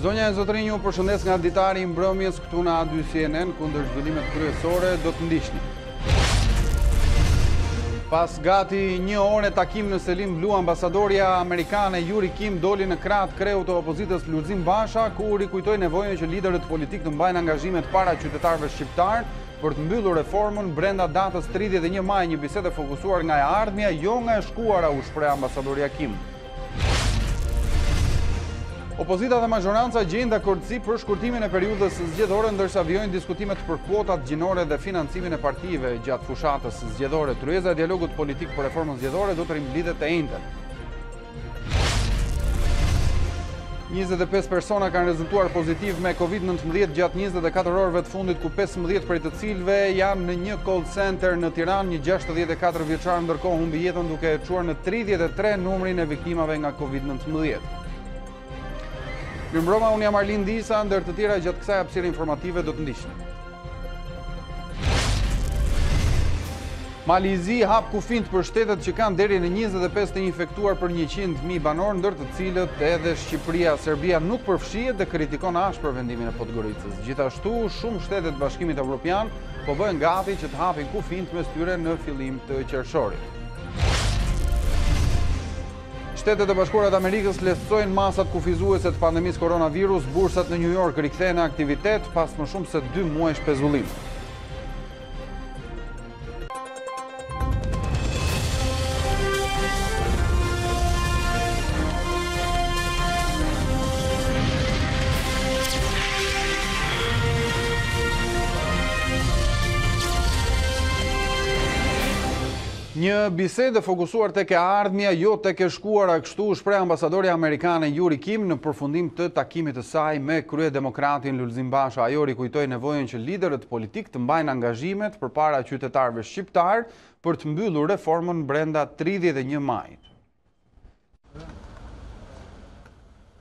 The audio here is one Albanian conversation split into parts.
Zonja e zotërinj, ju përshëndes nga Ditari mbrëmjes këtu në A2 CNN, kundër zhvillimet kryesore do të ndiqni. Pas gati një ore takim në Selim Blu, ambasadorja amerikane Yuri Kim doli në krah kreut të opozitës Lulzim Basha, ku rikujtoi nevojën që liderët politik të mbajnë angazhimet para qytetarëve shqiptar për të mbyllur reformën brenda datës 31 maj, një bisedë fokusuar nga e ardhmja, jo nga e shkuara, u shpreh ambasadorja Kim. Opozita dhe mazhoranca gjejnë dakordsi për shkurtimin e periudhës zgjedhore, ndërsa vijojnë diskutimet për kuotat gjinore dhe financimin e partive gjatë fushatës zgjedhore. Tryeza e dialogut politik për reformën zgjedhore do të rimblidhet e njëjtën. 25 persona kanë rezultuar pozitiv me COVID-19 gjatë 24 orëve të fundit, ku 15 prej të cilëve janë në një call center në Tiranë. Një 64 vjeçar ndërkohë humbi jetën duke e çuar në 33 numrin e viktimave nga COVID-19. Mirëmbrëma, unë jam Arlin Disa, ndër të tjera gjatë kësaj hapësire informative do të ndiqni. Malizi hap kufijt për shtetet që kanë deri në 25 të infektuar për 100.000 banor, ndër të cilët edhe Shqipëria. Serbia nuk përfshihet dhe kritikon ashpër vendimin e Podgoricës. Gjithashtu, shumë shtete të Bashkimit Evropian po bëhen gati që të hapin kufijt mes tyre në fillim të qershorit. Shtetet e Bashkuara të Amerikës lehtësojnë masat kufizuese të pandemisë koronavirus. Bursat në New York rikthehen në aktivitet pas më shumë se 2 muajsh pezullim. Një bisedë fokusuar tek e ardhmja, jo tek e shkuara, kështu u shpreh ambasadorja amerikane Yuri Kim në përfundim të takimit të saj me kryedemokratin Lulzim Basha. Ajo rikujtoi nevojën që liderët politik të mbajnë angazhimet përpara qytetarëve shqiptar për të mbyllur reformën brenda 31 majit.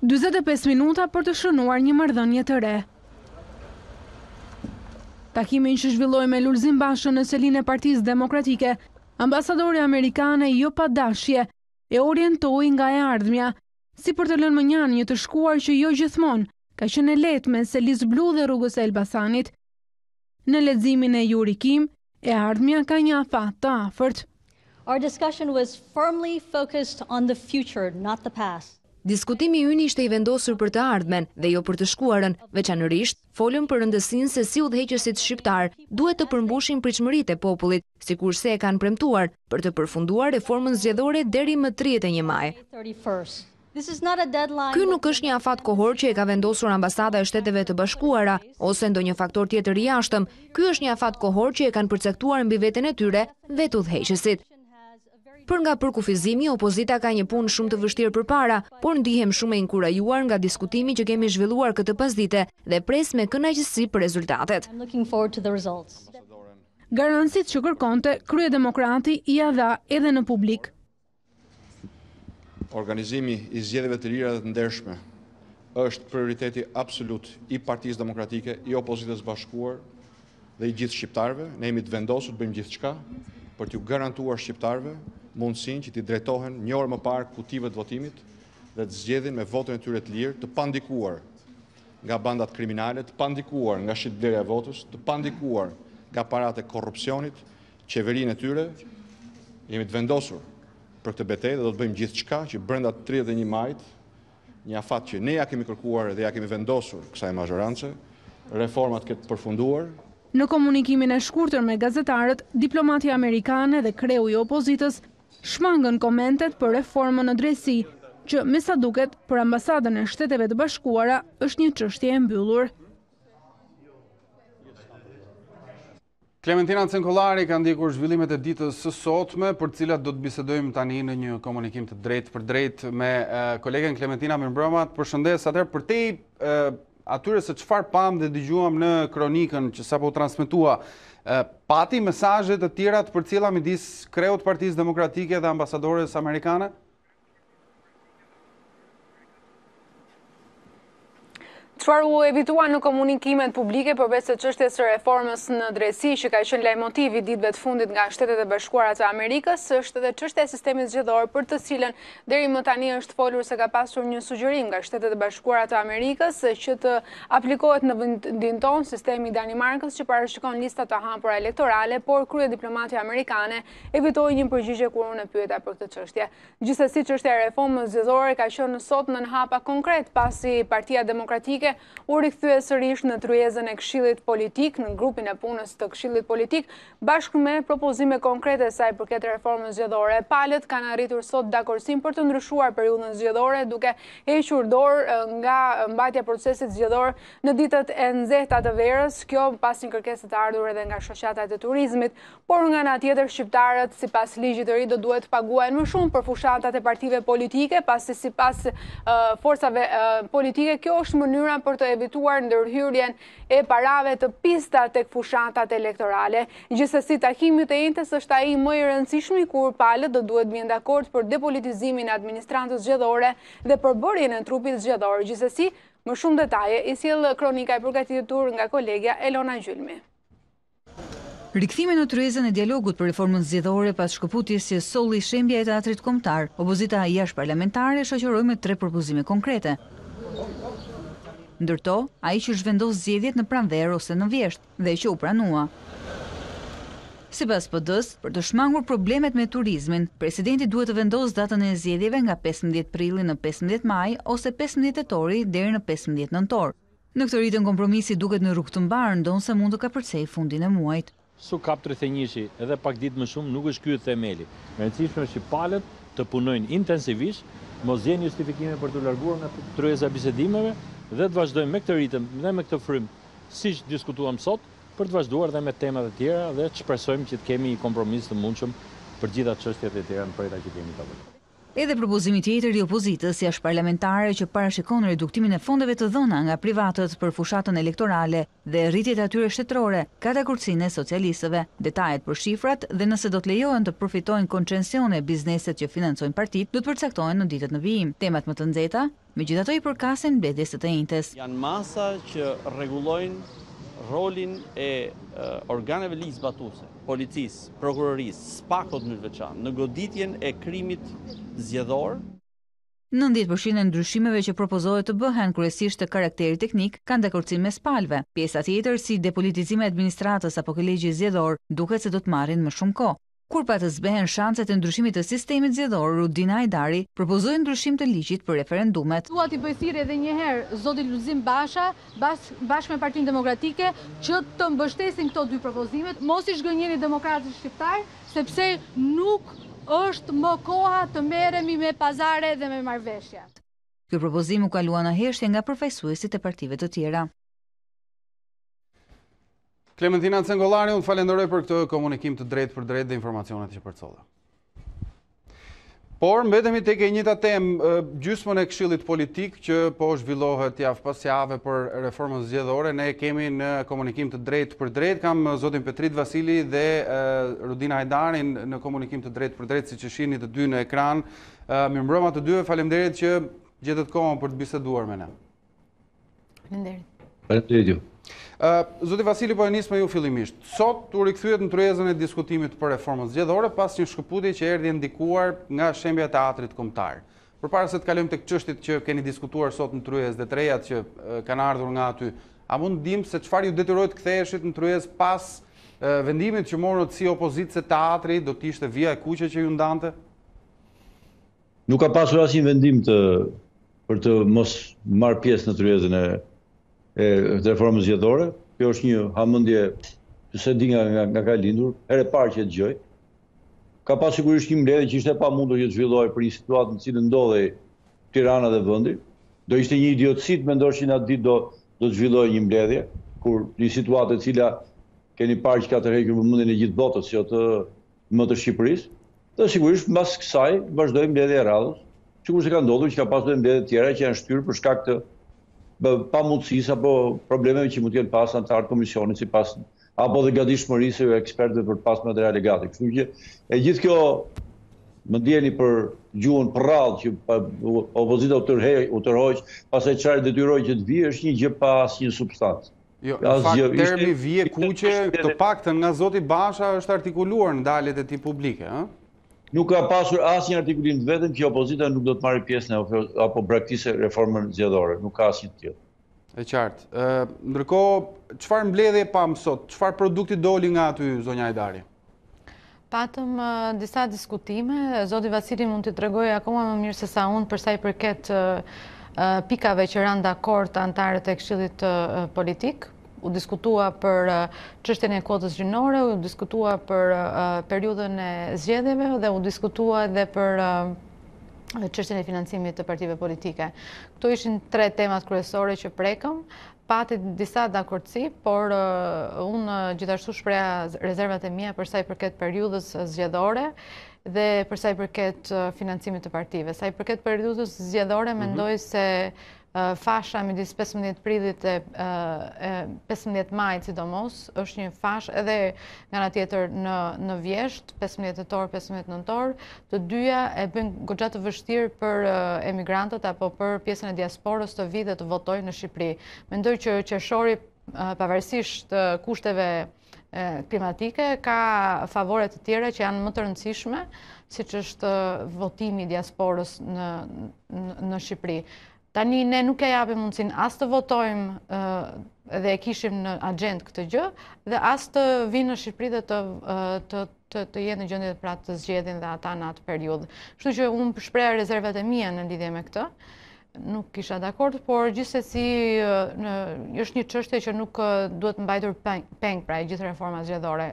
45 minuta për të shënuar një marrëdhënie të re. Takimin që zhvilloi me Lulzim Bashën në selinë e Partisë Demokratike, ambasadorja amerikane jo pa dashje e orientoi nga e ardhmja, si për të lënë mënjan një të shkuar që jo gjithmonë ka qenë lehtë me Selis Blu dhe rrugës e Elbasanit. Në leximin e Yuri Kim, e ardhmja ka një afat të afërt. Our discussion was firmly focused on the future, not the past. Diskutimi ynë ishte i vendosur për të ardhmen dhe jo për të shkuarën, veçanërisht folëm për rëndësinë se si udhëheqësit shqiptar duhet të përmbushin pritshmëritë e popullit, sikurse e kanë premtuar për të përfunduar reformën zgjedhore deri më 31 maj. Ky nuk është një afat kohor që e ka vendosur ambasada e Shteteve të Bashkuara ose ndonjë faktor tjetër i jashtëm. Ky është një afat kohor që e kanë përcaktuar mbi veten e tyre vetë udhëheqësit. Për nga përkufizimi, opozita ka një punë shumë të vështirë përpara, por ndihem shumë e inkurajuar nga diskutimi që kemi zhvilluar këtë pasdite dhe pres me kënaqësi për rezultatet. Garancit që kërkonte, kryedemokrati i dha edhe në publik. Organizimi i zgjedhjeve të lira dhe të ndershme është prioriteti absolut i Partisë Demokratike, i opozitës bashkuar dhe i gjithë shqiptarëve. Ne jemi të vendosur të bëjmë gjithçka për t'ju garantuar shqiptarëve mundësinë që t'i drejtohen një orë më parë kutive të votimit dhe të zgjedhin me votën e tyre të lirë, të pandikuar nga bandat kriminale, të pandikuar nga shitblerja e votës, të pandikuar nga parat e korrupsionit, qeverinë e tyre. Jemi të vendosur për këtë betejë dhe do të bëjmë gjithçka që brenda 31 majit, një afat që ne ja kemi kërkuar dhe ja kemi vendosur kësaj mazhorance, reformat këtë përfunduar. Në komunikimin e shkurtër me gazetarët, diplomatja amerikane dhe kreu i opozitës shmangën komentet për reformën në drejtësi, që me sa duket për ambasadën e Shteteve të Bashkuara është një çështje e mbyllur. Klementina Cenkollari ka ndjekur zhvillimet e ditës së sotme, për cilat do të bisedojmë tani në një komunikim të drejtë për drejtë me kolegen Klementina. Mirëmbrëma, përshëndes. Atëherë për te atyre se çfarë pam dhe dëgjuam në kronikën që sapo u transmetua, pati mesazhe të tjera të përcjella midis kreut të Partisë Demokratike dhe ambasadores amerikane? Çfarë u evitua në komunikimet publike përveç së çështjes së reformës në drejtësi që ka qenë leitmotiv i ditëve të fundit nga Shtetet e Bashkuara të Amerikës, është edhe çështja e sistemit zgjedhor për të cilën deri më tani është folur se ka pasur një sugjerim nga Shtetet e Bashkuara të Amerikës që të aplikohet në vendin tonë sistemi i Danimarkës që parashikon lista të hapura elektorale, por kryediplomatja amerikane evitoi një përgjigje kur unë e pyeta për këtë çështje. Gjithsesi, çështja e reformës zgjedhore ka qenë sot në hapa konkret pasi Partia Demokratike u rikthye sërish në tryezën e Këshillit Politik, në grupin e punës të Këshillit Politik, bashkë me propozime konkrete sa i përket reformës zgjedhore. Palët kanë arritur sot dakordsim për të ndryshuar periudhën zgjedhore duke hequr dorë nga mbajtja e procesit zgjedhor në ditët e nxehta të verës, kjo pas një kërkese të ardhur edhe nga shoqatat e turizmit, por nga ana tjetër shqiptarët sipas ligjit të ri do duhet të paguajnë më shumë për fushatat e partive politike, pasi sipas forcave politike kjo është mënyra për të evituar ndërhyrjen e parave të pista tek fushatat elektorale. Gjithsesi, takimi të njëjtës është ai më i rëndësishëm kur palët do duhet të bien dakord për depolitizimin e administratës zgjedhore dhe përbërjen e trupit zgjedhor. Gjithsesi, më shumë detaje i sjell kronika e përgatitur nga kolegja Elona Gjylmi. Rikthimi në tryezën e dialogut për reformën zgjedhore pas shkëputjes së solli shembja e teatrit kombëtar, opozita jashtëparlamentare shoqëroi me 3 propozime konkrete. Ndërto, ai që zhvendos zgjedhjet në pranverë ose në vjesht dhe që u pranua. Sipas PD-s, për të shmangur problemet me turizmin, presidenti duhet të vendosë datën e zgjedhjeve nga 15 prilli në 15 maj ose 15 tetori deri në 15 nëntor. Në këtë ritëm kompromisi duket në rrugë të mbarë, ndonse mund të kapërcej fundin e muajit. Su kap 31-shi edhe pak ditë më shumë nuk është ky themeli. E rëndësishme është që palët të punojnë intensivisht, mos jenë justifikime për të larguar nga tryeza e bisedimeve dhe të vazhdojmë me këtë ritëm dhe me këtë frym, siç diskutuam sot, për të vazhduar dhe me temat e tjera dhe të shpresojmë që të kemi një kompromis të mundshëm për gjitha çështjet e tjera në përita që kemi të vëllë. Edhe propozimi tjetër i opozitës jashtëparlamentare që parashikon reduktimin e fondeve të dhëna nga privatët për fushatën elektorale dhe rritjet e atyre shtetërore ka dakordsinë e socialistëve. Detajet për shifrat dhe nëse do të lejohen të përfitojnë koncensione bizneset që financojnë partitë do të përcaktohen në ditët në vijim. Temat më të nxehta, megjithatë i përkasin mbledhjes së të njëjtës. Janë masa që rregullojnë rolin e organeve ligjzbatuese, policisë, prokurorisë, SPAK-ut në veçantë, në goditjen e krimit zgjedhor. 90% e ndryshimeve që propozohet të bëhen kryesisht të karakteri teknik kanë dakordsim mes palëve. Pjesa tjetër, si depolitizimi i administratës apo ky ligj zgjedhor, duket se do të marrin më shumë kohë. Kur pa të zbehen shanset e ndryshimit të sistemit zgjedhor, Ditari propozoi ndryshim të ligjit për referendumet. Dua t'i bëj thirrje edhe një herë zoti Lulzim Basha bashkë me Partinë Demokratike që të mbështesin këto 2 propozimet, mos i zhgënjeni demokratët shqiptar, sepse nuk është më koha të merremi me pazare dhe me marrëveshje. Ky propozim u kalua në heshtje nga përfaqësuesit e partive të tjera. Klementina Cengolari, unë falenderoj për këtë komunikim të drejtë për drejtë dhe informacionet që përcolla. Por, mbetemi tek e njëjta temë, gjysmën e Këshillit Politik që po zhvillohet javë pas jave për reformën zgjedhore, ne kemi në komunikim të drejtë për drejtë, kam zotin Petrit Vasili dhe Rudina Hajdarin në komunikim të drejtë për drejtë, siç e shihni të dy në ekran. Mirëmbrëma të dyve, faleminderit që gjetët kohën për të biseduar me ne. Faleminderit. Faleminderit ju. Zoti Vasili, po e nis me ju fillimisht. Sot u rikthyet në tryezën e diskutimit për reformën zgjedhore pas një shkëputje që erdhi ndikuar nga shembja e teatrit kombëtar. Përpara se të kalojmë tek çështjet që keni diskutuar sot në tryezë dhe të rejat që kanë ardhur nga aty, a mund të dim se çfarë ju detyroi të ktheheshit në tryezë pas vendimit që morët si opozitë se teatri do të ishte vija e kuqe që ju ndante? Nuk ka pasur asnjë vendim për të mos marrë pjesë në tryezën e reformës zgjedhore. Kjo është një hamendje që se di nga ka lindur, herë e parë që e dëgjoj. Ka pas sigurisht një mbledhje që ishte e pamundur që të zhvillohej për një situatë në cilën ndodhej Tirana dhe vendi. Do ishte një idiotësi të mendosh që në atë ditë do të zhvillohej një mbledhje, kur një situatë e cila keni parë që ka tërhequr vëmendjen e gjithë botës, jo të Shqipërisë. Dhe sigurisht mbas kësaj vazhdoi mbledhja e radhës. Sigurisht se ka ndodhur që ka pasur mbledhje të tjera që janë shtyrë për shkak të pamundësisë apo problemeve që mund të jenë pas anëtarët komisionit sipas apo dhe gatishmërisë e ekspertëve për të pasur materiale gati. Kështu që e gjithë kjo më ndjeni për gjuhën për rrallë që opozita u tërhoq, pastaj çfarë detyroi që të vijë është një gjë pa asnjë substancë. Jo, në fakt termi vije kuqe, të paktën nga zoti Basha është artikuluar në daljet e tij publike, ëh? Nuk ka pasur asnjë artikulim të vetëm që opozita nuk do të marrë pjesë në apo braktisë reformën zgjedhore, nuk ka asnjë tjetër. E qartë. Ndërkohë, çfarë mbledhje pam sot? Çfarë produkti doli nga aty, zonja Ditari? Patëm disa diskutime, zoti Vasili mund të tregojë akoma më mirë se sa unë për sa i përket pikave që ranë dakord anëtarët e Këshillit Politik. U diskutua për çështjen e kuotës gjinore, u diskutua për periudhën e zgjedhjeve dhe u diskutua edhe për çështjen e financimit të partive politike. Këto ishin 3 temat kryesore që prekëm. Pati disa dakordsi, por unë gjithashtu shpreha rezervat e mia për sa i përket periudhës zgjedhore dhe për sa i përket financimit të partive. Sa i përket periudhës zgjedhore, mendoj se fasha midis 15 prillit e 15 majit sidomos është një fash edhe nga ana tjetër në vjesht 15 tetor, 15 nëntor, të dyja e bëjnë goxha të vështirë për emigrantët apo për pjesën e diasporës të vinë dhe të votojnë në Shqipëri. Mendoj që qershori pavarësisht kushteve klimatike ka favore të tjera që janë më të rëndësishme, siç është votimi i diasporës në Shqipëri. Tani ne nuk e japim mundësinë as të votojmë dhe e kishim në agjend këtë gjë, dhe as të vinë në Shqipëri dhe të jenë në gjendje pra të zgjedhin dhe ata në atë periudhë. Kështu që unë shpreha rezervat e mia në lidhje me këtë. Nuk kisha dakord, por gjithsesi është një çështje që nuk duhet mbajtur peng pra e gjithë reforma zgjedhore.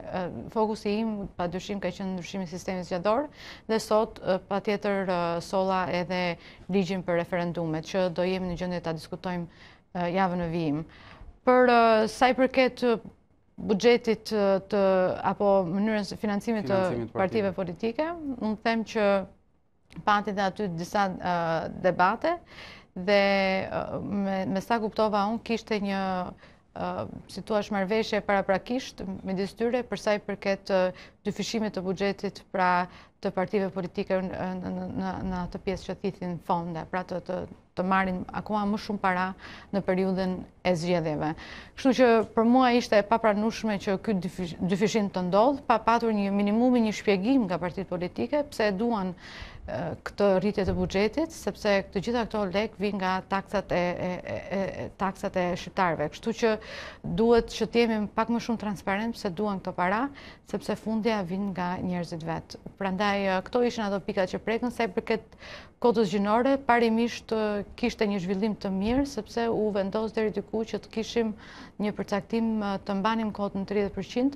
Fokusi im padyshim ka qenë ndryshimi i sistemit zgjedhor dhe sot patjetër solla edhe ligjin për referendumet që do jemi në gjendje ta diskutojmë javën e vijim. Për sa i përket buxhetit apo mënyrës financimit të partive politike, unë them që pati dhe aty disa debate dhe me sa kuptova unë kishte një si thua marrëveshje paraprakisht midis tyre për sa i përket dyfishimit të buxhetit pra të partive politike në atë pjesë që thithin fonde, pra të marrin akoma më shumë para në periudhën e zgjedhjeve. Kështu që për mua ishte e papranueshme që ky dyfishim të ndodh, pa patur një minimumi një shpjegim nga partitë politike pse e duan këtë rritje të buxhetit, sepse të gjitha këto lek vijnë nga taksat e shqiptarëve. Kështu që duhet që të jemi pak më shumë transparent pse duan këto para, sepse fundja vijnë nga njerëzit vet. Prandaj këto ishin ato pikat që prekën sa i përket kotës gjinore, parimisht kishte një zhvillim të mirë sepse u vendos deri diku që të kishim një përcaktim të mbanim kotën 30%,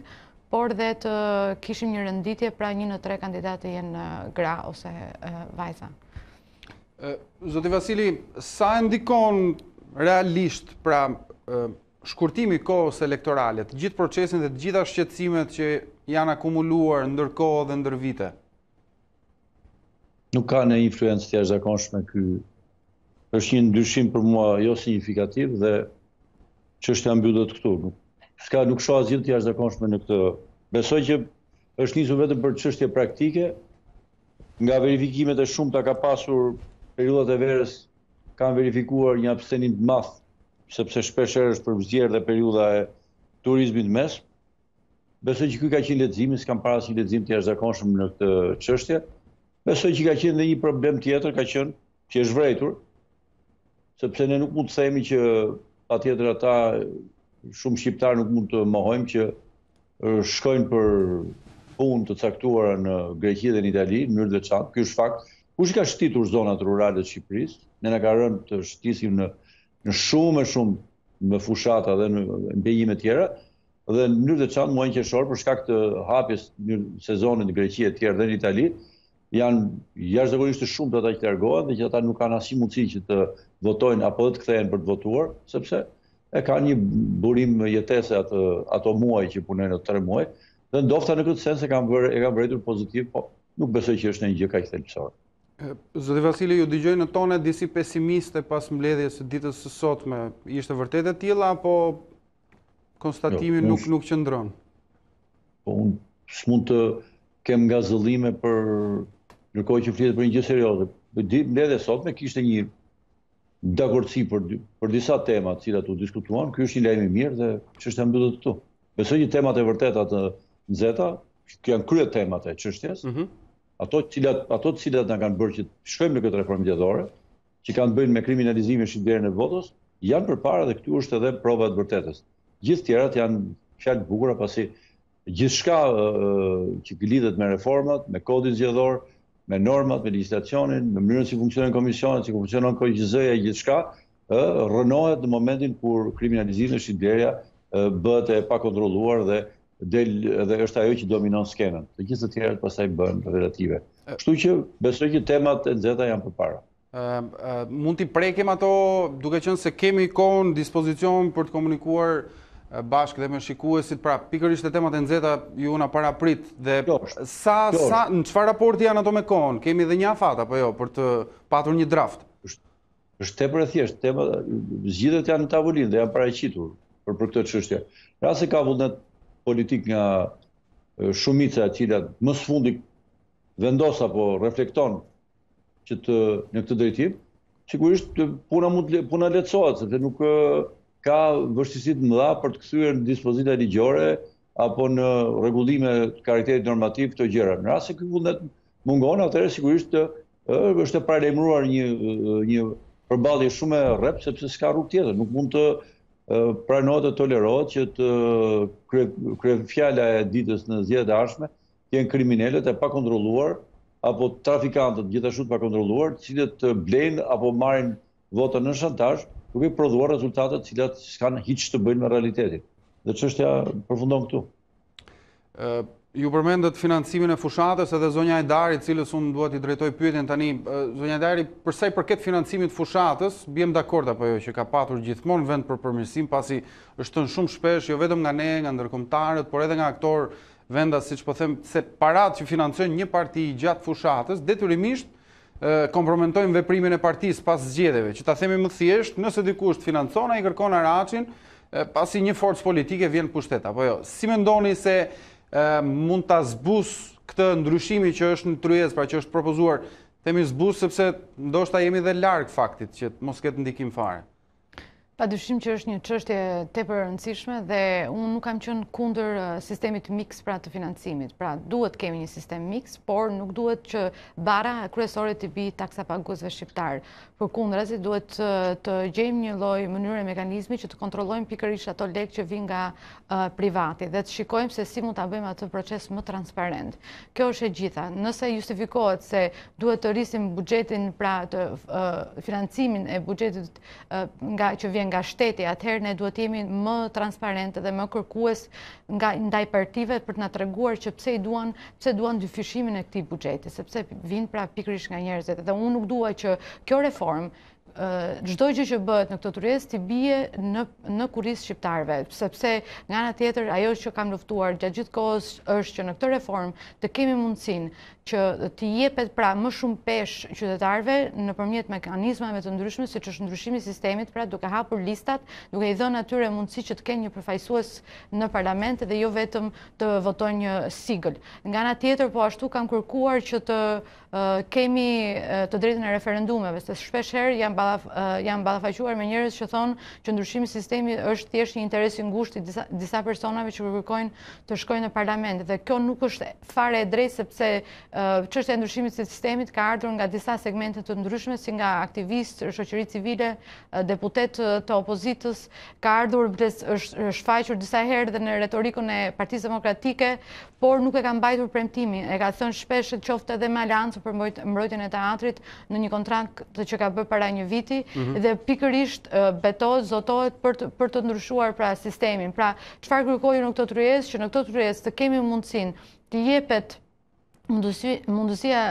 por dhe të kishim një renditje pra 1 në 3 kandidatë jenë gra ose vajza. Zoti Vasili, sa ndikon realisht pra shkurtimi i kohës elektorale, të gjithë procesin dhe të gjitha shqetësimet që janë akumuluar ndërkohë dhe ndër vite? Nuk ka në influencë të jashtëzakonshme ky. Është një ndryshim për mua jo signifikativ dhe çështja mbyllet këtu. Nuk shoh asgjë të jashtëzakonshme në këtë. Besoj që është nisur vetëm për çështje praktike. Nga verifikimet e shumta ka pasur periudhat e verës kanë verifikuar një abstenim të madh, sepse shpesh herë është përzgjedhur dhe periudha e turizmit mes. Besoj që ky ka qenë leximi, s'kam parë asnjë lexim të jashtëzakonshëm në këtë çështje. Besoj që ka qenë edhe një problem tjetër, ka qenë që është vërejtur, sepse ne nuk mund të themi që patjetër ata shumë shqiptarë nuk mund të mohojmë që shkojnë për punë të caktuara në Greqi dhe në Itali, në mënyrë të veçantë. Ky është fakt. Kush ka shtitur zonat rurale të Shqipërisë? Ne na ka rënë të shtisim në shumë më fushata dhe në mbejime tjera, dhe në mënyrë të veçantë muajin qershor për shkak të hapjes në sezonin në Greqi e tjerë dhe në Itali, janë jashtëzakonisht të shumtë ata që largohen dhe që ata nuk kanë asnjë mundësi që të votojnë apo të kthehen për të votuar, sepse e kanë një burim jetese ato muaj që punojnë ato 3 muaj, dhe ndofta në këtë sens e kanë vërejtur pozitiv, po nuk besoj që është një gjë kaq thelbësore. Zoti Vasili, ju dëgjoj në tone disi pesimiste pas mbledhjes së ditës së sotme. Ishte vërtet e tilla apo konstatimi nuk qëndron? Po unë s'mund të kem ngazëllime për Ndërkohë që flitet për një gjë serioze. Ne dhe sot me kishte një dakordsi për disa tema të cilat u diskutuan, ky është një lajm i mirë dhe çështja mbyllet këtu. Besoj që temat e vërteta të nxehta, që janë krye temat e çështjes, ato të cilat na kanë bërë që të shkojmë në këtë reformë zgjedhore, që kanë të bëjnë me kriminalizimin e shitblerjen e votës, janë përpara dhe këtu është edhe prova e vërtetës. Gjithë tjerat janë fjalë të bukura pasi gjithçka që lidhet me reformat, me kodin zgjedhor, me normat, me legjislacionin, me mënyrën si funksionon komisionet, si funksionon KQZ-ja, gjithçka rënohet në momentin kur kriminalizimi dhe shitblerja bëhet e pakontrolluar dhe është ajo që dominon skenën. Të gjithë të tjerat pastaj bëhen relative. Kështu që besoj që temat e nxehta janë përpara. Mund t'i prekim ato duke qenë se kemi kohën dispozicion për të komunikuar bashkë dhe me shikuesit, pra pikërisht e temat e nxehta ju na paraprit dhe në çfarë raporti janë ato me kohën? Kemi edhe një afat apo jo për të patur një draft? Është tepër e thjeshtë, temat zgjidhjet janë në tavolinë dhe janë paraqitur për këtë çështje. Rasti ka vullnet politik nga shumica e cilat më së fundi vendos apo reflekton që në këtë drejtim, sigurisht puna lehtësohet, sepse nuk ka vështirësi të mëdha për të kthyer në dispozita ligjore apo në rregullime të karakterit normativ këto gjëra. Në rast se ky vullnet mungon, atëherë sigurisht është e paralajmëruar një përballje shumë e rrep, sepse s'ka rrugë tjetër. Nuk mund të pranohet të tolerohet që kryefjala e ditës në zgjedhjet e ardhshme të jenë kriminalët e pakontrolluar apo trafikantët gjithashtu të pakontrolluar, të cilët blejnë apo marrin votën në shantazh, duke prodhuar rezultate të cilat s'kan hiç të bëjnë me realitetin. Dhe çështja përfundon këtu. Ju përmendët financimin e fushatës edhe zonja Ditari, cilës unë duhet i drejtoj pyetjen tani. Zonja Ditari, për sa i përket financimit fushatës, bjem dakord apo jo që ka patur gjithmonë vend për përmirësim, pasi është thënë shumë shpesh, jo vetëm nga ne, nga ndërkombëtarët, por edhe nga aktor venda, siç po them, se paratë që financojnë një parti gjatë fushatës, detyrimisht kompromentojnë veprimin e partisë pas zgjedhjeve. Që ta themi më thjesht, nëse dikush financon, ai kërkon haracin, pasi një forcë politike vjen pushtet apo jo. Si mendoni se mund ta zbus këtë ndryshimi që është në tryezë, pra që është propozuar, themi zbus sepse ndoshta jemi dhe larg faktit që mos ketë ndikim fare. Padyshim që është një çështje tepër e rëndësishme dhe unë nuk kam qenë kundër sistemit miks pra të financimit. Pra duhet kemi një sistem miks, por nuk duhet që bara kryesore të bëjë taksa paguesve shqiptar. Përkundrazi duhet të gjejmë një lloj mënyre mekanizmi që të kontrollojmë pikërisht ato lekë që vijnë nga privati dhe të shikojmë se si mund ta bëjmë atë proces më transparent. Kjo është e gjitha. Nëse justifikohet se duhet të rrisim buxhetin pra të financimin e buxhetit që vjen nga shteti, atëherë ne duhet jemi më transparente dhe më kërkues ndaj partive për të na treguar që pse duan dyfishimin e këtij buxheti, sepse vijnë pra pikërisht nga njerëzit. Dhe unë nuk dua që kjo reformë çdo gjë që bëhet në këtë tryezë të bie në kurriz shqiptarëve, sepse nga ana tjetër ajo që kam luftuar gjatë gjithë kohës është që në këtë reformë të kemi mundësinë që të jepet pra më shumë peshë qytetarëve nëpërmjet mekanizmave të ndryshme, siç është ndryshimi i sistemit, pra duke hapur listat, duke i dhënë atyre mundësi që të kenë një përfaqësues në parlament dhe jo vetëm të votojnë një sigël. Nga ana tjetër, po ashtu kam kërkuar që të kemi të drejtën e referendumeve, se shpesh herë janë ballafaquar me njerëz që thonë që ndryshimi i sistemit është thjesht një interes i ngushtë i disa personave që kërkojnë të shkojnë në parlament dhe kjo nuk është fare e drejtë sepse çështja e ndryshimit të sistemit ka ardhur nga disa segmente të ndryshme, si nga aktivistë, shoqëri civile, deputet të opozitës, ka ardhur është shfaqur disa herë dhe në retorikën e Partisë Demokratike, por nuk e ka mbajtur premtimin. E ka thënë shpesh qoftë edhe me Aleancën për mbrojtjen e teatrit në një kontrakt që ka bërë para një viti dhe pikërisht betohet, zotohet për të ndryshuar pra sistemin. Pra, çfarë kërkoj në këtë tryezë, që në këtë tryezë të kemi mundësinë të jepet mundësia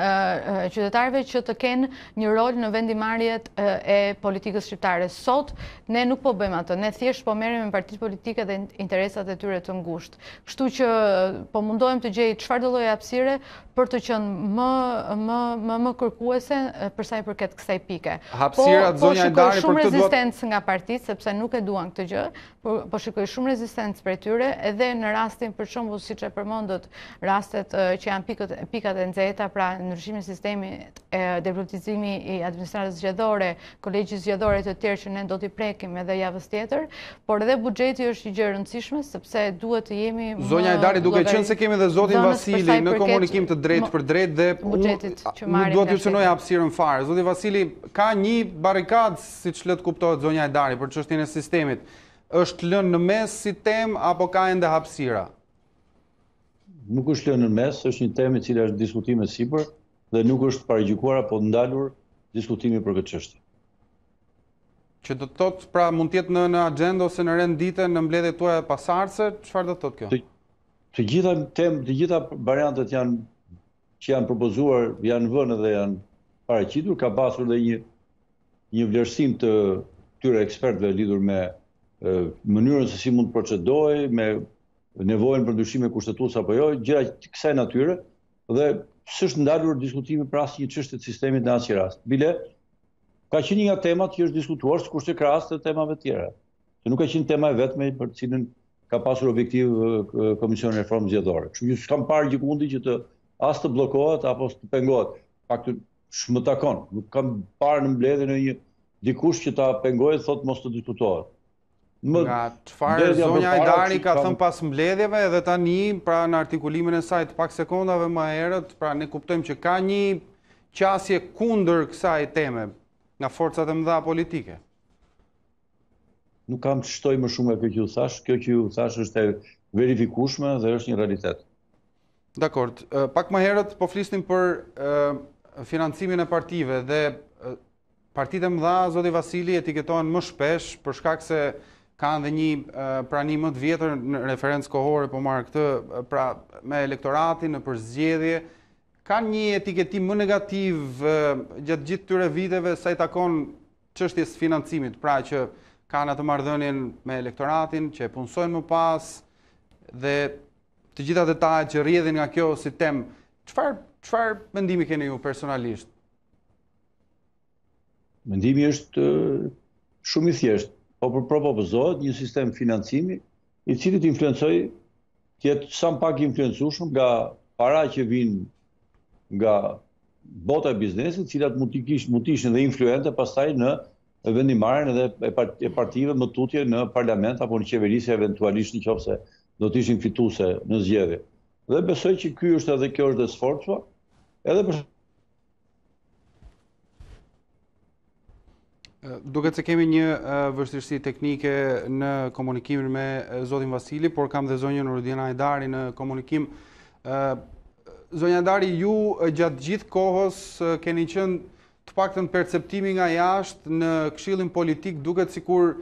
qytetarëve që të kenë një rol në vendimarrjet e politikës shqiptare. Sot ne nuk po bëjmë atë, ne thjesht po merrem me partitë politike dhe interesat e tyre të ngushtë. Kështu që po mundohem të gjej çfarëdo lloj hapësire për të qenë më kërkuese për sa i përket kësaj pike. Hapësirat zonja Ditari për këtë shumë rezistencë nga partitë sepse nuk e duan këtë gjë, po shikoj shumë rezistencë prej tyre edhe në rastin për shembull siç e përmendët rastet që janë pikat e nxehta, pra ndryshimi i sistemit, depolitizimi i administratës zgjedhore, kolegji zgjedhore të tjerë që ne do t'i prekim edhe javës tjetër, por edhe buxheti është një gjë e rëndësishme sepse duhet të jemi Zonja Ditari, duke qenë se kemi dhe zotin Vasili në komunikim të drejtë për drejtë dhe nuk duhet t'ju cënoj hapësirën fare. Zoti Vasili, ka një barikadë, siç le të kuptohet zonja Ditari, për çështjen e sistemit. Është lënë në mes si temë apo ka ende hapësira? Nuk është lënë në mes, është një temë e cila është diskutime sipër dhe nuk është paragjykuar apo ndalur diskutimi për këtë çështje. Që do të thotë, pra mund të jetë në agjendë ose në rendite në mbledhjet tuaja pasardhëse, çfarë do të thotë kjo? Të gjitha variantet që janë propozuar, janë vënë dhe janë paraqitur, ka pasur dhe një vlerësim të këtyre ekspertëve lidhur me mënyrën se si mund të procedohej, me nevojën për ndryshime kushtetuese apo jo, gjëra të kësaj natyre dhe s'është ndalur diskutimi për asnjë çështje të sistemit në asnjë rast. Bile ka qenë një nga temat që është diskutuar sikur të krahas të temave tjera. Që nuk ka qenë tema e vetme për të cilën ka pasur objektiv Komisioni i Reformës Zgjedhore. Kështu që s'kam parë gjikundi që të bllokohet apo të pengohet. Fakti më takon. Nuk kam parë në mbledhje në dikush që ta pengojë thotë mos të diskutohet. Nga çfarë zonja Ditari ka thënë pas mbledhjeve edhe tani, pra në artikulimin e saj të pak sekondave më herët, pra ne kuptojmë që ka një qasje kundër kësaj teme nga forcat e mëdha politike. Nuk kam të shtoj më shumë e kjo që ju thash, kjo që ju thash është e verifikueshme dhe është një realitet. Dakord. Pak më herët po flisnim për financimin e partive dhe partitë e mëdha, zoti Vasili, etiketohen më shpesh për shkak se kanë dhe një pranim më të vjetër në referencë kohore, po marrë këtë, pra me elektoratin në përzgjedhje, kanë një etiketim më negativ gjatë gjithë këtyre viteve sa i takon çështjes financimit, pra që kanë atë marrëdhënien me elektoratin, që e punsojnë më pas dhe të gjitha detajet që rrjedhin nga kjo si temë. Çfarë mendimi keni ju personalisht? Mendimi është shumë i thjeshtë. Po propozohet një sistem financimi i cili të influencojë, të jetë sa më pak influencueshëm nga para që vijnë nga bota e biznesit, të cilat mund të ishin dhe influente pastaj në vendimarrjen edhe e partive më tutje në parlament apo në qeverisje eventualisht nëse do të ishin fituese në zgjedhje. Dhe besoj që kjo është dhe sforca, edhe për duket se kemi një vështirësi teknike në komunikimin me zotin Vasili, por kam dhe zonjën Rudina Ditari në komunikim. Zonja Ditari, ju gjatë gjithë kohës keni qenë të paktën perceptimi nga jashtë në këshillin politik, duket sikur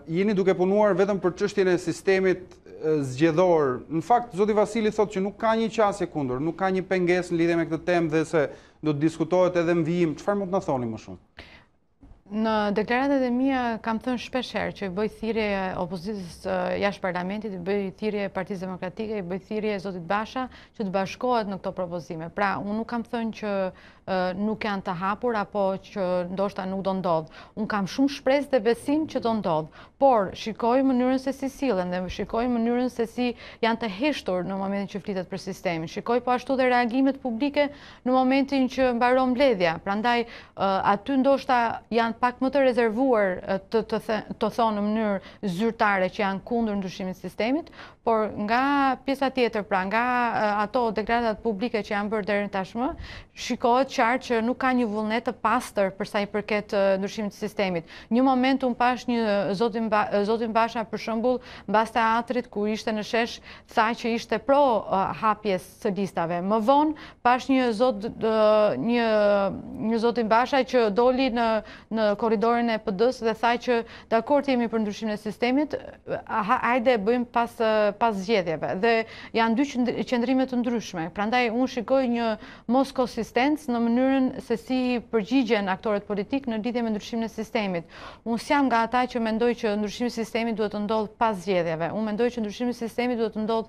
jeni duke punuar vetëm për çështjen e sistemit zgjedhor. Në fakt, zoti Vasili thotë që nuk ka një qasje kundër, nuk ka një pengesë në lidhje me këtë temë dhe se do të diskutohet edhe në vijim. Çfarë mund të na thoni më shumë? Në deklaratat e mia kam thënë shpesh herë që i bëj thirrje opozitës jashtë parlamentit, i bëj thirrje Partisë Demokratike, i bëj thirrje zotit Basha që të bashkohet në këto propozime. Pra, unë nuk kam thënë që nuk janë të hapur apo që ndoshta nuk do ndodh. Unë kam shumë shpresë dhe besim që do ndodh, por shikoj mënyrën se si sillen dhe shikoj mënyrën se si janë të heshtur në momentin që flitet për sistemin. Shikoj po ashtu dhe reagimet publike në momentin që mbaron mbledhja. Prandaj aty ndoshta janë pak më të rezervuar të thonë në mënyrë zyrtare që janë kundër ndryshimit të sistemit, por nga pjesa tjetër, pra nga ato deklaratat publike që janë bërë deri tashmë, shikohet qartë që nuk ka një vullnet të pastër për sa i përket ndryshimit të sistemit. Një moment unë pash një zotin Basha për shembull mbas teatrit ku ishte në shesh tha që ishte pro hapjes së listave. Më vonë pash një zotin Basha që doli në korridorin e PD-s dhe tha që dakord jemi për ndryshimin e sistemit, hajde bëjmë pas zgjedhjeve. Dhe janë dy qendrime të ndryshme. Prandaj unë shikoj një mos konsistencë në mënyrën se si përgjigjen aktorët politik në lidhje me ndryshimin e sistemit. Unë s'jam nga ata që mendoj që ndryshimi i sistemit duhet të ndodhë pas zgjedhjeve. Unë mendoj që ndryshimi i sistemit duhet të ndodhë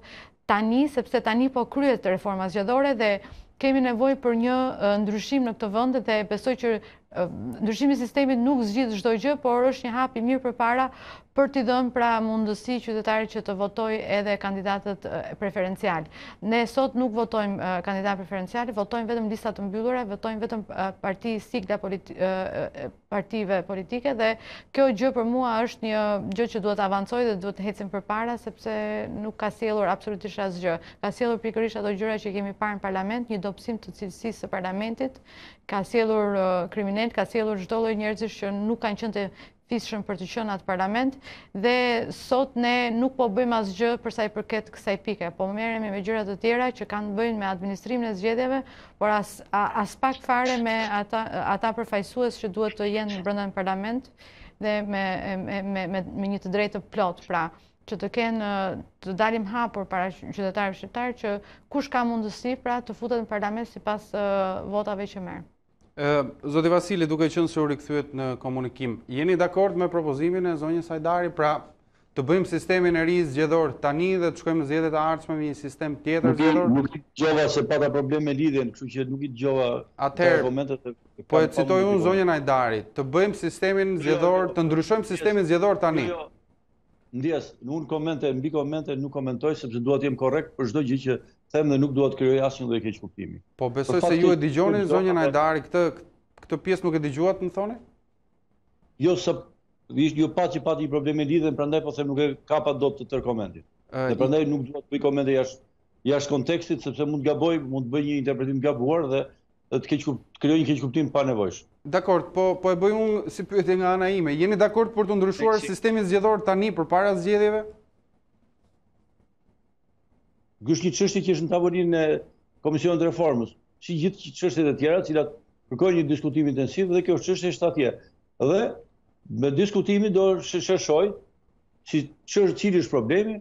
tani, sepse tani po kryhet reforma zgjedhore dhe kemi nevojë për një ndryshim në këtë vend dhe besoj që ndryshimi i sistemit nuk zgjidh çdo gjë, por është një hap i mirë përpara për t'i dhënë pra mundësi qytetarit që të votojë edhe kandidatët preferencial. Ne sot nuk votojmë kandidat preferencial, votojmë vetëm lista të mbyllura, votojmë vetëm parti sigla partive politike dhe kjo gjë për mua është një gjë që duhet avancojë dhe duhet të ecim përpara sepse nuk ka sjellur absolutisht asgjë. Ka sjellur pikërisht ato gjëra që kemi parë në parlament, një dobësim të cilësisë së parlamentit, ka sjellur kriminal, ka sjellur çdo lloj njerëzish që nuk kanë qenë të fishëm për të qenë atë parlament dhe sot ne nuk po bëjmë asgjë për sa i përket kësaj pike, po merremi me gjëra të tjera që kanë bëjnë me administrimin e zgjedhjeve, por as pak fare me ata përfaqësues që duhet të jenë brenda në parlament dhe me një të drejtë plot, pra që të dalim hapur para qytetarëve shqiptar që kush ka mundësi pra të futet në parlament sipas votave që merr. Zoti Vasili, duke qenë se u rikthyet në komunikim, jeni dakord me propozimin e zonjës Hajdari, pra të bëjmë sistemin e ri zgjedhor tani dhe të shkojmë në zgjedhjet e ardhshme me një sistem tjetër zgjedhor? Nuk i dëgjova se pata probleme lidhjen, kështu që nuk i dëgjova argumentet. Po e citoj unë zonjën Hajdari, të bëjmë sistemin zgjedhor, të ndryshojmë sistemin zgjedhor tani. Ndjes, unë mbi komente nuk komentoj sepse dua të jem korrekt për çdo gjë që them dhe nuk dua të krijoj asnjë lloj keq kuptimi. Po besoj se ju e dëgjoni zonjën Hajdari, këtë pjesë nuk e dëgjuat, më thoni? Jo, ju pati një problem me lidhjen, prandaj po them nuk e kapa dot të tërë komentin. Dhe prandaj nuk dua të bëj komente jashtë kontekstit sepse mund të gaboj, mund të bëj një interpretim gabuar dhe të krijoj një keq kuptim pa nevojshëm. Dakord, po e bëj unë si pyetje nga ana ime. Jeni dakord për të ndryshuar sistemin zgjedhor tani përpara zgjedhjeve? Ky është një çështje që është në tavolinën e Komisionit të Reformës, si gjithë çështjet e tjera, të cilat kërkojnë një diskutim intensiv dhe kjo është çështje është atje. Dhe me diskutimin do shëshoj cili është problemi,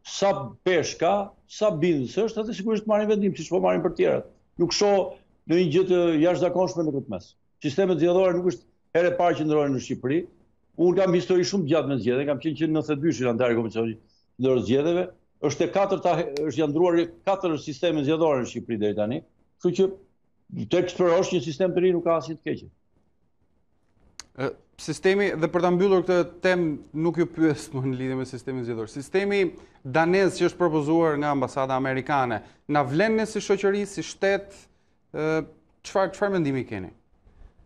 sa pesh ka, sa bindës është, dhe sigurisht marrin vendim, siç po marrin për tjerat. Nuk shoh në një gjë të jashtëzakonshme në këtë mes. Sistemet zgjedhore nuk është herë e parë që ndrohen në Shqipëri. Unë kam histori shumë gjatë me zgjedhje, kam qenë 92 antar i Komisionit Ndëror Zgjedhjeve. Është janë ndruar 4 sisteme zgjedhore në Shqipëri deri tani. Kështu që të eksplorosh një sistem të ri nuk ka asnjë të keqe. Sistemi, dhe për ta mbyllur këtë temë, nuk ju pyes më në lidhje me sistemin zgjedhor. Sistemi danez që është propozuar nga ambasada amerikane, na vlen ne si shoqëri, si shtet, çfarë mendimi keni?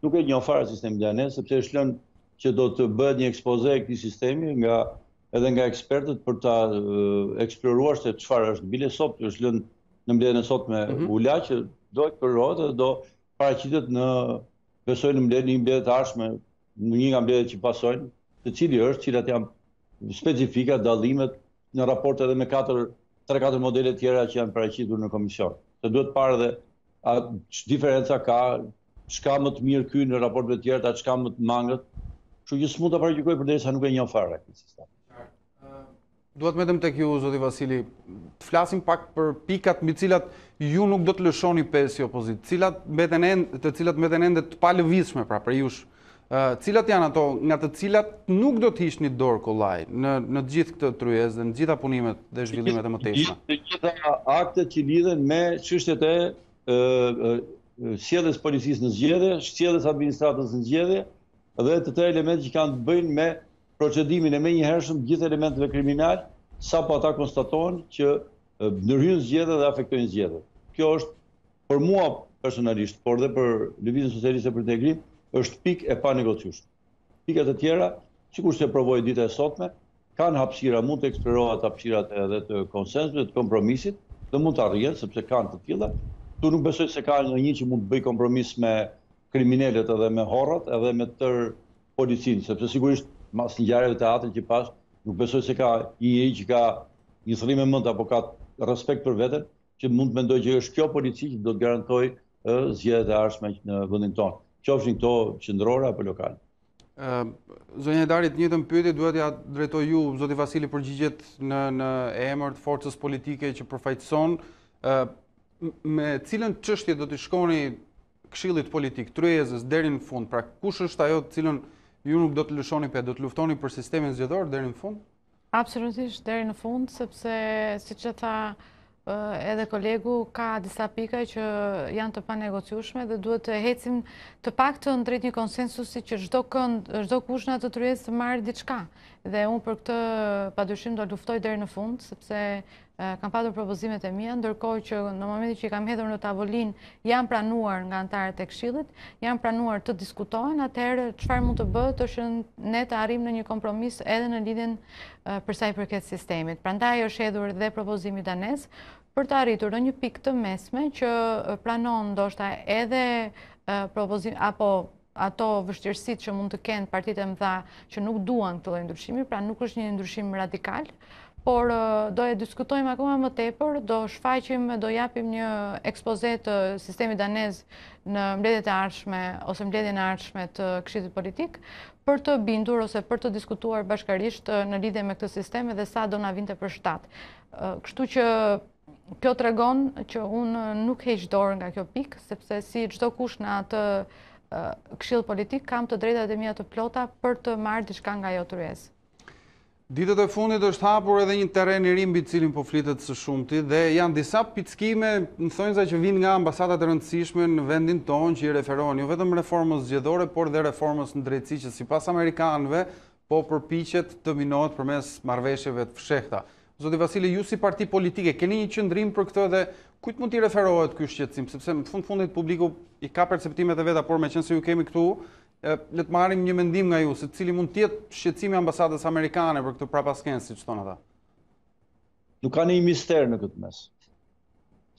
Nuk e njoh fare sistemin danez, sepse është lënë që do të bëhet një ekspoze e këtij sistemi edhe nga ekspertët për ta eksploruar se çfarë është. Bile sot është lënë në mbledhjen e sotme ula që do eksplorohet dhe do paraqitet besoj në mbledhje të ardhshme, në një nga mbledhjet që pasojnë, se cili është, cilat janë specifika, dallimet në raport edhe me 3-4 modele tjera që janë paraqitur në komision. Se duhet parë edhe diferenca ka, çka më të mirë ky në raport me të tjerë, çka më të mangët. Kështu që s'mund ta paraqitoj përderisa nuk e njoh fare këtë sistem. Duhet vetëm tek ju, zoti Vasili, të flasim pak për pikat mbi të cilat ju nuk do të lëshoni pesë i opozit, të cilat mbeten ende të palëvizshme pra për jush. Cilat janë ato nga të cilat nuk do të hiqni dorë kollaj në të gjithë këtë tryezë dhe në të gjitha punimet dhe zhvillimet e mëtejshme? Të gjitha aktet që lidhen me çështjet e sjelljes policisë në zgjedhje, sjelljes administratës në zgjedhje dhe të tërë elementet që kanë të bëjnë me procedimin e menjëhershëm të gjithë elementeve kriminal, sapo ata konstatohen që ndërhyjnë zgjedhje dhe afektojnë zgjedhjet. Kjo është për mua personalisht, por dhe për Lëvizjen Socialiste për Integrim, është pikë e panegociueshme. Pikat e tjera, sikur se provoi dita e sotme, kanë hapësira, mund të eksplorohet hapësirat edhe të konsensusit, të kompromisit, dhe mund të arrihen sepse kanë të tilla. Tu nuk besoj se ka një që mund të bëj kompromis me kriminalet edhe me horrat edhe me tërë policinë, sepse sigurisht mas ngjarjeve të teatrit që pas, nuk besoj se ka një njeri që ka një thëllim e mend apo ka respekt për veten, që mund të mendoj që është kjo polici që do të garantojë zgjedhjet e ardhshme në vendin tonë, qofshin këto qendrore apo lokale. Zonja Hajdari, të njëjtën pyetje duhet ja drejtoj ju, zoti Vasili përgjigjet në emër të forcës politike që përfaqëson. Me cilën çështje do të shkoni këshillit politik, tryezës deri në fund? Pra kush është ajo të cilën ju nuk do të lëshoni do të luftoni për sistemin zgjedhor deri në fund? Absolutisht deri në fund, sepse siç e tha edhe kolegu ka disa pika që janë të panegociueshme dhe duhet të ecim të paktën drejt një konsensusi që çdo kush në atë tryezë të marrë diçka. Dhe unë për këtë padyshim do luftoj deri në fund, sepse kam patur propozimet e mia, ndërkohë që në momentin që i kam hedhur në tavolinë janë pranuar nga anëtarët e Këshillit, janë pranuar të diskutohen, atëherë çfarë mund të bëhet është ne të arrijmë në një kompromis edhe në lidhjen për sa i përket sistemit. Prandaj është hedhur dhe propozimi danez për të arritur në një pikë të mesme që pranon ndoshta edhe propozim apo ato vështirësitë që mund të kenë partitë e mëdha që nuk duan këtë lloj ndryshimi, pra nuk është një ndryshim radikal, por do e diskutojmë akoma më tepër, do shfaqim, do japim një ekspoze të sistemit danez në mbledhjet e ardhshme ose mbledhjen e ardhshme të Këshillit Politik për të bindur ose për të diskutuar bashkërisht në lidhje me këtë sistem dhe sa do na vinte për shtat. Kështu që kjo tregon që unë nuk heq dorë nga kjo pikë, sepse si çdo kush në atë Këshill Politik kam të drejtat e mia të plota për të marrë diçka nga ajo tryezë. Ditët e fundit është hapur edhe një terren i ri mbi cilin po flitet së shumti dhe janë disa pickime, më thonjza që vijnë nga ambasadat e rëndësishme në vendin tonë që i referohen jo vetëm reformës zgjedhore, por dhe reformës në drejtësi që sipas amerikanëve po përpiqet të minohet përmes marrëveshjeve të fshehta. Zoti Vasili, ju si parti politike keni një qëndrim për këtë dhe kujt mund t'i referohet ky shqetësim, sepse në fundit publiku i ka perceptimet e veta, por meqense ju kemi këtu, le të marrim një mendim nga ju, se cili mund të jetë shqetësimi ambasadës amerikane për këtë prapaskenë, siç thonë ata. Nuk ka një mister në këtë mes.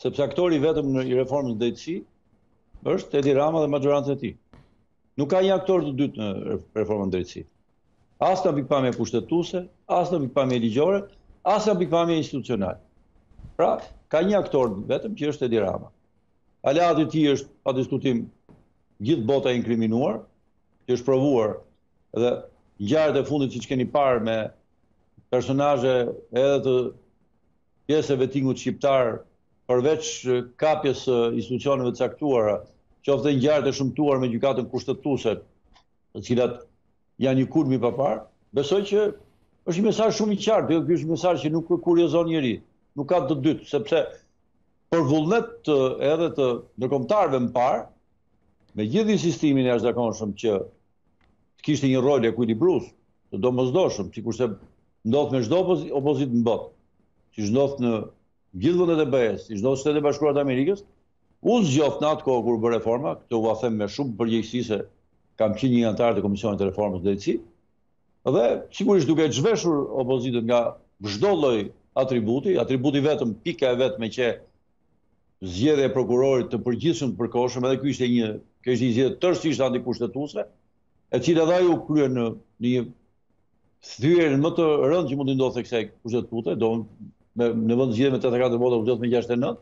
Sepse aktori vetëm në reformën drejtësi është Edi Rama dhe majoranca e tij. Nuk ka një aktor të dytë në reformën drejtësi. As në pikpamje kushtetuese, as në pikpamje ligjore, as në pikpamje institucionale. Pra, ka një aktor vetëm që është Edi Rama. Aleati i tij është pa diskutim gjithë bota e inkriminuar, që është provuar dhe ngjarjet e fundit siç keni parë me personazhe edhe të pjesë e vetingut shqiptar, përveç kapjes së institucioneve të caktuara, qoftë ngjarjet e shëmtuar me gjykatën kushtetuese, të cilat janë një kulm i papar, besoj që është një mesazh shumë i qartë, ky është një mesazh që nuk kuriozon njerëj, nuk ka të dytë, sepse për vullnet edhe të ndërkombëtarëve më parë, me gjithë insistimin e jashtëzakonshëm që të kishte një rol ekuilibrues, të domosdoshëm, sikur se ndodh me çdo opozitë në botë, siç ndodh në gjithë vendet e BE-s, siç ndodh në Shtetet e Bashkuara të Amerikës, u zgjodh në atë kohë kur bë reforma, këtë u them me shumë përgjegjësi se kam qenë një anëtar të Komisionit të Reformës Drejtësi, dhe sigurisht duke zhveshur opozitën nga çdo lloj atributi vetëm pika e vetme që zgjedhja e prokurorit të përgjithshëm të përkohshëm, edhe ky ishte një zgjedhje tërësisht antikushtetuese, e cila dha u kryen në një thyrje më të rëndë që mund të ndodhte kësaj kushtetuese, në vend zgjedhje me 84 vota u zgjodh me 69,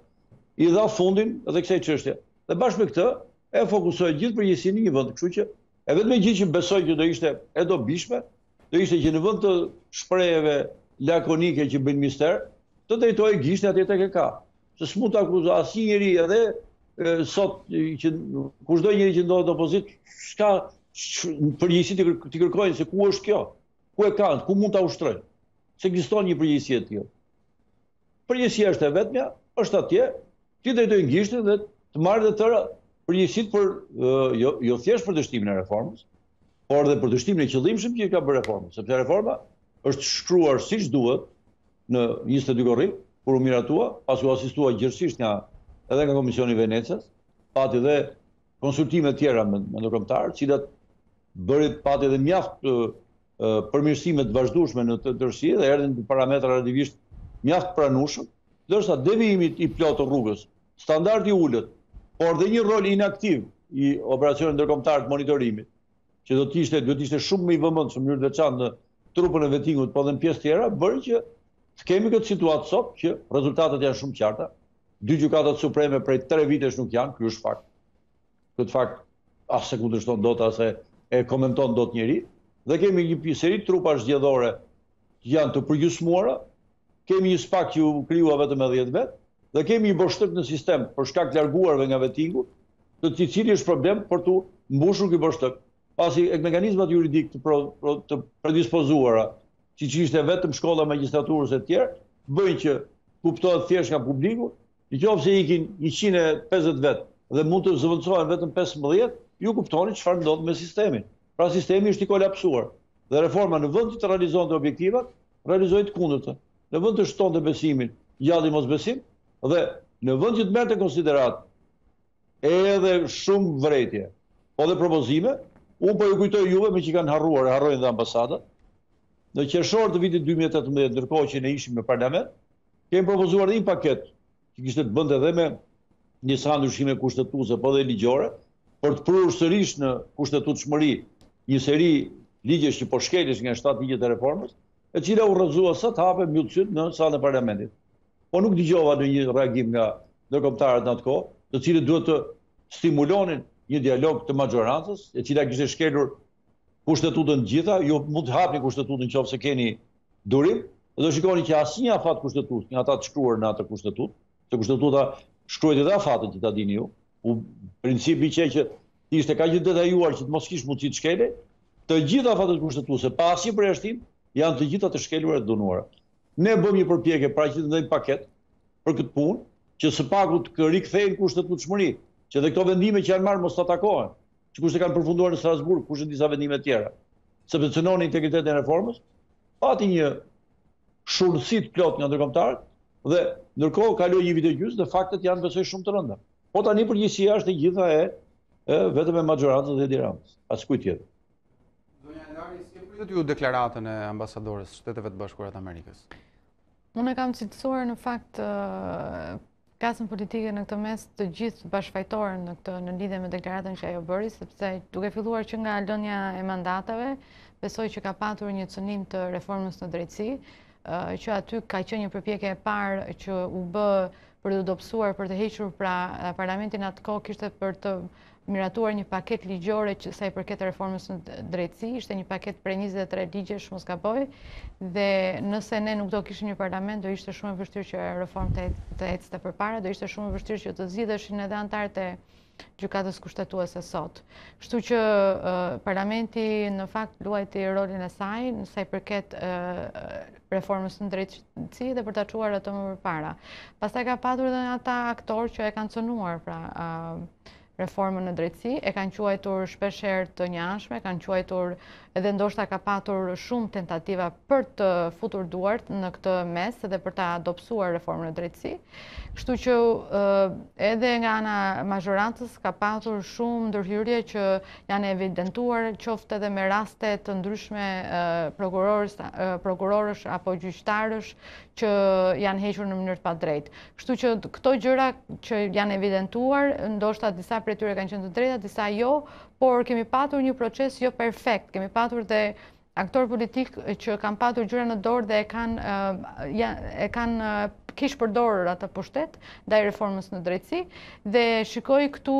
i dha fundin edhe kësaj çështje. Dhe bashkë me këtë e fokusoi gjithë përgjegjësinë në një vend, kështu që e vetme gjë që besoj që do ishte e dobishme, do ishte që në vend të shprehjeve lakonike që bëjnë mister, të drejtojë gishtin atje tek e ka. Se s'mund të akuzoj asnjë njeri edhe sot që kushdo njeri që ndodhet në opozitë, s'ka përgjegjësi të kërkojnë se ku është kjo, ku e kanë, ku mund ta ushtrojnë. Se ekziston një përgjegjësi e tillë. Përgjegjësia është e vetmja, është atje, ti drejtojnë gishtin dhe të marrë dhe tëra përgjegjësitë për jo thjesht për dështimin e reformës, por edhe për dështimin e qëllimshëm që ka bërë reforma, sepse reforma është shkruar siç duhet në 22 korrik, kur u miratua, pas u asistua gjithësisht edhe nga Komisioni i Venecias, pati dhe konsultime tjera me ndërkombëtar, të cilat pati edhe mjaft përmirësime të vazhdueshme në të tërësi dhe erdhin parametra relativisht mjaft pranueshëm, ndërsa devijimi i plotë rrugës, standardi i ulët, por dhe një rol inaktiv i operacionit ndërkombëtar të monitorimit, që do të ishte shumë më i vëmendshëm në mënyrë të veçantë në trupën e vetingut, po dhe në pjesë tjera, bëri që të kemi këtë situatë sot që rezultatet janë shumë qarta. 2 gjykatat supreme prej 3 vitesh nuk janë, ky është fakt. Këtë fakt as se kundërshton dot as e komenton dot njeri, dhe kemi një seri trupa zgjedhore që janë të përgjysmuara, kemi një SPAK që u krijua vetëm 10 vet, dhe kemi një boshtëk në sistem për shkak të larguarve nga vetingu, të cili është problem për të mbushur ky boshtëk. Pasi mekanizmat juridik të predispozuara, siç ishte vetëm shkolla e magjistraturës e tjerë, bëjnë që kuptohet thjesht nga publiku, nëse ikin 150 vet dhe mund të zëvendësohen vetëm 15, ju kuptoni çfarë ndodh me sistemin. Pra sistemi është i kolapsuar. Dhe reforma në vend të realizonte objektivat, realizoi të kundërtën. Në vend të shtonte besimin, gjalli mosbesim, dhe në vend që të merrte konsiderat edhe shumë vërejtje, po dhe propozime, unë po ju kujtoj juve me që kanë harrojnë dhe ambasadat. Në qershor të vitit 2018, ndërkohë që ne ishim në parlament, kemi propozuar një paket që kishte të bënte edhe me disa ndryshime kushtetuese, po dhe ligjore, për të prurë sërish në kushtetutshmëri një seri ligjesh që po shkelesh nga 7 ligjet e reformës, e cila u rrëzua sa të hape mbyllësyt në salën e parlamentit. Po nuk dëgjova në një reagim nga ndërkombëtarët në atë kohë, të cilët duhet të stimulonin një dialog të majorancës, e cila kishte shkelur kushtetutën gjitha, ju mund të hapni kushtetutën nëse keni durim, dhe do shikoni që asnjë afat kushtetues, nga ata të shkruar në atë kushtetutë, se kushtetuta shkruhet edhe afatet që ta dini ju, principi që ishte kaq i detajuar që të mos kish mundësi të shkelej, të gjitha afatet kushtetuese pa asnjë përjashtim janë të gjitha të shkeluara e dënuara. Ne bëmë një përpjekje pra që të ndajmë paket për këtë punë, që së paku të rikthejnë kushtetutshmëri, që dhe këto vendime që janë marrë mos të takohen, që kushte kanë përfunduar në Strasburg, kushte disa vendime tjera, sepse cënoni integritetin e reformës, pati një shurtësi të plot nga ndërkombëtarët dhe ndërkohë kaloi një vit e gjysmë dhe faktet janë besoj shumë të rënda. Po tani përgjegjësia është e gjitha vetëm e majorancës dhe Tiranës, askujt tjetër. Zonja Ditari, si pritet ju deklaratën e ambasadores Shteteve të Bashkuara të Amerikës? Unë e kam cilësuar në fakt klasën politike në këtë mes të gjithë bashkëfajtorën në lidhje me deklaratën që ajo bëri, sepse duke filluar që nga lënia e mandatave, besoj që ka patur një cënim të reformës në drejtësi, që aty ka qenë një përpjekje e parë që u bë për të dobësuar, për të hequr pra parlamentin atë kohë kishte për të miratuar një paket ligjore që sa i përket reformës në drejtësi, ishte një paket prej 23 ligjesh, mos gaboj, dhe nëse ne nuk do kishim një parlament, do ishte shumë e vështirë që reformë të ecte përpara, do ishte shumë e vështirë që të zgjidheshin edhe anëtarët e gjykatës kushtetuese sot. Kështu që parlamenti në fakt luajti rolin e saj, në sa i përket reformës në drejtësi dhe për ta çuar ato më përpara. Pastaj ka patur edhe ata aktorë që e kanë cënuar pra reformën në drejtësi, e kanë quajtur shpeshherë të njanshme, kanë quajtur edhe ndoshta ka patur shumë tentativa për të futur duart në këtë mes dhe për ta dobësuar reformën në drejtësi. Kështu që edhe nga ana majorancës ka patur shumë ndërhyrje që janë evidentuar, qoftë edhe me raste të ndryshme prokurorësh apo gjyqtarësh që janë hequr në mënyrë të padrejtë. Kështu që këto gjëra që janë evidentuar, ndoshta disa prej tyre kanë qenë të drejta, disa jo, por kemi patur një proces jo perfekt, kemi patur dhe aktor politik që kanë patur gjëra në dorë dhe e kanë kish përdorur atë pushtet ndaj reformës në drejtësi dhe shikoj këtu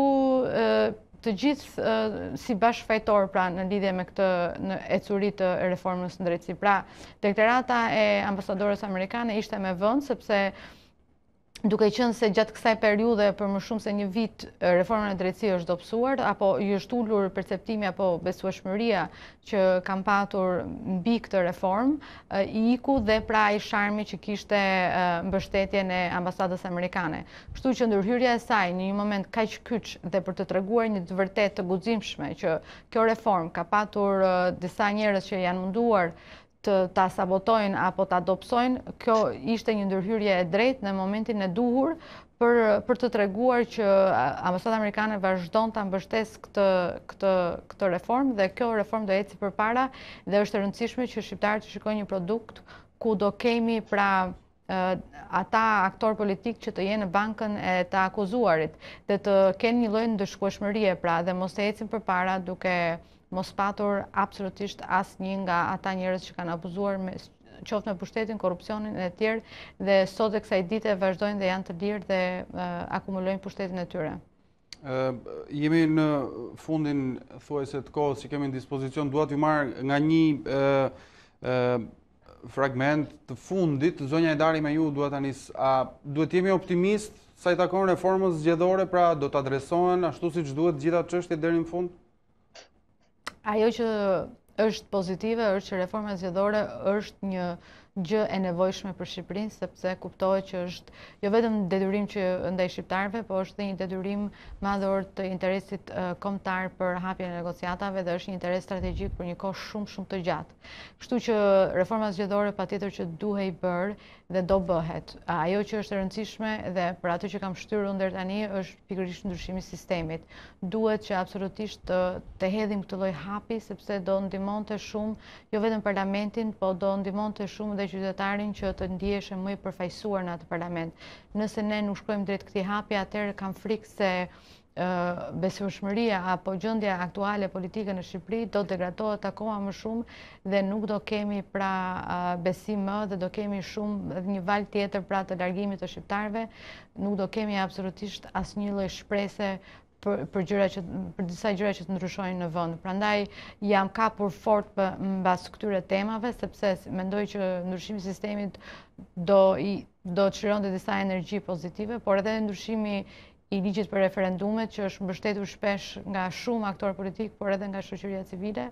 të gjithë si bashkëfajtor pra në lidhje me këtë në ecurit të reformës në drejtësi. Pra, deklarata e ambasadores amerikane ishte me vend sepse duke qenë se gjatë kësaj periudhe për më shumë se një vit reforma e drejtësisë është dobësuar apo i është ulur perceptimi apo besueshmëria që kanë patur mbi këtë reformë, i iku dhe pra ai sharmi që kishte mbështetjen e ambasadës amerikane. Kështu që ndërhyrja e saj në një moment kaq kyç dhe për të treguar një të vërtetë të guximshme që kjo reformë ka patur disa njerëz që janë munduar ta sabotojnë apo ta dobësojnë, kjo ishte një ndërhyrje e drejtë në momentin e duhur për të treguar që ambasada amerikane vazhdon ta mbështesë këtë reformë dhe kjo reformë do eci përpara dhe është e rëndësishme që shqiptarët të shikojnë një produkt ku do kemi pra ata aktor politik që të jenë në bankën e të akuzuarit dhe të kenë një lloj ndëshkueshmërie pra dhe mos të ecin përpara duke mos patur absolutisht asnjë nga ata njerëz që kanë abuzuar qoftë me pushtetin, korrupsionin e tjerë dhe sot e kësaj dite vazhdojnë dhe janë të lirë dhe akumulojnë pushtetin e tyre. Jemi në fundin thuajse të kohës që kemi në dispozicion, dua t'ju marr nga një fragment të fundit. Zonja Ditari, me ju dua ta nis. Duhet jemi optimist sa i takon reformës zgjedhore, pra do të adresohen ashtu siç duhet gjitha çështjet deri në fund? Ajo që është pozitive është që reforma zgjedhore është një gjë e nevojshme për Shqipërinë, sepse kuptohet që është jo vetëm detyrim që ndaj shqiptarëve, por është dhe një detyrim madhor të interesit kombëtar për hapjen e negociatave dhe është një interes strategjik për një kohë shumë të gjatë. Kështu që reforma zgjedhore patjetër që duhej bërë dhe do bëhet. Ajo që është e rëndësishme dhe për atë që kam shtyrur deri tani është pikërisht ndryshimi i sistemit. Duhet që absolutisht të hedhim këtë lloj hapi sepse do ndihmonte shumë jo vetëm parlamentin, po do ndihmonte shumë dhe qytetarin që të ndiheshe më i përfaqësuar në atë parlament. Nëse ne nuk shkojmë drejt këtij hapi, atëherë kam frikë se besueshmëria apo gjendja aktuale politike në Shqipëri do degradohet akoma më shumë dhe nuk do kemi pra besim më dhe do kemi shumë një val tjetër pra të largimit të shqiptarëve, nuk do kemi absolutisht asnjë lloj shprese për disa gjëra që të ndryshojnë në vend. Prandaj jam kapur fort mbas këtyre temave sepse mendoj që ndryshimi i sistemit do të çlironte disa energji pozitive, por edhe ndryshimi i ligjit për referendumet që është mbështetur shpesh nga shumë aktorë politik, por edhe nga shoqëria civile,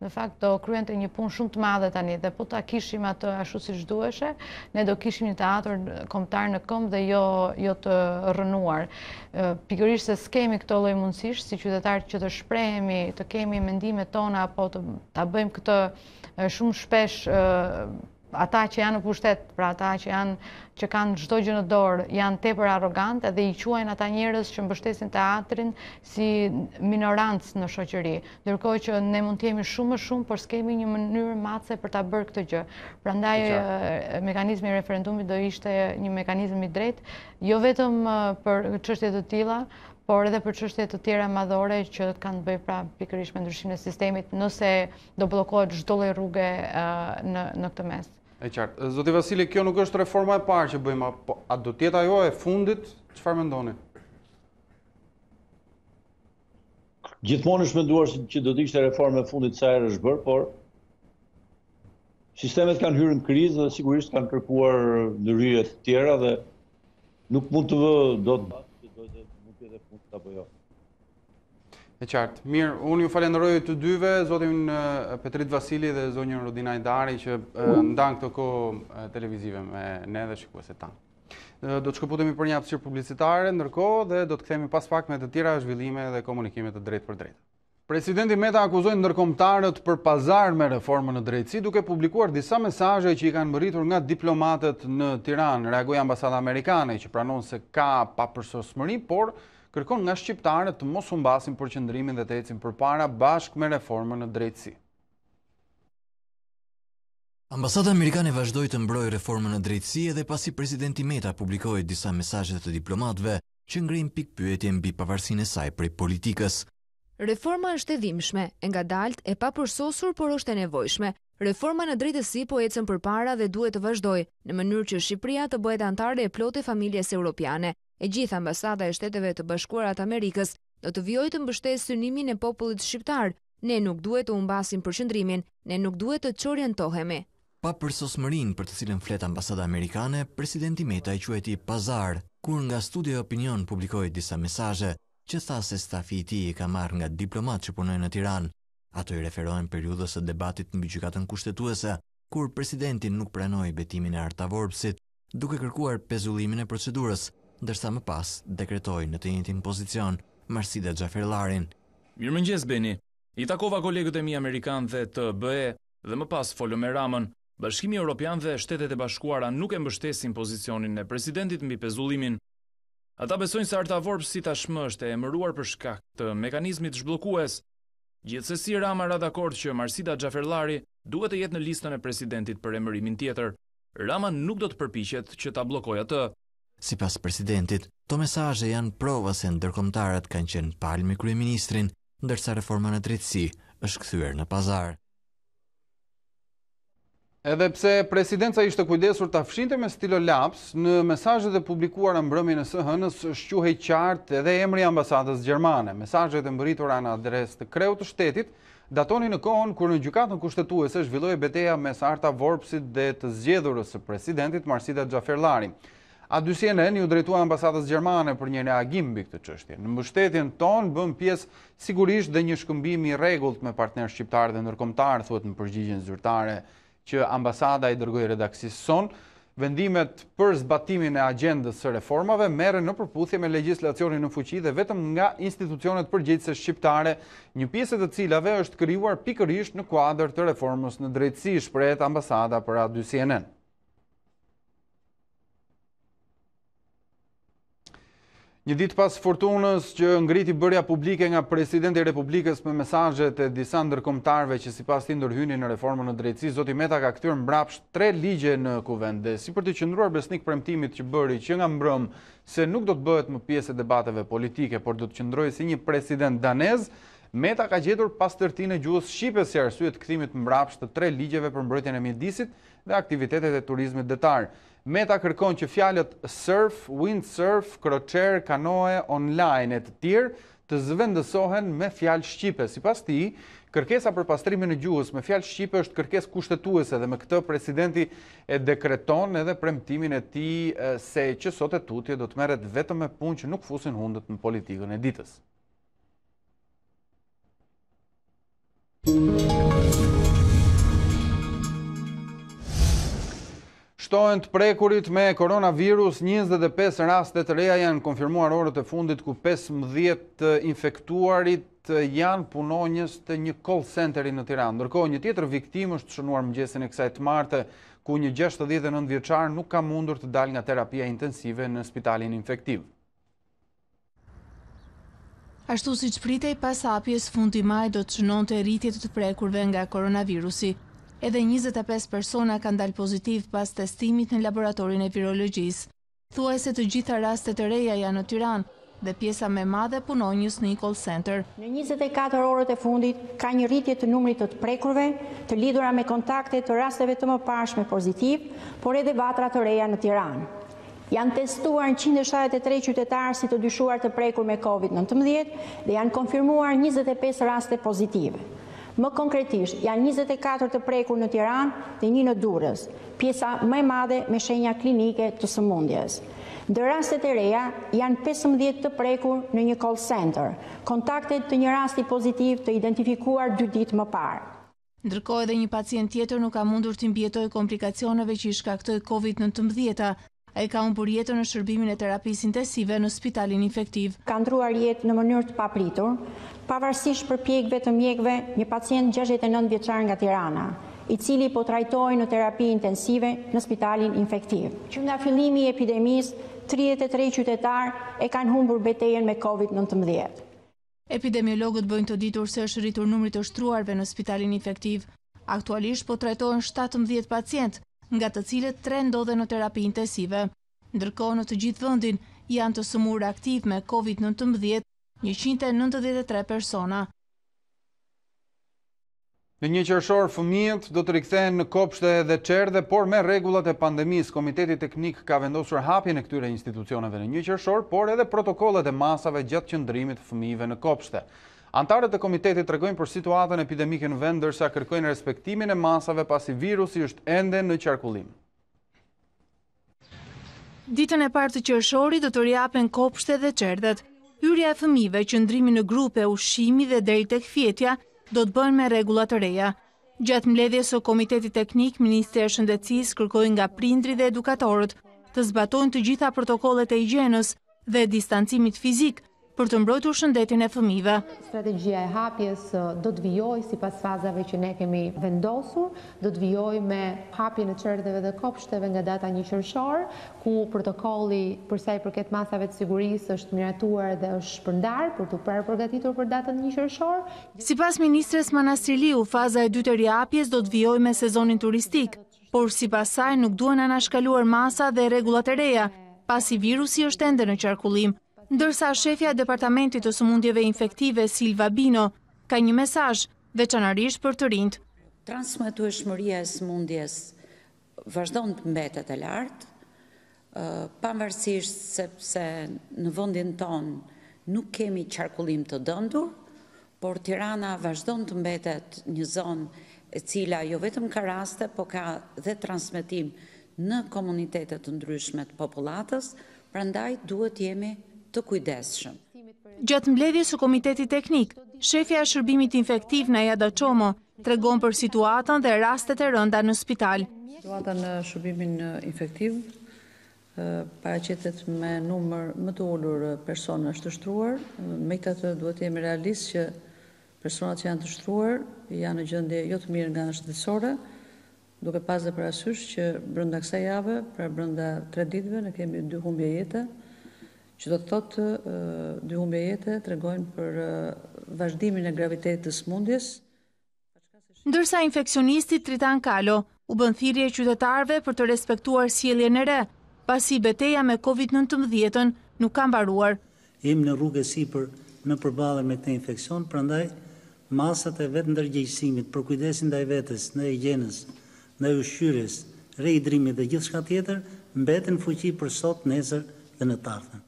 në fakt do kryente një punë shumë të madhe tani dhe po ta kishim atë ashtu siç duheshe, ne do kishim një teatr kombëtar në këmbë dhe jo të rrënuar. Pikërisht se s'kemi këto lloj mundësish si qytetarë që të shprehemi, të kemi mendimet tona apo ta bëjmë këtë shumë shpesh. Ata që janë në pushtet, pra ata që kanë çdo gjë në dorë, janë tepër arrogant dhe i quajnë ata njerëz që mbështesin teatrin si minorancë në shoqëri. Ndërkohë që ne mund të jemi shumë më shumë, por s'kemi një mënyrë matse për ta bërë këtë gjë. Prandaj mekanizmi i referendumit do ishte një mekanizëm i drejtë, jo vetëm për çështje të tilla, por edhe për çështje të tjera madhore që kanë të bëjë pra pikërisht me ndryshimin e sistemit, nëse do bllokohet çdo lloj rruge në këtë mes. E qartë. Zoti Vasili, kjo nuk është reforma e parë që bëjmë, a do të jetë ajo e fundit? Çfarë mendoni? Gjithmonë është menduar që do të ishte reforma e fundit sa herë është bërë, por sistemet kanë hyrë në krizë dhe sigurisht kanë kërkuar ndërhyrje të tjera dhe nuk mund të do të apo jo. E qartë. Mirë, unë ju falenderoj të dyve, zotin Petrit Vasili dhe zonjën Rodina Ditari që ndan këtë kohë televizive me ne dhe shikuesit tanë. Do të shkëputemi për një hapësirë publicitare ndërkohë dhe do të kthehemi pas pak me të tjera zhvillime dhe komunikime të drejtë për drejtë. Presidenti Meta akuzoi ndërkombëtarët për pazar me reformën në drejtësi duke publikuar disa mesazhe që i kanë mbërritur nga diplomatët në Tiranë. Reagoi ambasada amerikane që pranon se ka papërsoshmëri, por kërkon nga shqiptarët të mos u mbasin përqendrimin dhe të ecin përpara bashkë me reformën në drejtësi. Ambasada amerikane vazhdoi të mbrojë reformën në drejtësi edhe pasi presidenti Meta publikoi disa mesazhe të diplomatëve që ngrin pikpyetje mbi pavarësinë e saj prej politikës. Reforma është e dhimbshme, e ngadalt, e papërsosur, por është e nevojshme. Reforma në drejtësi po ecën përpara dhe duhet të vazhdojë në mënyrë që Shqipëria të bëhet anëtare e plotë e familjes europiane. E gjithë ambasada e Shteteve të Bashkuara të Amerikës do të vijojë të mbështesë synimin e popullit shqiptar. Ne nuk duhet të humbasim përqendrimin, ne nuk duhet të çorientohemi. Papërsosmërinë për të cilën flet ambasada amerikane, presidenti Meta i quajti pazar, kur nga Studio e Opinion publikoi disa mesazhe që tha se stafi i tij i ka marrë nga diplomatë që punojnë në Tiranë. Ato i referohen periudhës së debatit mbi gjykatën kushtetuese, kur presidenti nuk pranoi betimin e Artavorbsit, duke kërkuar pezullimin e procedurës, ndërsa më pas dekretoi në të njëjtin pozicion Marsida Xhaferllarin. Mirëmëngjes Beni. I takova kolegët e mi amerikanë dhe të BE dhe më pas folëm me Ramën. Bashkimi Evropian dhe Shtetet e Bashkuara nuk e mbështesin pozicionin e presidentit mbi pezullimin. Ata besojnë se Artavorbsi tashmë është e emëruar për shkak të mekanizmit zhbllokues. Gjithsesi Rama ra dakord që Marsida Xhaferllari duhet të jetë në listën e presidentit për emërimin tjetër. Rama nuk do të përpiqet që ta bllokojë atë. Sipas presidentit, to mesazhe janë prova se ndërkombëtarët kanë qenë palë me kryeministrin, ndërsa reforma në drejtësi është kthyer në pazar. Edhe pse presidenca ishte kujdesur ta fshinte me stilolaps, në mesazhet e publikuara mbrëmjen e së hënës shquhej qartë edhe emri i ambasadës gjermane. Mesazhet e mbërritura në adresë të kreut të shtetit datonin në kohën kur në gjykatën kushtetuese zhvilloi betejë mes Artavorbsit dhe të zgjedhurës së presidentit Marsida Xhaferllari. A2CNN ju drejtua ambasadës gjermane për një reagim mbi këtë çështje. Në mbështetjen tonë bën pjesë sigurisht dhe një shkëmbim i rregullt me partnerë shqiptarë dhe ndërkombëtar, thuhet në përgjigjen zyrtare që ambasada i dërgoi redaksisë son. Vendimet për zbatimin e agjendës së reformave merren në përputhje me legjislacionin në fuqi dhe vetëm nga institucionet përgjegjëse shqiptare, një pjesë e të cilave është krijuar pikërisht në kuadër të reformës në drejtësi, shprehet ambasada për A2 CNN. Një ditë pas fortunës që ngriti bërja publike nga presidenti i Republikës me mesazhet e disa ndërkombëtarëve që sipas tij ndërhynin në reformën në drejtësi, zoti Meta ka kthyer mbrapsht 3 ligje në kuvend. Dhe si për të qëndruar besnik premtimit që bëri që nga mbrëm se nuk do të bëhet më pjesë e debateve politike, por do të qëndrojë si një president danez, Meta ka gjetur pastërtinë e gjuhës shqipe si arsye të kthimit mbrapsht të 3 ligjeve për mbrojtjen e mjedisit dhe aktivitetet e turizmit detar. Meta kërkon që fjalët surf, windsurf, kroçer, kanoe, online e të tjerë të zëvendësohen me fjalë shqipe. Sipas tij, kërkesa për pastrimin e gjuhës me fjalë shqipe është kërkesë kushtetuese dhe me këtë presidenti e dekreton edhe premtimin e tij se që sot e tutje do të merret vetëm me punë që nuk fusin hundët në politikën e ditës. Shtohen të prekurit me koronavirus, 25 raste të reja janë konfirmuar orët e fundit ku 15 infektuarit janë punonjës të një call centeri në Tiranë. Ndërkohë një tjetër viktim është shënuar mëngjesin e kësaj të martë, ku një 69 vjeçar nuk ka mundur të dalë nga terapia intensive në spitalin infektiv. Ashtu siç pritej, pas hapjes fundi maj do të shënonte rritje të prekurve nga koronavirusi. Edhe 25 persona kanë dalë pozitiv pas testimit në laboratorin e virologjisë. Thuajse të gjitha rastet e reja janë në Tiranë dhe pjesa më e madhe punonjës në një call center. Në 24 orët e fundit ka një rritje të numrit të prekurve, të lidhura me kontakte të rasteve të mëparshme pozitiv, por edhe vatra të reja në Tiranë. Janë testuar 173 qytetarë si të dyshuar të prekur me COVID-19 dhe janë konfirmuar 25 raste pozitive. Më konkretisht, janë 24 të prekur në Tiranë dhe 1 në Durrës, pjesa më e madhe me shenja klinike të sëmundjes. Ndë rastet e reja, janë 15 të prekur në një call center, kontaktet të një rasti pozitiv të identifikuar 2 ditë më parë. Ndërkohë edhe një pacient tjetër nuk ka mundur të mbijetojë komplikacioneve që i shkaktoi COVID-19. Ai ka humbur jetën në shërbimin e terapisë intensive në spitalin infektiv. Ka ndruar jetë në mënyrë të papritur, pavarësisht përpjekjeve të mjekëve, një pacient 69 vjeçar nga Tirana, i cili po trajtohej në terapi intensive në spitalin infektiv. Që nga fillimi i epidemisë, 33 qytetarë e kanë humbur betejën me COVID-19. Epidemiologët bëjnë të ditur se është rritur numri të shtruarve në spitalin infektiv. Aktualisht po trajtohen 17 pacientë, nga të cilët 3 ndodhen në terapi intensive. Ndërkohë në të gjithë vendin janë të sëmurë aktiv me COVID-19 193 persona. Në 1 qershor fëmijët do të rikthehen në kopshte dhe çerdhe, por me rregullat e pandemisë. Komiteti teknik ka vendosur hapjen e këtyre institucioneve në 1 qershor, por edhe protokollet e masave gjatë qëndrimit të fëmijëve në kopshte. Antarët e komitetit tregojnë për situatën epidemike në vend, ndërsa kërkojnë respektimin e masave pasi virusi është ende në qarkullim. Ditën e parë të qershorit do të rihapen kopshtet dhe çerdhet. Hyrja e fëmijëve, qëndrimi në grupe, ushqimi dhe deri tek fjetja do të bëhen me rregulla të reja. Gjatë mbledhjes së komitetit teknik, Ministri i Shëndetësisë kërkoi nga prindrit dhe edukatorët të zbatojnë të gjitha protokollet e higjienës dhe distancimit fizik për të mbrojtur shëndetin e fëmijëve. Strategjia e hapjes do të vijojë sipas fazave që ne kemi vendosur, do të vijojë me hapjen e çerdheve dhe kopshteve nga data 1 qershor, ku protokolli për sa i përket masave të sigurisë është miratuar dhe është shpërndar për të parë përgatitur për datën 1 qershor. Sipas ministres Manastirliu, faza e dytë e rihapjes do të vijojë me sezonin turistik, por sipas saj nuk duhen anashkaluar masa dhe rregullat e reja, pasi virusi është ende në qarkullim. Ndërsa shefja e Departamentit të Sëmundjeve Infektive, Silva Bino, ka një mesazh veçanërisht për të rinjt. Transmetueshmëria e sëmundjes vazhdon të mbetet e lartë, pavarësisht sepse në vendin ton nuk kemi qarkullim të dëndur, por Tirana vazhdon të mbetet një zonë e cila jo vetëm ka raste, po ka dhe transmetim në komunitetet të ndryshme të popullatës, prandaj duhet jemi të kujdesshëm. Gjatë mbledhjes së komitetit teknik, Shefja e shërbimit infektiv Naja Daçomo tregon për situatën dhe rastet e rënda në spital. Situata në shërbimin infektiv paraqetet me numër më të ulur persona të shtruar, megjithatë duhet të jemi realist që personat që janë të shtruar janë në gjendje jo të mirë nga ana shëndetësore, duke pas dhe parasysh që brenda kësaj jave, pra brenda 3 ditëve, ne kemi 2 humbje jete, që do të thotë 2 humbje jete tregojnë për vazhdimin e gravitetit të sëmundjes. Ndërsa infekcionisti Tritan Kalo u bën thirrje qytetarëve për të respektuar sjelljen e re, pasi betejë me COVID-19 nuk ka mbaruar. Jemi në rrugë sipër në përballje me këtë infekcion, prandaj masat e vetë ndërgjegjësimit për kujdesin ndaj vetes, ndaj higjienës, ndaj ushqyerjes, rihidrimit dhe gjithçka tjetër mbeten fuqi për sot, nesër dhe në të ardhmen.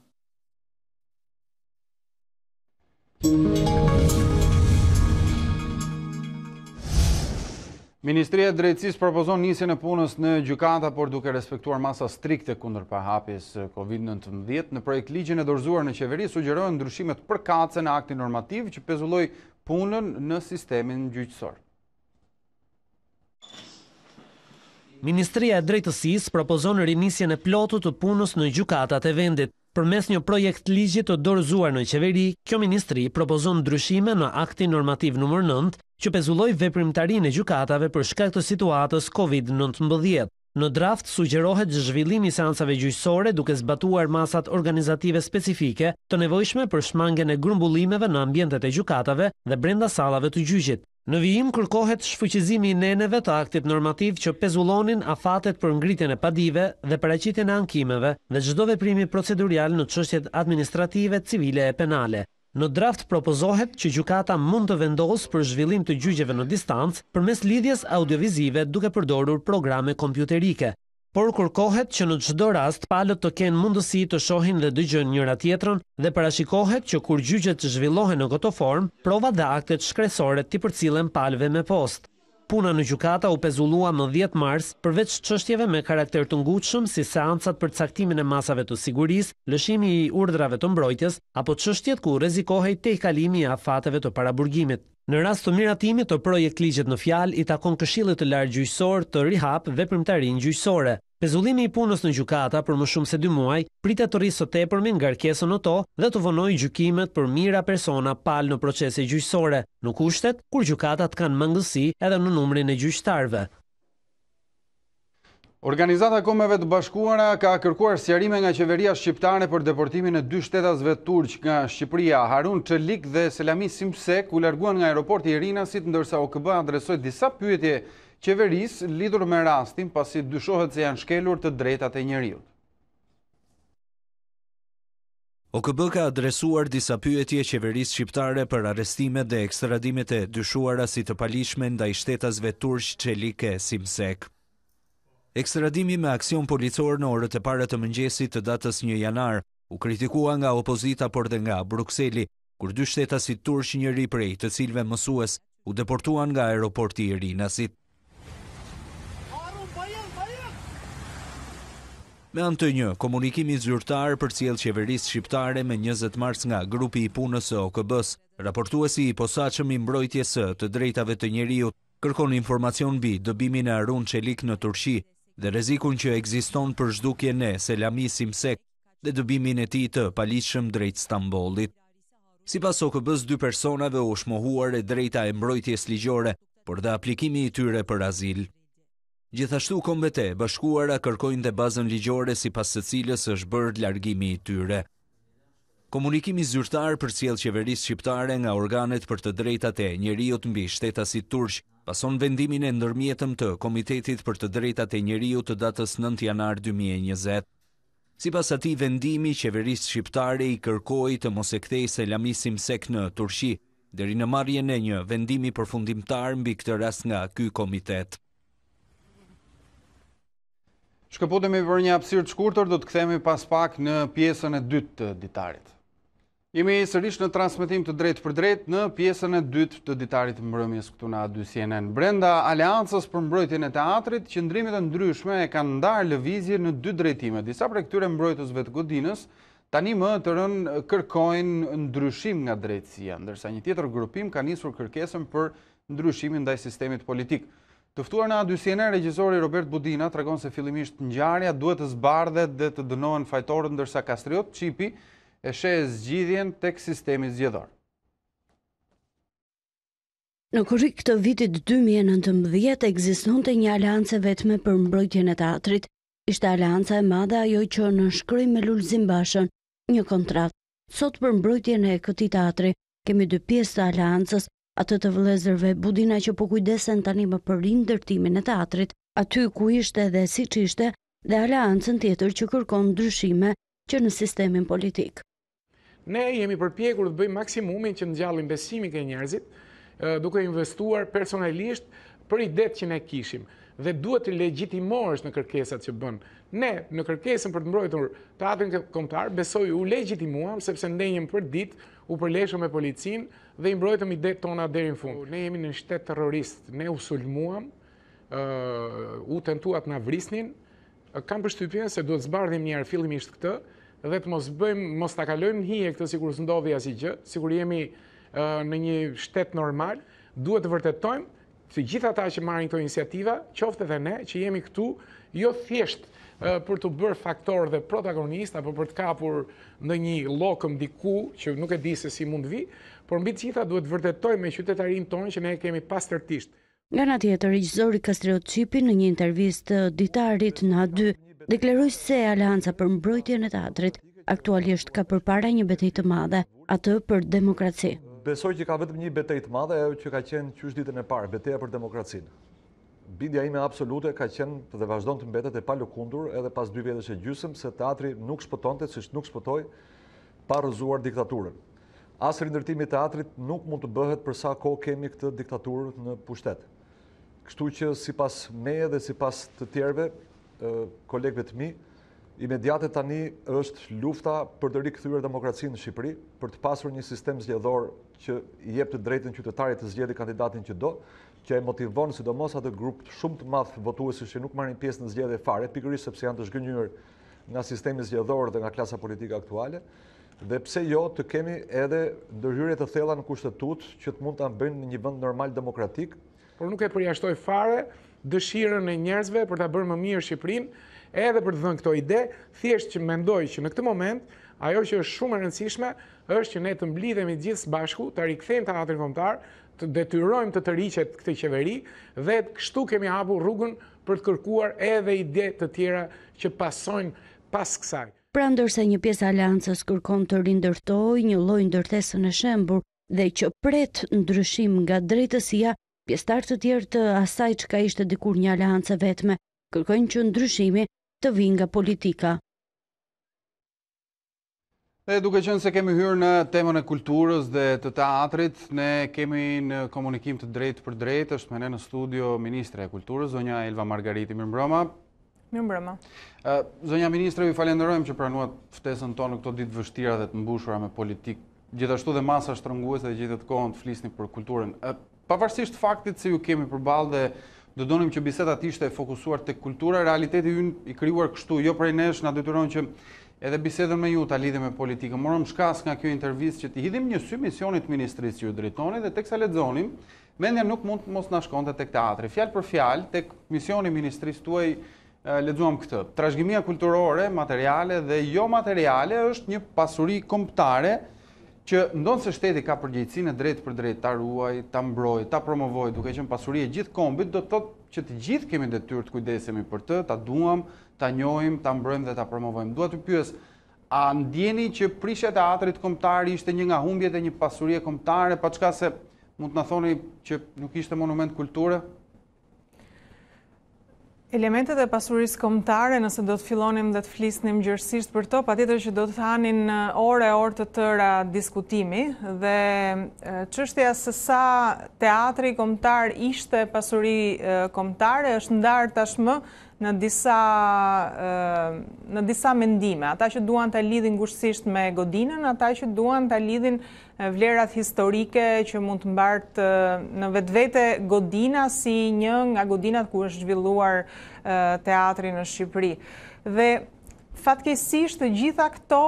Ministria e Drejtësisë propozon nisjen e punës në gjykata, por duke respektuar masa strikte kundër pahapjes COVID-19. Në projekt ligjin e dorëzuar në qeveri sugjerohen ndryshimet përkatëse në aktin normativ që pezulloj punën në sistemin gjyqësor. Ministria e Drejtësisë propozon rinisjen e plotë të punës në gjykatat e vendit. Përmes një projekt ligji të dorëzuar në qeveri, kjo ministri propozon ndryshime në aktin normativ nr. 9, që pezulloj veprimtarinë e gjykatave për shkak të situatës COVID-19. Në draft sugjerohet zhvillimi i seancave gjyqësore duke zbatuar masat organizative specifike të nevojshme për shmangen e grumbullimeve në ambientet e gjykatave dhe brenda sallave të gjyqit. Në vijim kërkohet shfuqizimi i neneve të aktit normativ që pezullonin afatet për ngritjen e padive dhe paraqitjen e ankimeve dhe çdo veprimi procedurial në çështjet administrative, civile e penale. Në draft propozohet që gjykata mund të vendosë për zhvillim të gjyqeve në distancë përmes lidhjes audiovizive duke përdorur programe kompjuterike. Por kërkohet që në çdo rast palët të kenë mundësi të shohin dhe dëgjojnë njëra tjetrën dhe parashikohet që kur gjyqet zhvillohen në këto formë, provat dhe aktet shkresore t'i përcillen palëve me postë. Puna në gjykata u pezullua më 10 mars, përveç çështjeve me karakter të ngutshëm si seancat për caktimin e masave të sigurisë, lëshimi i urdhrave të mbrojtjes apo çështjet ku rrezikohej tejkalimi i afateve të paraburgimit. Në rast të miratimit të projekt ligjet në fjalë i takon Këshillit të Lartë Gjyqësor të rihap veprimtarinë gjyqësore. Pezullimi i punës në gjykata për më shumë se 2 muaj pritet të rrisë së tepërmi ngarkesën në to dhe të vonojë gjykimet për mijëra persona palë në procese gjyqësore, në kushtet kur gjykatat kanë mangësi edhe në numrin e gjyqtarëve. Organizata e Kombeve të Bashkuara ka kërkuar sqarime nga qeveria shqiptare për deportimin e 2 shtetasve turq nga Shqipëria. Harun Çelik dhe Selami Simsek u larguan nga aeroporti i Rinasit, ndërsa OKB adresoi disa pyetje qeverisë lidhur me rastin, pasi dyshohet se janë shkelur të drejtat e njeriut. OKB ka adresuar disa pyetje qeverisë shqiptare për arrestimet dhe ekstradimet e dyshuara si të palishme ndaj shtetasve turq Çelik e Simsek. Ekstradimi me aksion policor në orët e para të mëngjesit të datës 1 janar u kritikua nga opozita por dhe nga Brukseli, kur 2 shtetasit turq, njëri prej të cilëve mësues, u deportuan nga aeroporti i Rinasit. Me anë të një komunikimi zyrtar përcjell qeverisë shqiptare me 20 mars nga grupi i punës së OKB-s, raportuesi i posaçëm i mbrojtjes së të drejtave të njeriut kërkon informacion mbi dëbimin e Harun Çelik në Turqi dhe rrezikun që ekziston për zhdukjen e Selami Simsek dhe dëbimin e tij të palishëm drejt Stambollit. Sipas OKB-s, 2 personave u shmohuar e drejta e mbrojtjes ligjore, por dhe aplikimi i tyre për azil. Gjithashtu Kombet e Bashkuara kërkojnë dhe bazën ligjore sipas së cilës është bërë largimi i tyre. Komunikimi zyrtar përcjell qeverisë shqiptare nga organet për të drejtat e njeriut mbi shtetasit turq pason vendimin e ndërmjetëm të Komitetit për të drejtat e njeriut të datës 9 janar 2020. Sipas atij vendimi, qeverisë shqiptare i kërkoi të mos e kthejë Selami Simsek në Turqi, deri në marrjen e një vendimi përfundimtar mbi këtë rast nga ky komitet. Shkëputemi për një hapësirë të shkurtër, do të kthehemi pas pak në pjesën e dytë të ditarit. Jemi sërish në transmetim të drejtë për drejtë në pjesën e dytë të ditarit të mbrëmjes këtu në A2 CNN. Brenda Aleancës për mbrojtjen e teatrit, qendrimet e ndryshme e kanë ndarë lëvizje në 2 drejtime. Disa prej këtyre mbrojtësve të godinës Tani më të rënë kërkojnë ndryshim nga drejtësia, ndërsa një tjetër grupim ka nisur kërkesën për ndryshimin ndaj sistemit politik. Të ftuar në A2CNN, regjizori Robert Budina tregon se fillimisht ngjarja duhet të zbardhet dhe të dënohen fajtorët, ndërsa Kastriot Çipi e sheh zgjidhjen tek sistemi zgjedhor. Në korrik të vitit 2019 ekzistonte një aleancë vetme për mbrojtjen e teatrit. Ishte aleanca e madhe ajo që nënshkroi me Lulzim Bashën një kontratë. Sot për mbrojtjen e këtij teatri kemi dy pjesë të aleancës, atë të vëllezërve Budina që po kujdesen tani më për rindërtimin e teatrit, aty ku ishte dhe siç ishte, dhe aleancën tjetër që kërkon ndryshime që në sistemin politik. Ne jemi përpjekur të bëjmë maksimumin që ngjallim besimin e njerëzit, duke investuar personalisht për idetë që ne kishim dhe duhet të legjitimohesh në kërkesat që bën. Ne në kërkesën për të mbrojtur teatrin kombëtar besoj u legjitimuam sepse ndenjëm për ditë, u përleshëm me policinë dhe i mbrojtëm idetë tona deri në fund. Ne jemi në një shtet terrorist, ne u sulmuam, u tentuat na vrisnin. Kam përshtypjen se duhet zbardhim një herë fillimisht këtë dhe të mos ta kalojmë hije këtë sikur s'ndodhi asgjë, sikur jemi në një shtet normal, duhet të vërtetojmë të gjithë ata që marrin këto iniciativa, qoftë edhe ne që jemi këtu, jo thjesht për të bërë faktor dhe protagonist apo për të kapur në një llokëm diku që nuk e di se si mund vi, por mbi të gjitha duhet të vërtetojmë me qytetarinë tonë që ne kemi pastërtisht. Nga ana tjetër, regjizori Kastriot Çipi në një intervistë Ditarit në A2 deklaroi se Aleanca për mbrojtjen e teatrit aktualisht ka përpara një betejë të madhe, atë për demokraci. Besoj që ka vetëm një betejë të madhe, ajo që ka qenë qysh ditën e parë, betejë për demokracinë. Bindja ime absolute ka qenë dhe vazhdon të mbetet e palëkundur edhe pas 2 vjetësh e gjysmë se teatri nuk shpëtonte, siç nuk shpëtoi pa rrëzuar diktaturën. As rindërtimi i teatrit nuk mund të bëhet për sa kohë kemi këtë diktaturë në pushtet. Kështu që sipas meje dhe sipas të tjerëve, kolegëve të mi, imediate tani është lufta për të rikthyer demokracinë në Shqipëri, për të pasur një sistem zgjedhor që i jep të drejtën qytetarit të zgjedhë kandidatin që do, që e motivon sidomos atë grup shumë të madh votuesish që nuk marrin pjesë në zgjedhje fare, pikërisht sepse janë të zgënjur nga sistemi zgjedhor dhe nga klasa politike aktuale, dhe pse jo të kemi edhe ndërhyrje të thella në kushtetut që të mund ta bëjnë në një vend normal demokratik. Por nuk e përjashtoj fare dëshirën e njerëzve për ta bërë më mirë Shqipërinë, edhe për të dhënë këto ide, thjesht që mendoj që në këtë moment ajo që është shumë e rëndësishme është që ne të mblidhemi gjithë së bashku, të rikthejmë teatrin kombëtar, të detyrojmë të tërhiqet këtë qeveri dhe kështu kemi hapur rrugën për të kërkuar edhe ide të tjera që pasojnë pas kësaj. Pra ndërsa një pjesë e aleancës kërkon të rindërtojë një lloj ndërtesë në shembur dhe që pret ndryshim nga drejtësia, pjesëtarë të tjerë të asaj çka ishte dikur një aleancë vetme kërkojnë që ndryshimi të vijë nga politika. Dhe duke qenë se kemi hyrë në temën e kulturës dhe të teatrit, ne kemi në komunikim të drejtë për drejtë, është me ne në studio Ministre e Kulturës, zonja Elva Margariti, mirëmbrëma. Mirëmbrëma. Zonja Ministre, ju falenderojmë që pranuat ftesën tonë në këto ditë vështira dhe të mbushura me politikë, gjithashtu dhe masa shtrënguese dhe gjithë të kohën të flisni për kulturën. Pavarësisht faktit se ju kemi përballë dhe do donim që bisedat ishte fokusuar tek kultura, realiteti ynë i krijuar kështu, jo prej nesh, na detyron që edhe bisedën me ju ta lidhim me politikën. Morëm shkas nga kjo intervistë që t'i hidhim një sy misionit ministrisë që ju drejtoni dhe teksa lexonim, mendja nuk mund mos na shkonte tek teatri. Fjalë për fjalë, tek misioni ministrisë tuaj lexuam këtë. Trashëgimia kulturore, materiale dhe jo materiale është një pasuri kombëtare që ndonë se shteti ka përgjegjësinë e drejtë për drejtë ta ruaj, ta mbrojë, ta promovojë, duke qenë pasuri e gjithë kombit, do të thotë që të gjithë kemi detyrë të kujdesemi për të, ta duam, ta njohim, ta mbrojmë dhe ta promovojmë. Dua të pyes, a ndjeni që prishja e teatrit kombëtar ishte një nga humbjet e një pasurie kombëtare, pa çka se mund të na thoni që nuk ishte monument kulture? Elementet e pasurisë kombëtare, nëse do të fillonim dhe të flisnim gjërësisht për to, patjetër që do të hanin orë të tëra diskutimi dhe çështja se sa teatri kombëtar ishte pasuri kombëtare është ndarë tashmë në disa mendime. Ata që duan ta lidhin ngushësisht me godinën, ata që duan ta lidhin vlerat historike që mund të mbartë në vetvete godina si një nga godinat ku është zhvilluar teatri në Shqipëri. Dhe Fatkeqësisht të gjitha këto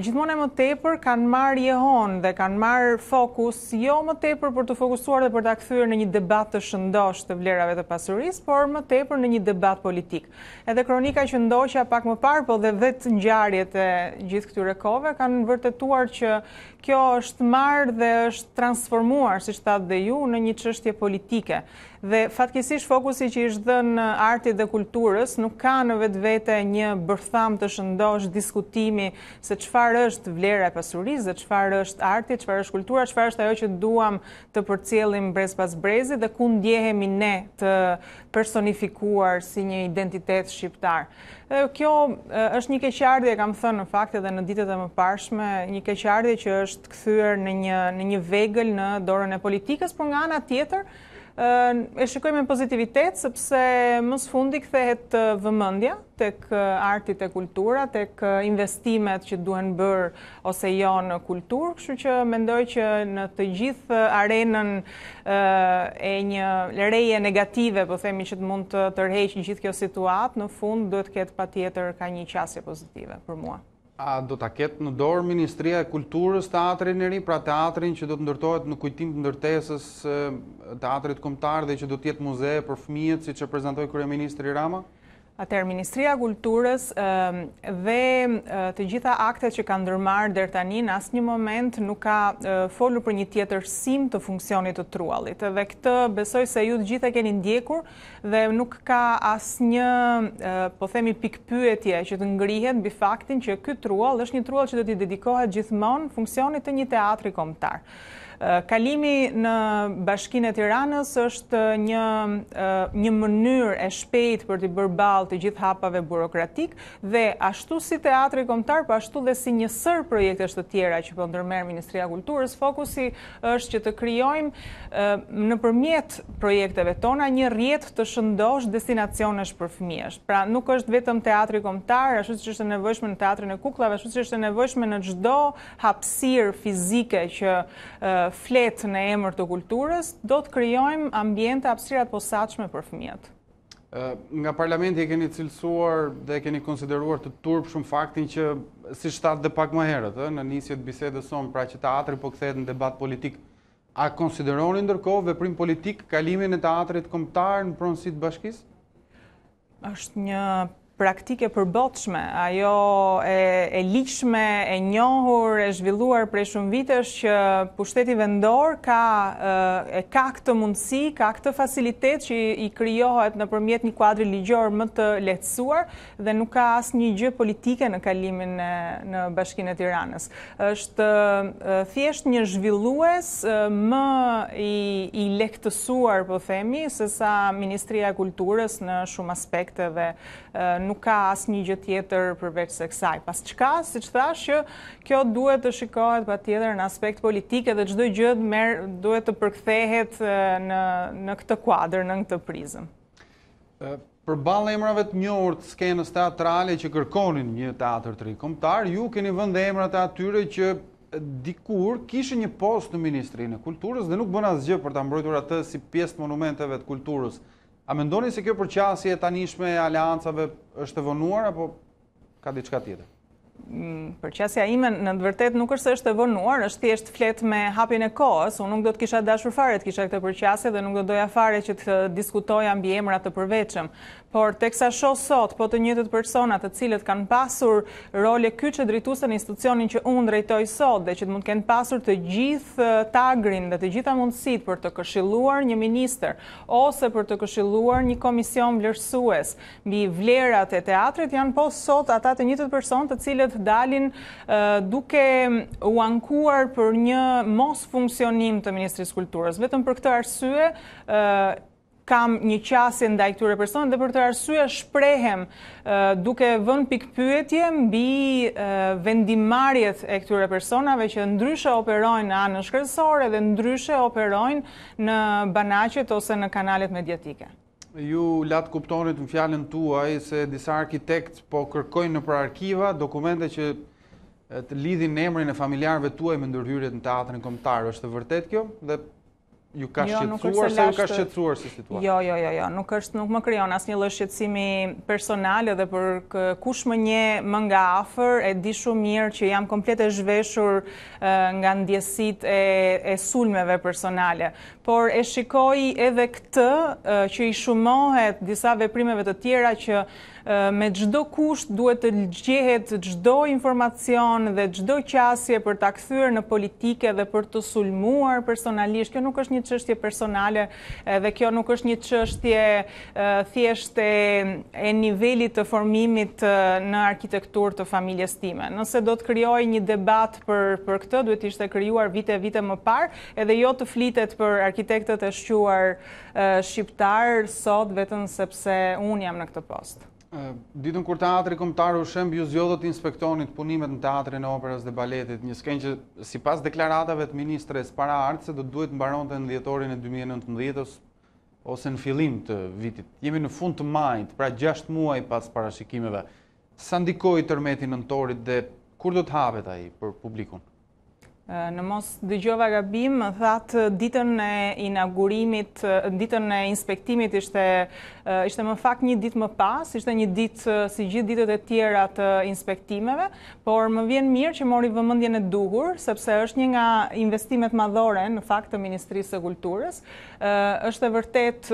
gjithmonë e më tepër kanë marrë jehon dhe kanë marrë fokus jo më tepër për të fokusuar dhe për ta kthyer në një debat të shëndosh të vlerave të pasurisë, por më tepër në një debat politik. Edhe kronika që ndoqja pak më parë, po dhe vetë ngjarjet e gjithë këtyre kohëve kanë vërtetuar që kjo është marrë dhe është transformuar, siç thatë dhe ju, në një çështje politike. Dhe fatkeqësisht fokusi që është dhënë artit dhe kulturës nuk ka në vetvete një bërtham të shëndosh diskutimi se çfarë është vlera e pasurisë, dhe çfarë është arti, çfarë është kultura, çfarë është ajo që duam të përcjellim brez pas brezi dhe ku ndjehemi ne të personifikuar si një identitet shqiptar. Kjo është një keqardhje, kam thënë në fakt edhe në ditët e mëparshme, një keqardhje që është kthyer në një vegël në dorën e politikës, por nga ana tjetër e shikojmë me pozitivitet sepse më së fundi kthehet vëmendja tek arti e kultura, tek investimet që duhen bërë ose jo në kulturë, kështu që mendoj që në të gjithë arenën e një lereje negative, po themi që të mund të tërheqë gjithë kjo situatë, në fund duhet ketë patjetër ka një qasje pozitive për mua. A do ta ketë në dorë Ministria e Kulturës teatrin e ri, pra teatrin që do të ndërtohet në kujtim të ndërtesës teatrit kombëtar dhe që do të jetë muze për fëmijët, siç e prezantoi kryeministri Rama? Atëherë, Ministria e Kulturës dhe të gjitha aktet që kanë ndërmarrë deri tani në asnjë moment nuk ka folur për një tjetërsim të funksionit të truallit. Dhe këtë besoj se ju të gjitha keni ndjekur dhe nuk ka asnjë, po themi, pikpyetje që të ngrihet mbi faktin që ky truall është një truall që do t'i dedikohet gjithmonë funksionit të një teatri kombëtar. Kalimi në Bashkinë e Tiranës është një mënyrë e shpejtë për t'i bërë balë të gjithë hapave burokratik dhe ashtu si teatri kombëtar, po ashtu dhe si njësër projektesh të tjera që po ndërmerr Ministria e Kulturës, fokusi është që të krijojmë nëpërmjet projekteve tona një rrjet të shëndosh destinacionesh për fëmijësh. Pra nuk është vetëm teatri kombëtar, ashtu siç është e nevojshme në teatrin e kukullave, ashtu siç është e nevojshme në çdo hapësirë fizike që flet në emër të kulturës, do të krijojmë ambiente hapësira të posaçme për fëmijët. Nga parlamenti e keni cilësuar dhe e keni konsideruar të turpshëm faktin që, siç thatë dhe pak më herët, në nisje të bisedës sonë, pra që teatri po kthehet në debat politik, a konsideroni ndërkohë veprim politik kalimin e teatrit kombëtar në pronësi të bashkisë? Është një praktike përbotshme, ajo e ligjshme, e njohur, e zhvilluar prej shumë vitesh që pushteti vendor ka këtë mundësi, ka këtë facilitet që i krijohet nëpërmjet një kuadri ligjor më të lehtësuar dhe nuk ka asnjë gjë politike në kalimin në Bashkinë e Tiranës. Është thjesht një zhvillues më i lehtësuar, po themi, sesa Ministria e Kulturës në shumë aspekte dhe nuk ka asnjë gjë tjetër përveç se kësaj. Pas çka, siç thash, që kjo duhet të shikohet patjetër në aspekt politik dhe çdo gjë duhet të përkthehet në këtë kuadër, në këtë prizëm. Përballë emrave të njohur të skenës teatrale që kërkonin një teatr të ri kombëtar, ju keni vënë emrat e atyre që dikur kishin një post në Ministrinë e Kulturës dhe nuk bën asgjë për ta mbrojtur atë si pjesë të monumenteve të kulturës. A mendoni se kjo përqasje e tanishme e aleancave është e vonuar apo ka diçka tjetër? Përqasja ime në të vërtetë nuk është se është e vonuar, është thjesht flet me hapjen e kohës. Unë nuk do të kisha dashur fare të kisha këtë përqasje dhe nuk do doja fare që të diskutoja mbi emra të përveçëm. Por teksa shoh sot, po të njëjtët persona të cilët kanë pasur role kyçe drejtuese në institucionin që unë drejtoj sot dhe që mund të kenë pasur të gjithë tagrin dhe të gjitha mundësitë për të këshilluar një ministër ose për të këshilluar një komision vlerësues mbi vlerat e teatrit, janë po sot ata të njëjtët personë të cilët dalin duke u ankuar për një mos funksionim të Ministrisë Kulturës. Vetëm për këtë arsye kam një qasje ndaj këtyre personave dhe për këtë arsye shprehem duke vënë pikpyetje mbi vendimarrjet e këtyre personave që ndryshe operojnë në anën shkresore dhe ndryshe operojnë në banaqet ose në kanalet mediatike. Ju latë kuptonit në fjalën tuaj se disa arkitekt po kërkojnë nëpër arkiva dokumente që të lidhin emrin e familjarëve tuaj me ndërhyrjet në teatrin kombëtar. Është e vërtet kjo? Dhe ju ka shqetësuar se ju ka shqetësuar si situatë? Jo, nuk më krijon asnjë lloj shqetësimi personal edhe për kush më njeh më nga afër e di shumë mirë që jam komplet e zhveshur nga ndjesitë e sulmeve personale. Por e shikoj edhe këtë që i shumohet disa veprimeve të tjera që me çdo kusht duhet të gjehet çdo informacion dhe çdo qasje për ta kthyer në politike dhe për të sulmuar personalisht. Kjo nuk është një çështje personale dhe kjo nuk është një çështje thjesht e nivelit të formimit në arkitekturë të familjes time. Nëse do të krijoj një debat për këtë, duhet ishte krijuar vite më parë, edhe jo të flitet për arkitektët e shquar shqiptar sot vetëm sepse unë jam në këtë post. Ditën kur teatri kombëtar u shemb, ju zgjodhët inspektonit punimet në teatrin e operës dhe baletit, një skenë që sipas deklaratave të ministres para ardhse do duhet mbaronte në dhjetorin e 2019 ose në fillim të vitit. Jemi në fund të majit, pra 6 muaj pas parashikimeve. Sa ndikoi tërmeti nëntorit dhe kur do të hapet ai për publikun? Në mos dëgjova gabim, më thatë ditën e inaugurimit, ditën e inspektimit ishte më fakt një ditë më pas, ishte një ditë si gjithë ditët e tjera të inspektimeve, por më vjen mirë që mori vëmendjen e duhur, sepse është një nga investimet madhore në fakt të Ministrisë së Kulturës. Është e vërtet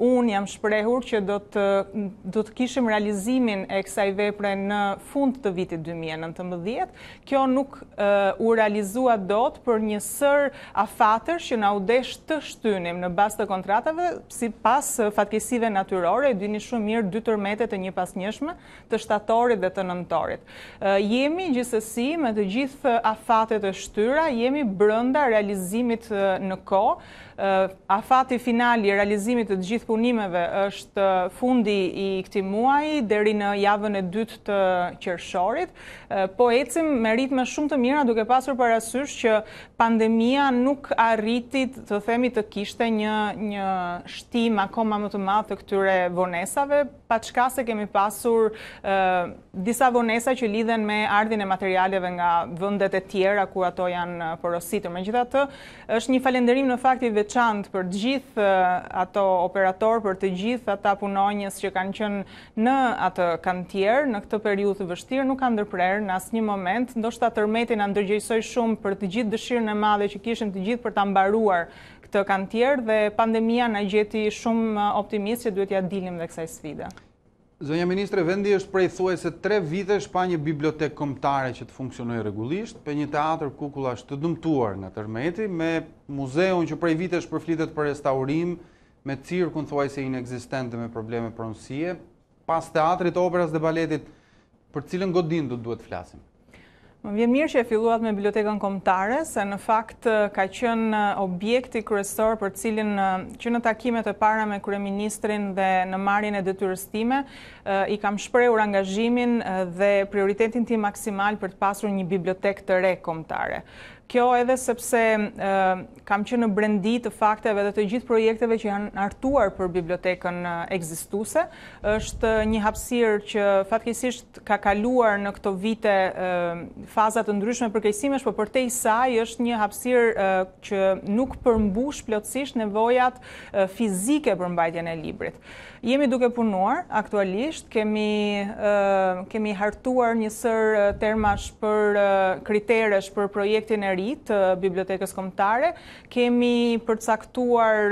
unë jam shprehur që do të kishim realizimin e kësaj vepre në fund të vitit 2019. Kjo nuk u realizua dot për një sër afatësh që na u desh të shtynim në bazë të kontratave sipas fatkeqësive natyrore. Dini shumë mirë 2 tërmetet e njëpasnjëshme të shtatorit dhe të nëntorit. Jemi gjithsesi me të gjithë afatet e shtyra, jemi brenda realizimit në kohë. Afati final i realizimit të gjithë punimeve është fundi i këtij muaji deri në javën e 2 të qershorit, po ecim me ritme shumë të mira duke pasur parasysh që pandemia nuk arriti të themi të kishte një shtim akoma më të madh të këtyre vonesave, paçka se kemi pasur disa vonesa që lidhen me ardhin e materialeve nga vendet e tjera ku ato janë porositur. Megjithatë, është një falënderim në fakt i veçantë për të gjithë ato operator, për të gjithë ata punonjës që kanë qenë në atë kantier në këtë periudhë të vështirë, nuk kanë ndërprerë në asnjë moment. Ndoshta tërmeti na ndërgjegjësoi shumë për të gjithë dëshirën e madhe që kishim të gjithë për ta mbaruar këtë kantier dhe pandemia na gjeti shumë optimist që duhet ja dilim dhe kësaj sfide. Zonja Ministre, vendi është prej thuajse 3 vitesh pa një bibliotekë kombëtare që të funksionojë rregullisht, pa një teatr kukullash të dëmtuar nga tërmeti, me muzeun që prej vitesh përflitet për restaurim, me cirkun thuajse inekzistent dhe me probleme pronësie, pas teatrit, operës dhe baletit, për cilën godin duhet flasim? Më vjen mirë që e filluat me bibliotekën kombëtare, se në fakt ka qenë objekti kryesor për cilin që në takimet e para me kryeministrin dhe në marrjen e detyrës time, i kam shprehur angazhimin dhe prioritetin tim maksimal për të pasur një bibliotekë të re kombëtare. Kjo edhe sepse kam qenë në brendi të fakteve dhe të gjithë projekteve që janë artuar për bibliotekën ekzistuese. Është një hapësirë që fatkeqësisht ka kaluar në këto vite faza të ndryshme përkeqësimesh, por përtej saj është një hapësirë që nuk përmbush plotësisht nevojat fizike për mbajtjen e librit. Jemi duke punuar aktualisht, kemi hartuar një sër termash për kriteresh për projektin e ri të bibliotekës kombëtare, kemi përcaktuar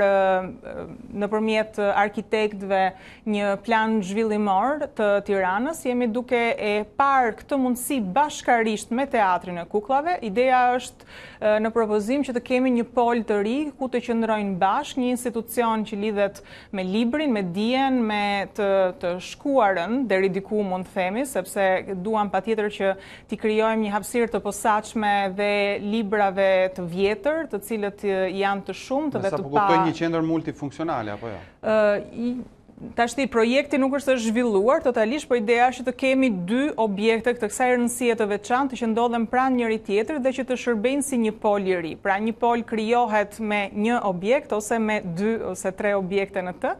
nëpërmjet arkitektëve një plan zhvillimor të Tiranës, jemi duke e parë këtë mundësi bashkarisht me teatrin e kukullave. Ideja është në propozim që të kemi një pol të ri ku të qëndrojnë bashkë një institucion që lidhet me librin, me dijen, me të shkuarën deri diku mund të themi, sepse duam patjetër që t'i krijojmë një hapësirë të posaçme dhe librave të vjetër, të cilët janë të shumtë dhe të pa. Sa po kuptoj një qendër multifunksionale apo jo? Tashti projekti nuk është zhvilluar totalisht, po ideja është të kemi 2 objekte të kësaj rëndësie të veçantë që ndodhen pranë njëri tjetrit dhe që të shërbejnë si një pol i ri. Pra një pol krijohet me një objekt ose me 2 ose 3 objekte në të.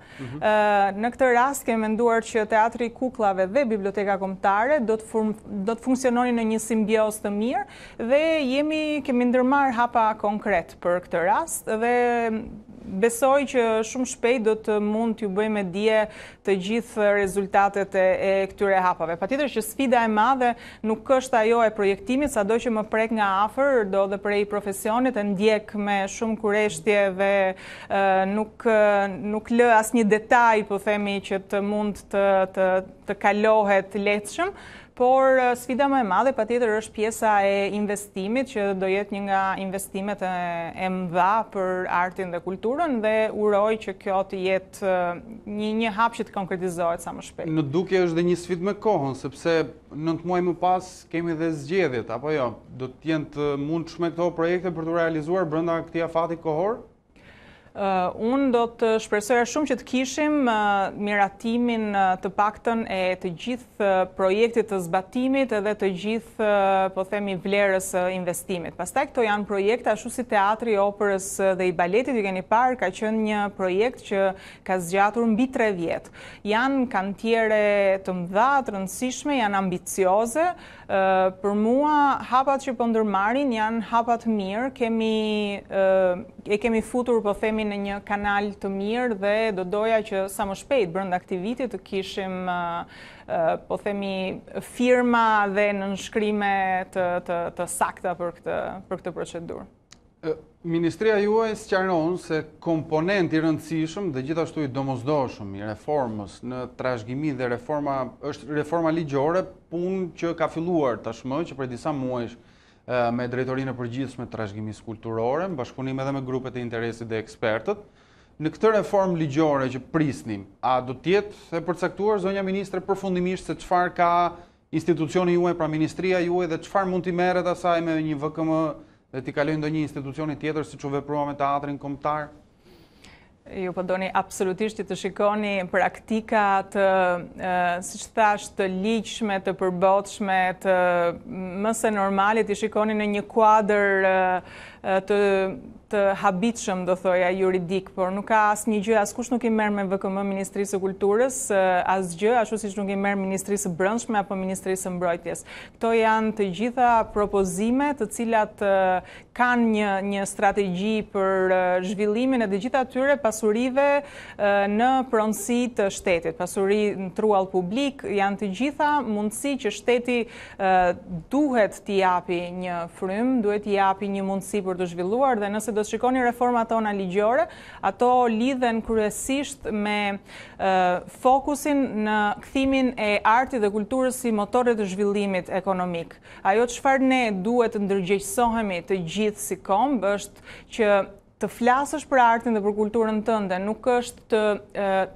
Në këtë rast kemi menduar që Teatri i Kuklave dhe Biblioteka Kombëtare do të funksiononin në një simbiozë të mirë dhe kemi ndërmarrë hapa konkret për këtë rast dhe besoj që shumë shpejt do të mund t'ju bëjmë dije të gjithë rezultatet e këtyre hapave. Patjetër që sfida e madhe nuk është ajo e projektimit, sado që më prek nga afër, do dhe prej profesionit, e ndjek me shumë kureshtje dhe nuk lë asnjë detaj, po themi, që të mund të kalohet lehtëshëm. Por sfida më e madhe patjetër është pjesa e investimit, që do jetë një nga investimet e mëdha për artin dhe kulturën dhe uroj që kjo të jetë një hap që të konkretizohet sa më shpejt. Në dukje është dhe një sfidë me kohën, sepse 9 muaj më pas kemi dhe zgjedhjet, apo jo? Do të jenë të mundshme këto projekte për të realizuar brenda këtij afati kohor? Unë do të shpresoja shumë që të kishim miratimin të paktën e të gjithë projektit të zbatimit edhe të gjithë, po themi, vlerës investimit. Pastaj këto janë projekte ashtu si Teatri i Operës dhe i Baletit, ju keni parë, ka qenë një projekt që ka zgjatur mbi 3 vjet. Janë kantiere të mëdha, të rëndësishme, janë ambicioze. Për mua, hapat që po ndërmarrin janë hapat mirë, kemi futur, po themi, në një kanal të mirë dhe do doja që sa më shpejt brenda aktivitit të kishim, po themi, firma dhe nënshkrime të sakta për këtë procedurë. Ministria juaj sqaron se komponent i rëndësishëm dhe gjithashtu i domosdoshëm i reformës në trashëgimi dhe është reforma ligjore, punë që ka filluar tashmë që prej disa muajsh me drejtorinë e përgjithshme të trashëgimisë kulturore, në bashkëpunim edhe me grupet e interesit dhe ekspertët. Në këtë reformë ligjore që prisnim, a do të jetë e përcaktuar, zonja ministre, përfundimisht se çfarë ka institucioni juaj, pra ministria juaj, dhe çfarë mund t'i merret asaj me një VKM dhe t'i kalojë ndonjë institucioni tjetër siç u veprua me Teatrin Kombëtar? Ju po doni absolutisht që të shikoni praktika të, siç thash, të ligjshme, të përbotshme, të mëse normale, të shikoni në një kuadër të habitshëm, do thoja, juridik, por nuk ka asnjë gjë, askush nuk i merr me VKM Ministrisë së Kulturës, asgjë, ashtu siç nuk i merr Ministrisë së Brendshme apo Ministrisë së Mbrojtjes. Këto janë të gjitha propozime të cilat kanë një strategji për zhvillimin e të gjitha atyre pasurive në pronësi të shtetit. Pasuri në truall publik, janë të gjitha mundësi që shteti duhet t'i japi një frym, duhet t'i japi një mundësi për të zhvilluar, dhe nëse do të shikoni reformat tona ligjore, ato lidhen kryesisht me fokusin në kthimin e artit dhe kulturës si motore të zhvillimit ekonomik. Ajo çfarë ne duhet të ndërgjegjësohemi të gjithë si kombë është që të flasësh për artin dhe për kulturën tënde, nuk është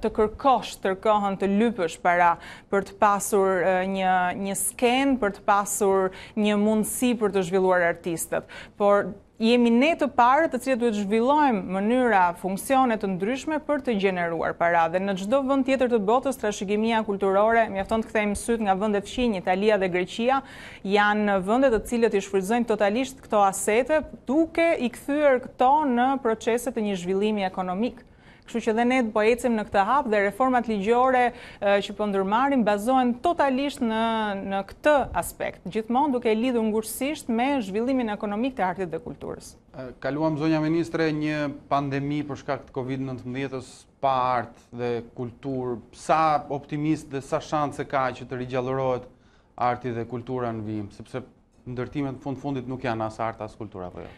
të kërkosh tërkohën të lypësh për të pasur një skenë, për të pasur një mundësi për të zhvilluar artistët. Por jemi ne të parë të cilët duhet zhvillojmë mënyra, funksione të ndryshme për të gjeneruar para. Dhe në çdo vend tjetër të botës, trashëgimia kulturore, mjafton të kthejmë syt nga vendet fqinj, Italia dhe Greqia, janë vende të cilët i shfrytëzojnë totalisht këto asete, duke i kthyer këto në procese të një zhvillimi ekonomik. Kështu që dhe ne po ecim në këtë hap dhe reformat ligjore që po ndërmarrim bazohen totalisht në këtë aspekt, gjithmonë duke lidhur ngushësisht me zhvillimin ekonomik të artit dhe kulturës. Kaluam, zonja ministre, një pandemi për shkak të COVID-19-s pa art dhe kulturë. Sa optimist dhe sa shanse ka që të rigjallërohet arti dhe kultura në vijim, sepse ndërtimet fundit nuk janë as art as kultura, apo jo?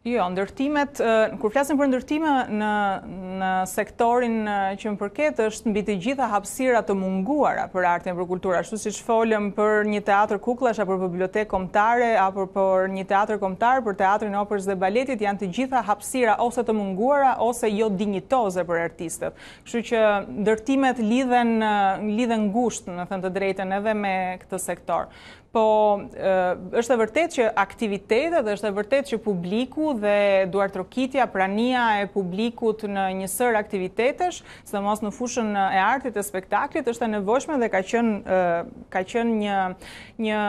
Jo, ndërtimet, kur flasim për ndërtime në sektorin që më përket, është mbi të gjitha hapësira të munguara për artin dhe për kulturë, ashtu siç folëm për një teatr kuklash apo për bibliotekë kombëtare apo për një teatr kombëtar, për Teatrin e Operës dhe Baletit, janë të gjitha hapësira ose të munguara ose jo dinjitoze për artistët. Kështu që ndërtimet lidhen ngushtë, në thënë të drejtën, edhe me këtë sektor. po është e vërtet që aktivitetet, është e vërtet që publiku dhe duartrokitja, prania e publikut në një sër aktivitetesh, sidomos në fushën e artit e spektaklit, është e nevojshme dhe ka qenë një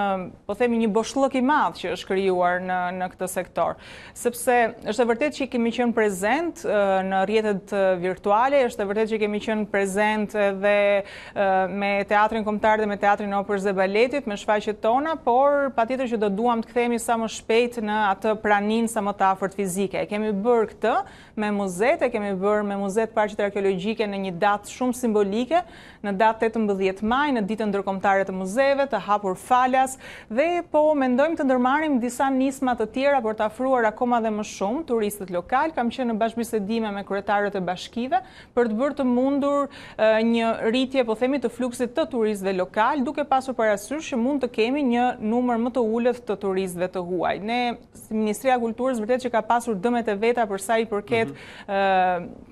po themi një boshllëk i madh që është krijuar në këtë sektor. Sepse është e vërtet që kemi qenë prezent në rrjetet virtuale, është e vërtet që kemi qenë prezent edhe me teatrin kombëtar dhe me teatrin operës dhe baletit, me shfaqjet tona, por patjetër që do duam të kthehemi sa më shpejt në atë praninë sa më të afërt fizike. Kemi bërë këtë me muzet, kemi bërë me muzet parqet arkeologjike në një datë shumë simbolike, në datë 18 maj, në ditën ndërkombëtare të muzeve, të hapur falas, dhe po mendojmë të ndërmarrim disa nisma të tjera për të afruar akoma dhe më shumë turistët lokal. Kam qenë në bashkëbisedime me kryetarët e bashkive për të bërë të mundur një rritje, po themi, të fluksit të turistëve lokal, duke pasur parasysh që mund të kemi një numër më të ulët të turistëve të huaj. Ne, si Ministria e Kulturës, vërtet që ka pasur dëmet e veta për sa i përket,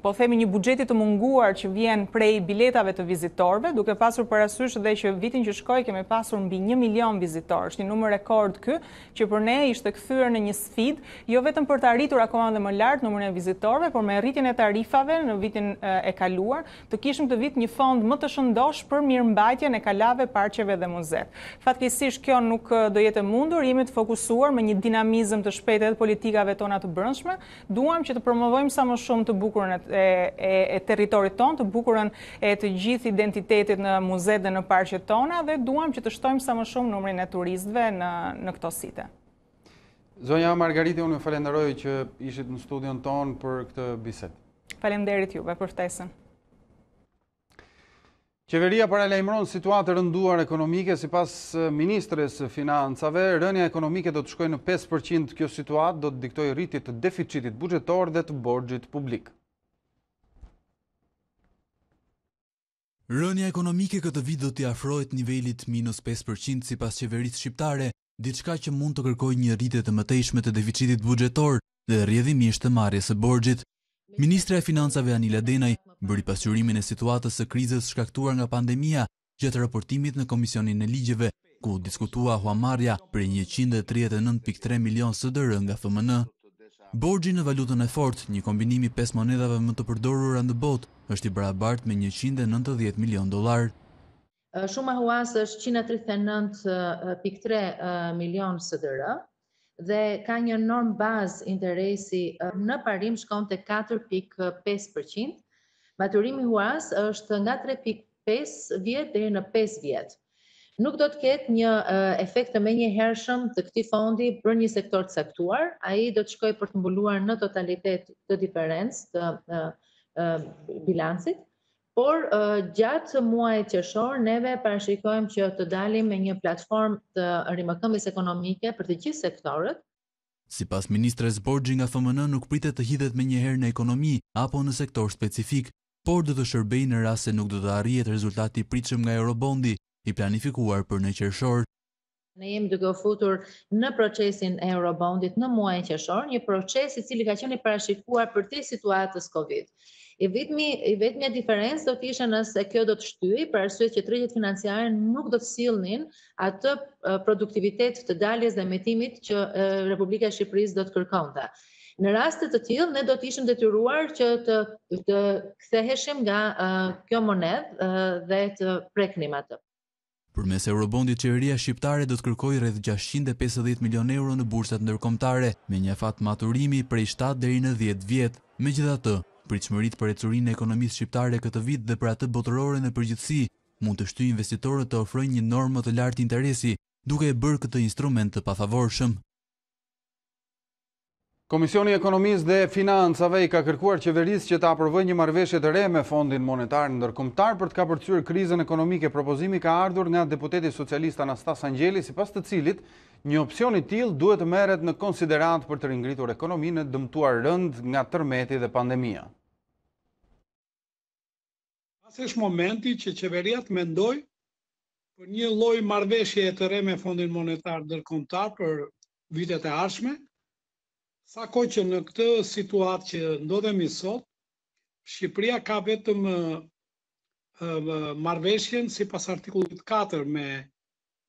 po themi, një buxheti të munguar që vjen prej biletave të vizitorëve, duke pasur parasysh dhe që vitin që shkoi kemi pasur mbi 1 milion vizitorë. Është një numër rekord ky, që për ne ishte kthyer në një sfidë, jo vetëm për të arritur akoma dhe më lart numrin e vizitorëve, por me rritjen e tarifave në vitin e kaluar, të kishim të vit një fond më të shëndosh për mirëmbajtjen e kalave, parqeve dhe muzet. Fatkeqësisht kjo nuk do jetë e mundur, jemi të fokusuar me një dinamizëm të shpejtë edhe politikave tona të brendshme. Duam që të promovojmë sa më shumë të bukurën e territorit tonë, të bukurën e të gjithë identitetit në muzet dhe në parqet tona, dhe duam që të shtojmë sa më shumë numrin e turistëve në këto site. Zonja Margariti, unë ju falenderoj që ishit në studion tonë për këtë bisedë. Faleminderit juve për ftesën. Qeveria paralajmëron situatë rënduar ekonomike. Sipas ministres së Financave, rënja ekonomike do të shkojë në 5%. Kjo situatë do të diktojë rritje të deficitit buxhetor dhe të borxhit publik. Rënja ekonomike këtë vit do t'i afrohet nivelit -5% sipas qeverisë shqiptare, diçka që mund të kërkojë një rritje të mëtejshme të deficitit buxhetor dhe rrjedhimisht të marrjes së borxhit. Ministra e Financave Anila Denaj bëri pasqyrimin e situatës së krizës shkaktuar nga pandemia gjatë raportimit në Komisionin e Ligjeve, ku diskutua huamarrja për 139.3 milion SDR nga FMN. Borxhi në valutën e fortë, një kombinim i 5 monedhave më të përdorura në botë, është i barabartë me 190 milion dollar. Shuma huas është 139.3 milion SDR dhe ka një norm bazë interesi në parim shkon të 4.5%. Maturimi huas është nga 3.5 vjet deri në 5 vjet. Nuk do të ketë një efekt të menjëhershëm të këtij fondi për një sektor të caktuar. Ai do të shkojë për të mbuluar në totalitet të diferencë të bilancit, por gjatë muajit qershor neve parashikojmë që të dalim me një platformë të rimëkëmbjes ekonomike për të gjithë sektorët. Sipas ministres, borxhi nga FMN nuk pritet të hidhet menjëherë në ekonomi apo në sektor specifik, por do të shërbejë në rast se nuk do të arrihet rezultati i pritshëm nga eurobondi i planifikuar për në qershor. Ne jemi duke u futur në procesin e eurobondit në muajin qershor, një proces i cili ka qenë i parashikuar për të situatës Covid. I vetmja diferencë do të ishte nëse kjo do të shtyhej, për arsye që tregjet financiare nuk do të sillnin atë produktivitet të daljes dhe emetimit që Republika e Shqipërisë do të kërkonte. Në raste të tillë, ne do të ishim detyruar që të ktheheshim nga kjo monedhë dhe të preknim atë. Përmes eurobondit, qeveria shqiptare do të kërkojë rreth 650 milion euro në bursat ndërkombëtare, me një afat maturimi prej 7 deri në 10 vjet. Megjithatë, pritshmëritë për ecurinë e ekonomisë shqiptare këtë vit dhe për atë botërore në përgjithësi mund të shtyjë investitorët të ofrojnë një normë të lartë interesi, duke e bërë këtë instrument të pafavorshëm. Komisioni i Ekonomisë dhe Financave i ka kërkuar qeverisë që të aprovojë një marrëveshje të re me Fondin Monetar Ndërkombëtar për të kapërcyer krizën ekonomike. Propozimi ka ardhur nga deputeti socialist Anastas Angjeli, sipas të cilit një opsion i tillë duhet të merret në konsiderant për të ringritur ekonominë e dëmtuar rënd nga tërmeti dhe pandemia. Është momenti që qeveria të mendojë për një lloj marrëveshje të re me Fondin Monetar Ndërkombëtar për vitet e ardhshme. Sa kohë që në këtë situatë që ndodhemi sot, Shqipëria ka vetëm marrëveshjen sipas artikullit 4 me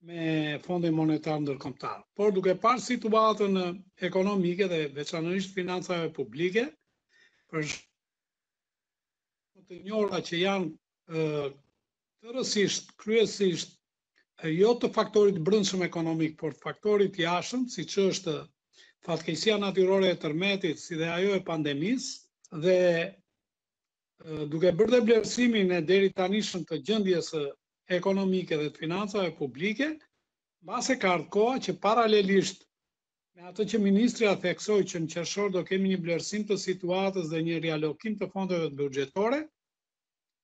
me Fondin Monetar Ndërkombëtar. Por duke parë situatën ekonomike dhe veçanërisht financave publike, për të njëra që janë tërësisht, kryesisht, jo të faktorit brendshëm ekonomik, por të faktorit jashtëm, siç është fatkeqësia natyrore e tërmetit, si dhe ajo e pandemisë, dhe duke bërë dhe vlerësimin e deri tanishëm të gjendjes ekonomike dhe të financave publike, mbase ka ardhur koha që paralelisht me atë që ministria theksoi që në qershor do kemi një vlerësim të situatës dhe një rialokim të fondeve buxhetore,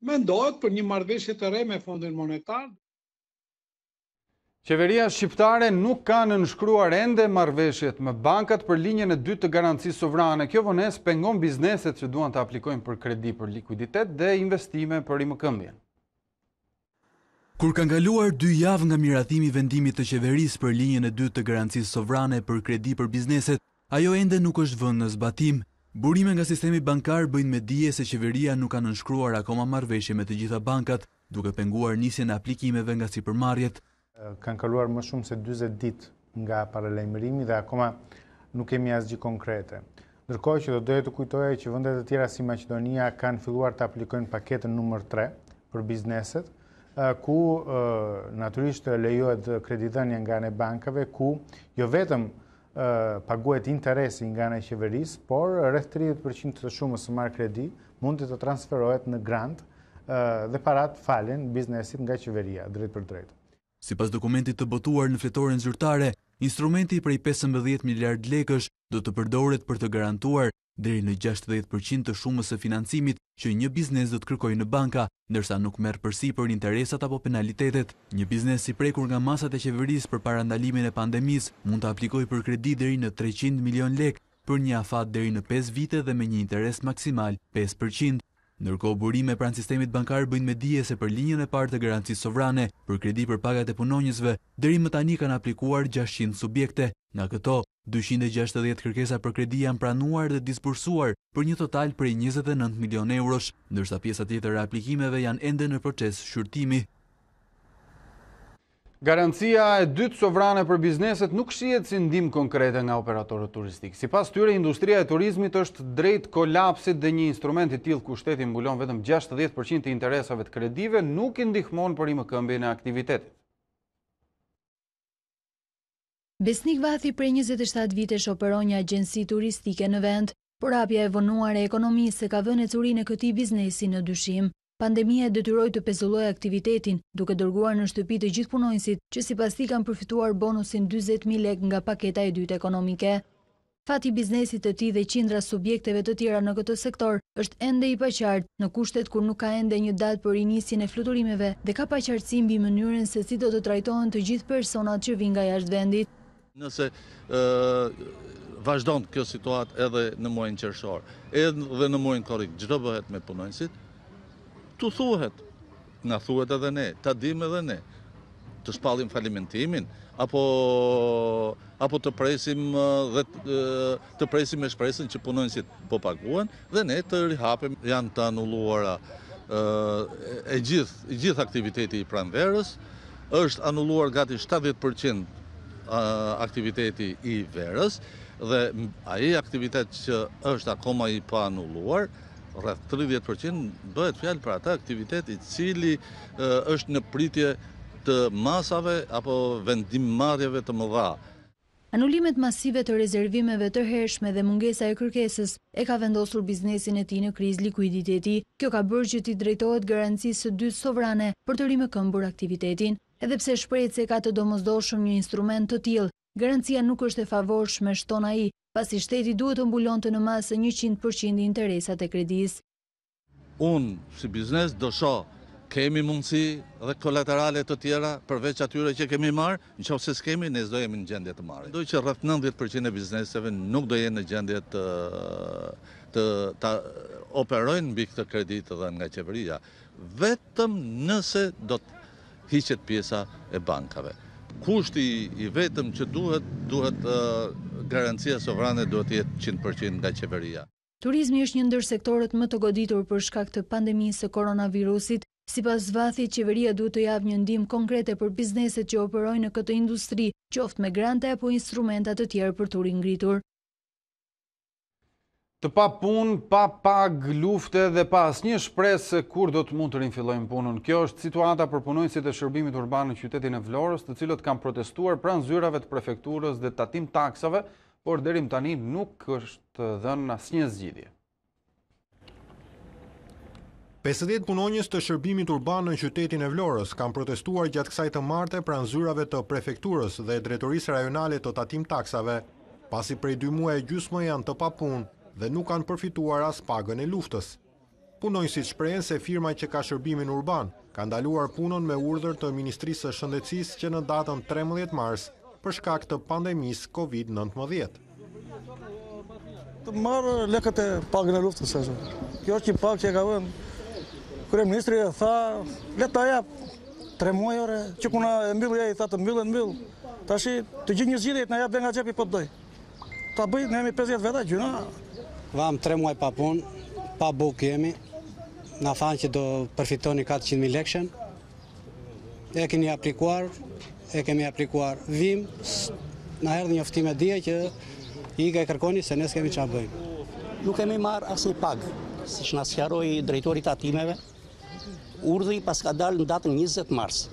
mendohet për një marrëveshje të re me Fondin Monetar. Qeveria shqiptare nuk ka nënshkruar ende marrëveshjet me bankat për linjën e dytë të garancisë sovrane. Kjo vonesë pengon bizneset që duan të aplikojnë për kredi për likuiditet dhe investime për rimëkëmbjen. Kur ka ngaluar 2 javë nga miratimi i vendimit të qeverisë për linjën e dytë të garancisë sovrane për kredi për bizneset, ajo ende nuk është vënë në zbatim. Burime nga sistemi bankar bëjnë me dije se qeveria nuk ka nënshkruar akoma marrëveshje me të gjitha bankat, duke penguar nisjen e aplikimeve nga sipërmarrjet. Kanë kaluar më shumë se 40 ditë nga paralajmërimi dhe akoma nuk kemi asgjë konkrete. Ndërkohë që do doja të kujtoja që vendet e tjera si Maqedonia kanë filluar të aplikojnë paketën numër 3 për bizneset, ku natyrisht lejohet kreditënia nga ana e bankave, ku jo vetëm paguhet interesi nga ana e qeverisë, por rreth 30% të shumës së marrë kredi mund të transferohet në grant dhe parat falen biznesit nga qeveria drejt për drejt. Sipas dokumentit të botuar në fletoren zyrtare, instrumenti prej 15 miliard lekësh do të përdoret për të garantuar deri në 60% të shumës së financimit që një biznes do të kërkojë në banka, ndërsa nuk merr përsipër interesat apo penalitetet. Një biznes i prekur nga masat e qeverisë për parandalimin e pandemisë mund të aplikojë për kredi deri në 300 milion lekë për një afat deri në 5 vite dhe me një interes maksimal 5%. Ndërkohë burime pranë sistemit bankar bëjnë me dije se për linjën e parë të garancisë sovrane për kredi për pagat e punonjësve, deri më tani kanë aplikuar 600 subjekte. Nga këto, 260 kërkesa për kredi janë pranuar dhe disbursuar për një total prej 29 milion eurosh, ndërsa pjesa tjetër e aplikimeve janë ende në proces shqyrtimi. Garancia e dytë sovrane për bizneset nuk shihet si ndihmë konkrete nga operatorët turistik. Sipas tyre, industria e turizmit është drejt kolapsit dhe një instrument i tillë ku shteti mbulon vetëm 60% të interesave të kredive nuk i ndihmon për rimëkëmbjen e aktivitetit. Besnik Vathi prej 27 vitesh operon një agjenci turistike në vend, por hapja e vonuar e ekonomisë ka vënë ecurinë e këtij biznesi në dyshim. Pandemia e detyroi të pezullojë aktivitetin, duke dërguar në shtëpi të gjithë punonjësit që sipas tij kanë përfituar bonusin 40.000 lekë nga paketa e dytë ekonomike. Fati i biznesit të tij dhe qindra subjekteve të tjera në këtë sektor është ende i paqartë në kushtet kur nuk ka ende një datë për rinisjen e fluturimeve dhe ka paqartësi mbi mënyrën se si do të trajtohen të gjithë personat që vinë nga jashtë vendit. Nëse vazhdon kjo situatë edhe në muajin qershor, edhe në muajin korrik, çdo bëhet me punonjësit, tu thuhet, na thuhet edhe ne, ta dim edhe ne, të shpallim falimentimin, apo të presim dhe të presim me shpresën që punonjësit po paguhen dhe ne të rihapim. Janë të anulluara e gjithë aktiviteti i pranverës, është anulluar gati 70% aktiviteti i verës dhe ai aktivitet që është akoma i pa anulluar, rreth 30% bëhet fjalë për atë aktivitet i cili është në pritje të masave apo vendimmarrjeve të mëdha. Anulimet masive të rezervimeve të hershme dhe mungesa e kërkesës e ka vendosur biznesin e tij në krizë likuiditeti. Kjo ka bërë që t'i drejtohet garancisë së dytë sovrane për të rimëkëmbur aktivitetin. Edhe pse shprehet se ka të domosdoshëm një instrument të tillë, garancia nuk është e favorshme, shton ai, pasi shteti duhet të mbulonte në masë 100% interesat e kredisë. Unë si biznes do shoh kemi mundësi dhe kolaterale të tjera përveç atyre që kemi marrë, nëse s'kemi, ne s'do jemi në gjendje të marrë. Mendoj që rreth 90% e bizneseve nuk do jenë në gjendje të operojnë mbi këtë kredi të dhënë nga qeveria, vetëm nëse do të hiqet pjesa e bankave. Kushti i vetëm që duhet garancia sovrane duhet të jetë 100% nga qeveria. Turizmi është një ndër sektorët më të goditur për shkak të pandemisë së koronavirusit. Sipas Vathit, qeveria duhet të japë një ndihmë konkrete për bizneset që operojnë në këtë industri, qoftë me grante apo instrumenta të tjerë për të ringritur. Të pa punë, pa pag, lufte dhe pa asnjë shpresë se kur do të mund të rinfillojnë punën. Kjo është situata për punonjësit e shërbimit urban në qytetin e Vlorës, të cilët kanë protestuar pranë zyrave të prefekturës dhe tatim taksave, por deri më tani nuk është dhënë asnjë zgjidhje. 50 punonjës të shërbimit urban në qytetin e Vlorës kanë protestuar gjatë kësaj të marte pranë zyrave të prefekturës dhe drejtorisë rajonale të tatim taksave, pasi prej 2 muaj e gjysmë janë të papunë dhe nuk kanë përfituar as pagën e luftës. Punonjësit shprehen se firma që ka shërbimin urban ka ndaluar punën me urdhër të Ministrisë së Shëndetësisë që në datën 13 mars për shkak të pandemisë COVID-19. Të marrë lekët e pagën e luftës. Kjo është një pagë që e ka vënë Kryeministri tha, le ta jap 3 muaj ore, që kuna e mbyllë i tha të mbyll. Tashi të gjithë një zgjidhje na jap dhe nga xhepi po doj. Ta bëj, ne jemi 50 veta gjuna. Vam 3 muaj pa punë, pa bukë jemi. Na thanë që do përfitoni 400.000 lekëshën. E kemi aplikuar. Vim, na erdhi njoftime dje që i ka kërkoni se ne s'kemi çfarë bëjmë. Nuk kemi marrë asnjë pagë, siç na sqaroi drejtori i tatimeve. Urdhri pas ka dalë në datën 20 mars.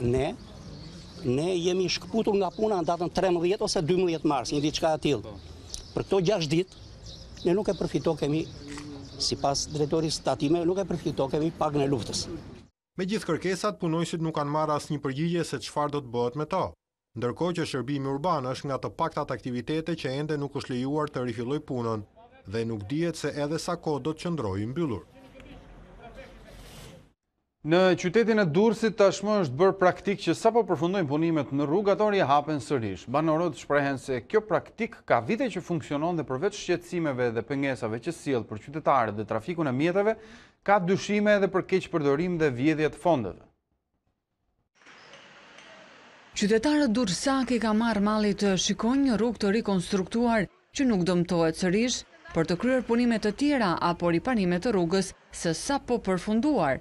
Ne jemi shkëputur nga puna në datën 13 ose 12 mars, një diçka e tillë. Për këto 6 ditë ne nuk e përfitokemi, sipas drejtorisë tatimeve, nuk e përfitokemi pagën e luftës. Me gjithë kërkesat, punonjësit nuk kanë marrë asnjë përgjigje se çfarë do të bëhet me to. Ndërkohë që shërbimi urban është nga të paktat aktivitete që ende nuk është lejuar të rifillojë punën dhe nuk dihet se edhe sa kohë do të qëndrojë mbyllur. Në qytetin e Durrësit tashmë është bërë praktik që sapo përfundojnë punimet në rrugatorje hapen sërish. Banorët shprehen se kjo praktik ka vite që funksionon dhe përveç shqetësimeve dhe pengesave që sjell për qytetarët dhe trafikun e mjeteve, ka dyshime edhe për keqpërdorim dhe vjedhje të fondeve. Qytetarët durrësak i ka marrë malli të shikojnë një rrugë të rikonstruktuar që nuk dëmtohet sërish për të kryer punime të tjera apo riparime të rrugës së sapo përfunduar.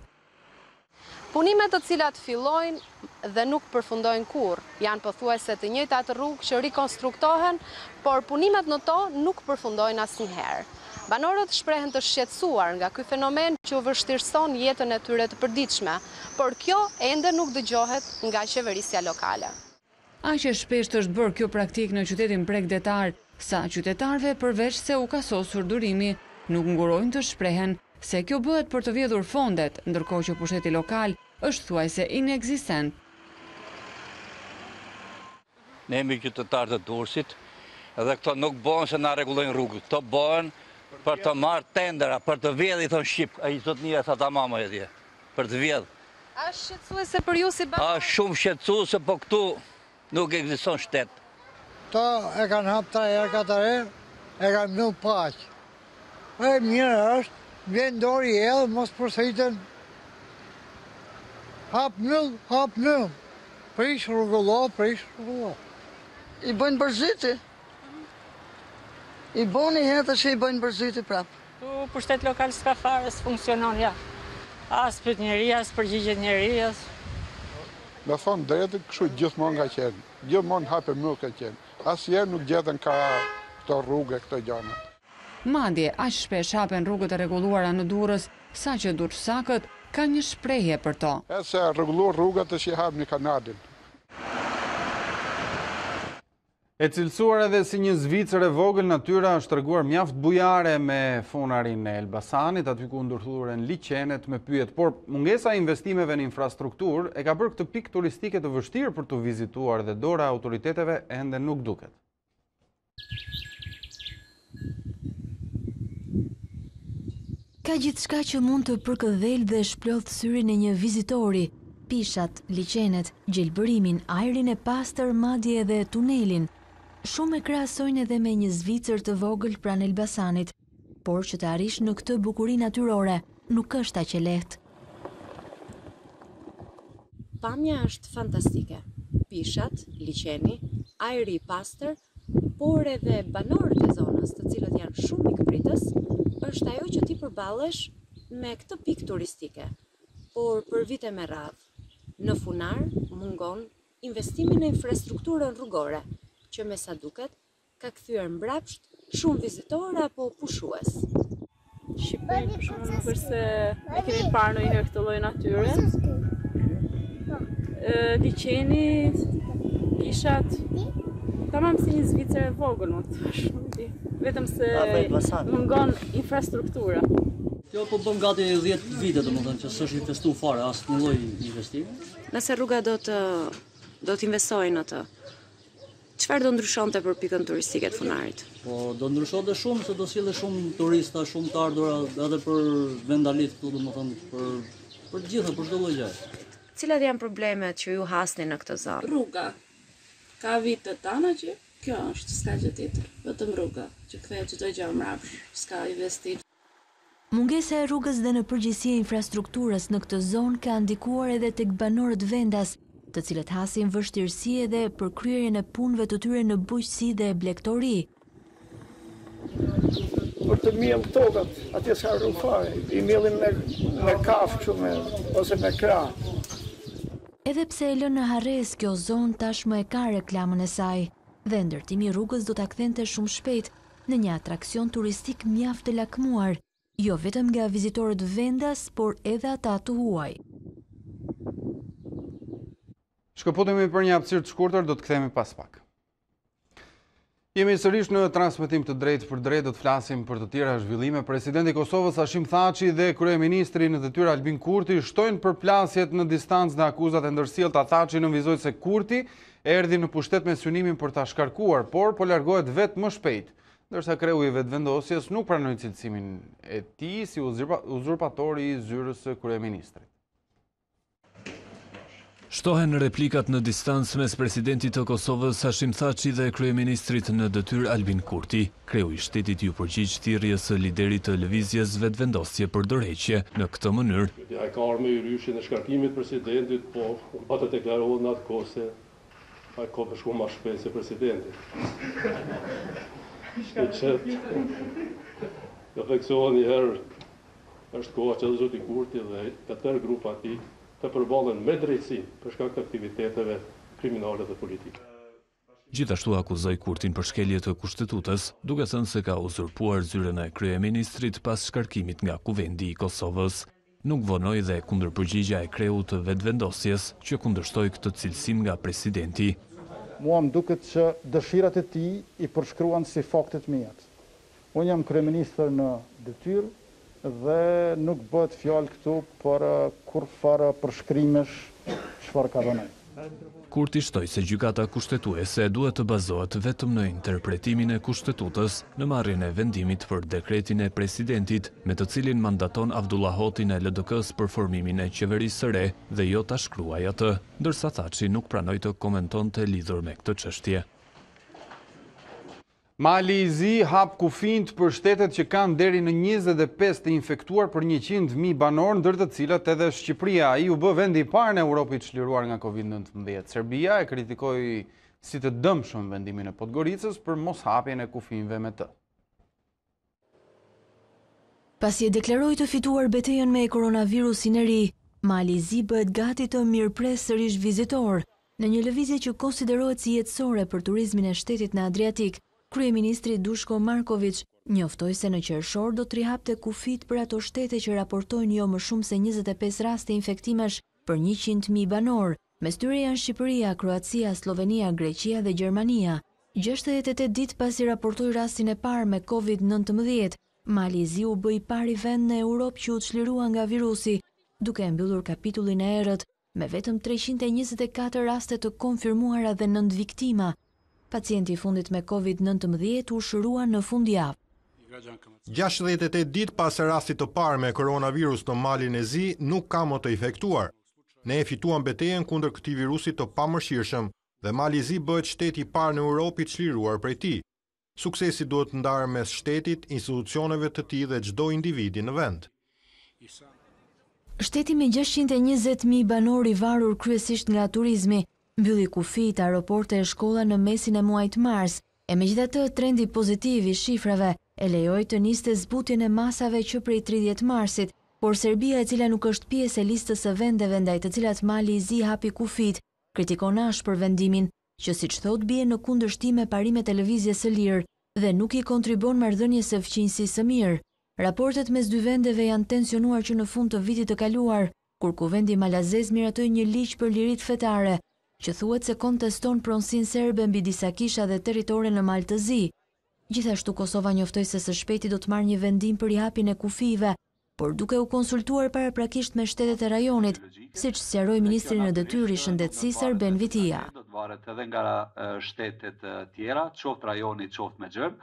Punimet të cilat fillojnë dhe nuk përfundojnë kurrë, janë pothuajse të njëjtat rrugë që rikonstruktohen, por punimet në to nuk përfundojnë asnjëherë. Banorët shprehen të shqetësuar nga ky fenomen që u vështirëson jetën e tyre të përditshme, por kjo ende nuk dëgjohet nga qeverisja lokale. Aq e shpesht është bërë kjo praktik në qytetin pregdetar, sa qytetarëve përveç se u ka sosur durimi, nuk ngurojnë të shprehen se kjo bëhet për të vjedhur fondet, ndërkohë që pushteti lokal është thuajse inekzistent. Ne jemi qytetarë të Durrësit, edhe këto nuk bëhen se na rregullojnë rrugët, këto bëhen për të marrë tendera, për të vjedhë, i thon shqip, ai zot një tha ta mama atje, për të vjedhë. A shqetësuese për ju si banor? A shumë shqetësuese, po këtu nuk ekziston shtet. Ta e kanë hap 3 herë, 4 herë, e kanë mbyll paq. E mirë është, vjen dori edhe mos përsëritën. Hap mbyll. Prish rrugullo. I bëjnë bërzyti. I boni hetë që i bëjnë bërzyti prapë. Tu pushtet lokal s'ka fare, s'funksionon, ja. As për njeria, as përgjigjet njerias. Me thonë drejtë, kështu gjithmonë ka qenë. Gjithmonë hape mbyll ka qenë. Asnjëherë nuk gjetën ka këto rrugë, këto gjana. Madje, aq shpesh hapen rrugët e rregulluara në Durrës, saqë durrësakët kanë një shprehje për to. E se rregulluar rrugat është i hapni kanalin. E cilësuar edhe si një Zvicër e vogël, natyra është treguar mjaft bujare me fonarin e Elbasanit, aty ku ndërthuren liçenet me pyet, por mungesa e investimeve në infrastrukturë e ka bërë këtë pikë turistike të vështirë për të vizituar dhe dora e autoriteteve ende nuk duket. Ka gjithçka që mund të përkëdhel dhe shplodh syrin e një vizitori. Pishat, liçenet, gjelbërimin, ajrin e pastër, madje edhe tunelin. Shumë e krahasojnë edhe me një Zvicër të vogël pranë Elbasanit, por që të arrish në këtë bukurinë natyrore nuk është aq e lehtë. Pamja është fantastike. Pishat, liçeni, ajri i pastër, por edhe banorët e zonës, të cilët janë shumë mikpritës, është ajo që ti përballesh me këtë pikë turistike. por për vite me radhë, në funar mungon investimi në infrastrukturën rrugore, që me sa duket ka kthyer mbrapsht shumë vizitorë apo pushues. Shqipëri për shumë nuk është se e kemi parë ndonjëherë këtë lloj natyre. Liçeni, kishat, tamam si një Zvicër e vogël, më thua. Vetëm se mungon infrastruktura. Kjo po bëm gati 10 vite, domethënë që s'është investuar fare as një lloj investimi. Nëse rruga do të investojë në të, çfarë do ndryshonte për pikën turistike të Funarit? Po do ndryshonte shumë, se do sjellë shumë turista, shumë të ardhurë edhe për vendalit këtu, domethënë për të gjitha, për çdo lloj gjëje. Cilat janë problemet që ju hasni në këtë zonë? Rruga. Ka vite tana që kjo është, s'ka gjë tjetër, vetëm rruga, që kthehet çdo gjë mbrapsht, s'ka investim. Mungesa e rrugës dhe në përgjithësi e infrastrukturës në këtë zonë ka ndikuar edhe tek banorët vendas, të cilët hasin vështirësi edhe për kryerjen e punëve të tyre në bujqësi dhe blegtori. Për të miell tokat, atje s'ka rrugë fare, i mielin me kafë ose me krah. Edhe pse e lënë në harres, kjo zonë tashmë e ka reklamën e saj dhe ndërtimi i rrugës do ta kthente shumë shpejt në një atraksion turistik mjaft të lakmuar, jo vetëm nga vizitorët vendas, por edhe ata të huaj. Shkëputemi për një hapësirë të shkurtër, do të kthehemi pas pak. Jemi sërish në transmetim të drejtë për drejtë, do të flasim për të tjera zhvillime. Presidenti i Kosovës Hashim Thaçi dhe kryeministri në detyrë Albin Kurti shtojnë përplasjet në distancë dhe akuzat e ndërsjellta. Thaçi nënvizoi se Kurti erdhi në pushtet me synimin për ta shkarkuar, por po largohet vetë më shpejt, ndërsa kreu i vetëvendosjes nuk pranoi cilësimin e tij si uzurpatori i zyrës së kryeministrit. Shtohen replikat në distancë mes presidentit të Kosovës Hashim Thaçi dhe kryeministrit në detyrë Albin Kurti. Kreu i shtetit ju përgjigj thirrjes së liderit të lëvizjes vetëvendosje për dorëheqje në këtë mënyrë. Ai ka ardhur me hyrjen e shkarkimit presidentit, po ata deklarohen në atë kohë se ai ka bëshkuar më shpejt se presidenti. Refleksion një herë është koha që zoti Kurti dhe katër grupa ti të përballen me drejtësi për shkak të aktiviteteve kriminale dhe politike. Gjithashtu akuzoi Kurtin për shkelje të kushtetutës, duke thënë se ka uzurpuar zyrën e kryeministrit pas shkarkimit nga Kuvendi i Kosovës. Nuk vonoi dhe kundërpërgjigja e kreut të vetëvendosjes që kundërshtoi këtë cilësim nga presidenti. Mua më duket që dëshirat e tij i përshkruan si fakte të mia. Unë jam kryeministër në detyrë dhe nuk bëhet fjalë këtu për kurrfarë përshkrimesh çfarë ka dhënë. Kurti shtoi se gjykata kushtetuese duhet të bazohet vetëm në interpretimin e kushtetutës në marrjen e vendimit për dekretin e presidentit, me të cilin mandaton Abdullah Hotin e LDK-s për formimin e qeverisë së re dhe jo ta shkruaj atë, ndërsa Thaçi nuk pranoi të komentonte lidhur me këtë çështje. Mali i Zi hap kufijt për shtetet që kanë deri në 25 të infektuar për 100.000 banor, ndër të cilat edhe Shqipëria. Ai u bë vendi i parë në Europë i çliruar nga Covid-19. Serbia e kritikoi si të dëmshëm vendimin e Podgoricës për moshapjen e kufijve me të. Pasi e deklaroi të fituar betejën me koronavirusin e ri, Mali i Zi bëhet gati të mirëpres sërish vizitor në një lëvizje që konsiderohet si jetësore për turizmin e shtetit në Adriatik. Kryeministri Dushko Marković njoftoi se në qershor do të rihapte kufijt për ato shtete që raportojnë jo më shumë se 25 raste infektimesh për 100.000 banor. Mes tyre janë Shqipëria, Kroacia, Slovenia, Greqia dhe Gjermania. 68 ditë pasi raportoi rastin e parë me Covid-19, Mali i Zi u bë i pari vend në Europë që u çlirua nga virusi, duke mbyllur kapitullin e errët me vetëm 324 raste të konfirmuara dhe 9 viktima. Pacienti i fundit me Covid-19 u shërua në fundjavë. 68 ditë pas rastit të parë me koronavirus në Malin e Zi nuk ka më të infektuar. Ne e fituam betejën kundër këtij virusi të pamërshirshëm dhe Mali i Zi bëhet shteti i parë në Europë i çliruar prej tij. Suksesi duhet ndarë mes shtetit, institucioneve të tij dhe çdo individi në vend. Shteti me 620.000 banor i varur kryesisht nga turizmi mbylli kufijt, aeroporte e shkolla në mesin e muajit mars, e megjithatë trendi pozitiv i shifrave e lejoi të niste zbutjen e masave që prej 30 marsit por Serbia, e cila nuk është pjesë e listës së vendeve ndaj të cilat Mali i Zi hapi kufit, kritikon ashpër vendimin, që siç thot bie në kundërshtim me parimet e lëvizjes së lirë dhe nuk i kontribon marrëdhënies së fqinjësisë së mirë. Raportet mes dy vendeve janë tensionuar që në fund të vitit të kaluar, kur kuvendi malazez miratoi një ligj për liritë fetare, që thuhet se konteston pronësinë serbe mbi disa kisha dhe territore në Mal të Zi. Gjithashtu Kosova njoftoi se së shpejti do të marrë një vendim për rihapjen e kufive, por duke u konsultuar paraprakisht me shtetet e rajonit, siç sqaroi ministri në detyrë i shëndetësisë Arben Vitia. Do të varet edhe nga shtetet tjera, qoftë rajoni, qoftë me gjërm.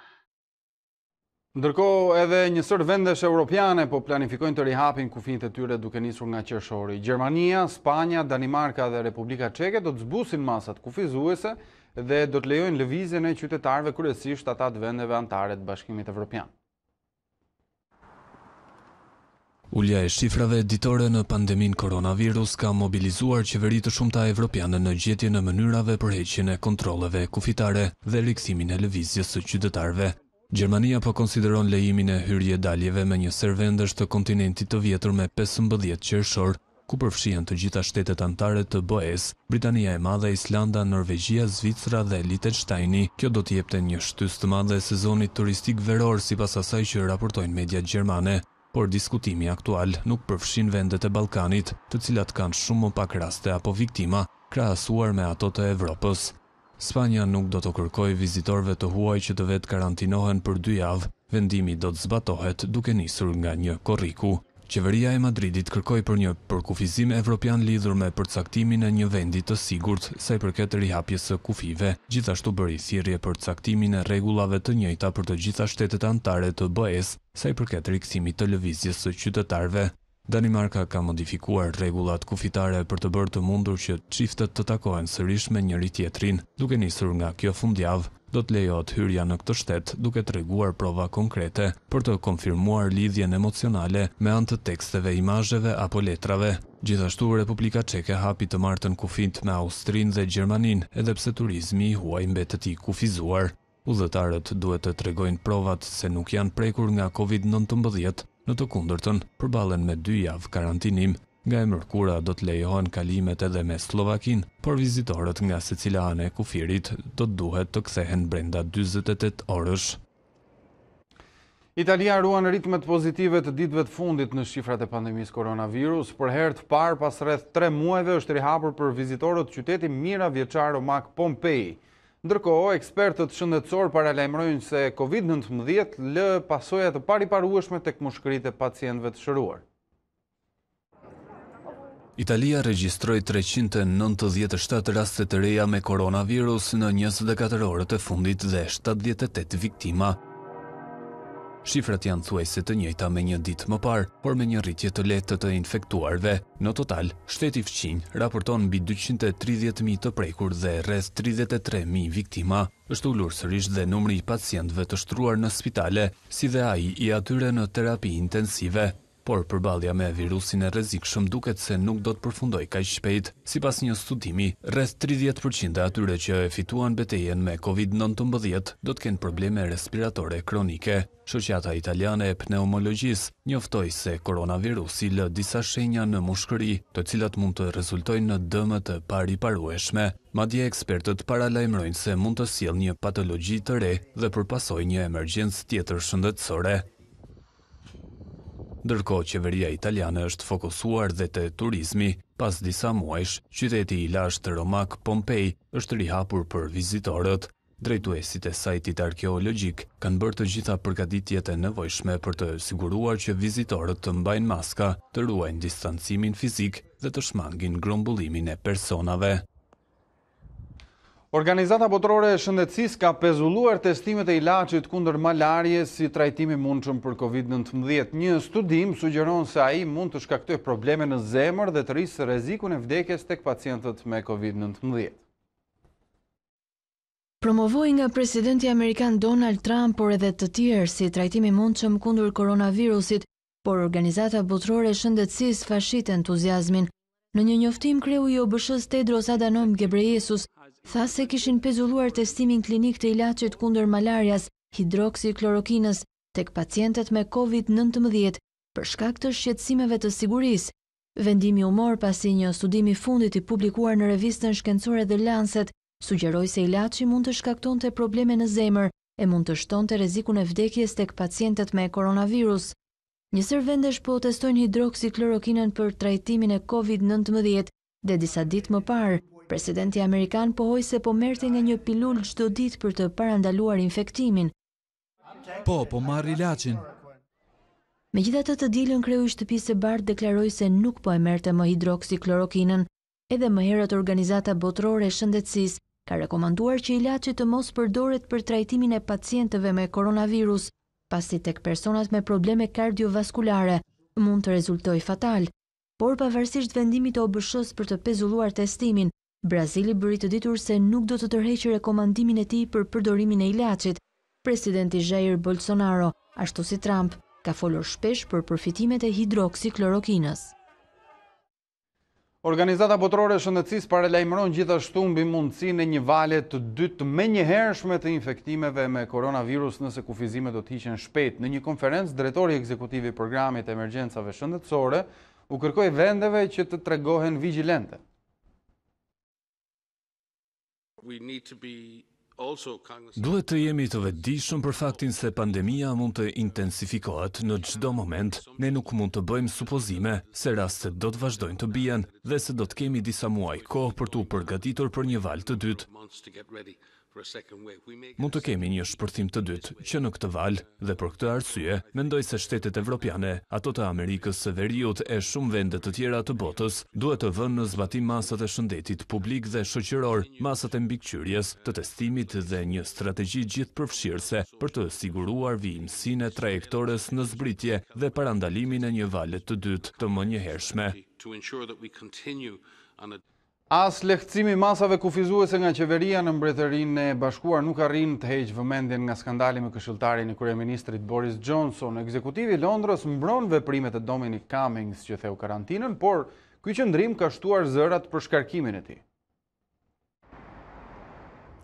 Ndërkohë edhe njësër vendesh europiane po planifikojnë të rihapin kufinë e tyre duke nisur nga qershori. Gjermania, Spanja, Danimarka dhe Republika Çeke do të zbusin masat kufizuese dhe do të lejojnë lëvizjen e qytetarëve, kryesisht ata të vendeve anëtare të Bashkimit Evropian. Ulja e shifrave ditore në pandemin koronavirus ka mobilizuar qeveritë të shumta evropiane në gjetjen e mënyrave për heqjen e kontrolleve kufitare dhe rikthimin e lëvizjes së qytetarëve. Gjermania po konsideron lejimin e hyrje-daljeve me një ser vendesh të kontinentit të vjetër me 15 qershor, ku përfshihen të gjitha shtetet anëtare të BE-s, Britania e Madhe, Islanda, Norvegjia, Zvicra dhe Liechtensteini. Kjo do të jepte një shtys të madh e sezonit turistik veror sipas asaj që raportojnë mediat gjermane, por diskutimi aktual nuk përfshin vendet e Ballkanit, të cilat kanë shumë më pak raste apo viktima krahasuar me ato të Evropës. Spanja nuk do të kërkojë vizitorëve të huaj që të vetë karantinohen për 2 javë, vendimi do të zbatohet duke nisur nga një korriku. Qeveria e Madridit kërkoi për një përkufizim evropian lidhur me përcaktimin e një vendi të sigurt sa i përket rihapjes së kufive. Gjithashtu bëri thirrje për caktimin e rregullave të njëjta për të gjitha shtetet anëtare të BE-s sa i përket rikthimit të lëvizjes së qytetarëve. Danimarka ka modifikuar rregullat kufitare për të bërë të mundur që çiftet të takohen sërish me njëri tjetrin. Duke nisur nga kjo fundjavë, do të lejohet hyrja në këtë shtet duke treguar prova konkrete për të konfirmuar lidhjen emocionale me anë të teksteve, imazheve apo letrave. Gjithashtu Republika Çeke hapi të martën kufit me Austrinë dhe Gjermaninë, edhe pse turizmi i huaj mbetet i kufizuar. Udhëtarët duhet të tregojnë provat se nuk janë prekur nga COVID-19. Në të kundërtën, përballen me 2 javë karantinim. Nga e mërkura do të lejohen kalimet edhe me Slovakin, por vizitorët nga secila anë e kufirit do të duhet të kthehen brenda 48 orësh. Italia ruan ritmet pozitive të ditëve të fundit në shifrat e pandemisë koronavirus. Për herë të parë pas rreth 3 muajve është rihapur për vizitorët qyteti mira vjeçar Romak Pompei. Ndërkohë, ekspertët shëndetësor paralajmërojnë se COVID-19 lë pasoja të pariparueshme tek mushkëritë e pacientëve të shëruar. Italia regjistroi 397 raste të reja me koronavirus në 24 orët e fundit dhe 78 viktima. Shifrat janë thuajse të njëjta me një ditë më parë, por me një rritje të lehtë të infektuarve. Në total, shteti fqinj raporton mbi 230.000 të prekur dhe rreth 33.000 viktima. Është ulur sërish dhe numri i pacientëve të shtruar në spitale, si dhe ai i atyre në terapi intensive. Por përballja me virusin e rrezikshëm duket se nuk do të përfundoj kaq shpejt. Sipas një studimi, rreth 30% e atyre që e fituan betejën me COVID-19 do të kenë probleme respiratore kronike. Shoqata italiane e pneumologjisë njoftoi se koronavirusi lë disa shenja në mushkëri, të cilat mund të rezultojnë në dëme të pariparueshme. Madje ekspertët paralajmërojnë se mund të sjellë një patologji të re dhe përpasojë një emergjencë tjetër shëndetësore. Ndërkohë, qeveria italiane është fokusuar dhe te turizmi. Pas disa muajsh, qyteti i lashtë Romak Pompei është rihapur për vizitorët. Drejtuesit e sajtit arkeologjik kanë bërë të gjitha përgatitjet e nevojshme për të siguruar që vizitorët të mbajnë maska, të ruajnë distancimin fizik dhe të shmangin grumbullimin e personave. Organizata Botërore e Shëndetësisë ka pezulluar testimet e ilaçit kundër malarjes si trajtim i mundshëm për COVID-19. Një studim sugjeron se ai mund të shkaktojë probleme në zemër dhe të rrisë rrezikun e vdekjes tek pacientët me COVID-19. Promovoi nga presidenti amerikan Donald Trump, por edhe të tjerë si trajtim i mundshëm kundër koronavirusit, por Organizata Botërore e Shëndetësisë fashit entuziazmin. Në një njoftim, kreu i OBSH-s Tedros Adhanom Ghebreyesus tha se kishin pezulluar testimin klinik të ilaçit kundër malarias, hidroksiklorokinës, tek pacientët me COVID-19 për shkak të shqetësimeve të sigurisë. Vendimi u mor pasi një studim i fundit i publikuar në revistën shkencore The Lancet sugjeroi se ilaçi mund të shkaktonte probleme në zemër e mund të shtonte rrezikun e vdekjes tek pacientët me koronavirus. Njësër vendesh po testojnë hidroksiklorokinën për trajtimin e COVID-19 dhe disa ditë më parë, presidenti amerikan pohoi se po merrte nga një pilul çdo ditë për të parandaluar infektimin. Po marr ilaçin. Megjithatë të dielën kreu i shtëpisë së Bardhë deklaroi se nuk po e merrte më hidroksiklorokinën. Edhe më herët Organizata Botërore e Shëndetësisë ka rekomanduar që ilaçi të mos përdoret për trajtimin e pacientëve me koronavirus, pasi tek personat me probleme kardiovaskulare mund të rezultojë fatal. Por pavarësisht vendimit të OBSH-s për të pezulluar testimin, Brazili bëri të ditur se nuk do të tërheqë rekomandimin e tij për përdorimin e ilaçit. Presidenti Jair Bolsonaro, ashtu si Trump, ka folur shpesh për përfitimet e hidroksiklorokinës. Organizata Botërore e Shëndetësisë paralajmëron gjithashtu mbi mundësinë e një valje të dytë menjëhershme të infektimeve me koronavirus nëse kufizimet do të hiqen shpejt. Në një konferencë, drejtori ekzekutiv i programit të emergjencave shëndetësore u kërkoi vendeve që të tregohen vigjilente. Duhet të jemi të vetëdijshëm për faktin se pandemia mund të intensifikohet në çdo moment. Ne nuk mund të bëjmë supozime se rastet do të vazhdojnë të bien dhe se do të kemi disa muaj kohë për t'u përgatitur për një valë të dytë. Mund të kemi një shpërthim të dytë që në këtë valë dhe për këtë arsye mendoj se shtetet evropiane, ato të Amerikës së Veriut e shumë vende të tjera të botës duhet të vënë në zbatim masat e shëndetit publik dhe shoqëror, masat e mbikëqyrjes, të testimit dhe një strategji gjithëpërfshirëse për të siguruar vijimsinë e trajektores në zbritje dhe parandalimin e një vale të dytë të menjëhershme. As lehtësimi masave kufizuese nga qeveria në Mbretërinë e Bashkuar nuk arrin të heqë vëmendjen nga skandali me këshilltarin e kryeministrit Boris Johnson. Ekzekutivi i Londrës mbron veprimet e Dominic Cummings që theu karantinën, por ky qëndrim ka shtuar zërat për shkarkimin e tij.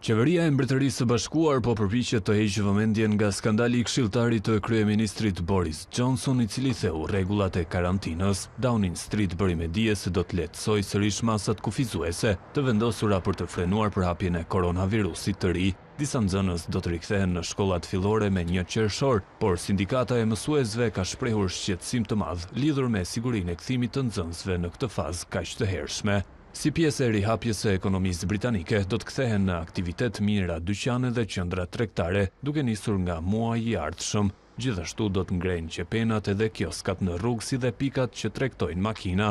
Qeveria e Mbretërisë së Bashkuar po përpiqet të heqë vëmendjen nga skandali i këshilltarit të kryeministrit Boris Johnson, i cili theu rregullat e karantinës. Downing Street bëri me dije se do të lehtësojë sërish masat kufizuese të vendosura për të frenuar përhapjen e koronavirusit të ri. Disa nxënës do të rikthehen në shkollat fillore me 1 qershor, por sindikata e mësuesve ka shprehur shqetësim të madh lidhur me sigurinë e kthimit të nxënësve në këtë fazë kaq të hershme. Si pjesë e rihapjes së ekonomisë britanike, do të kthehen në aktivitet mijëra dyqane dhe qendra tregtare, duke nisur nga muaji i ardhshëm. Gjithashtu do të ngrejnë qepenat edhe kioskat në rrugë si dhe pikat që tregtojnë makina.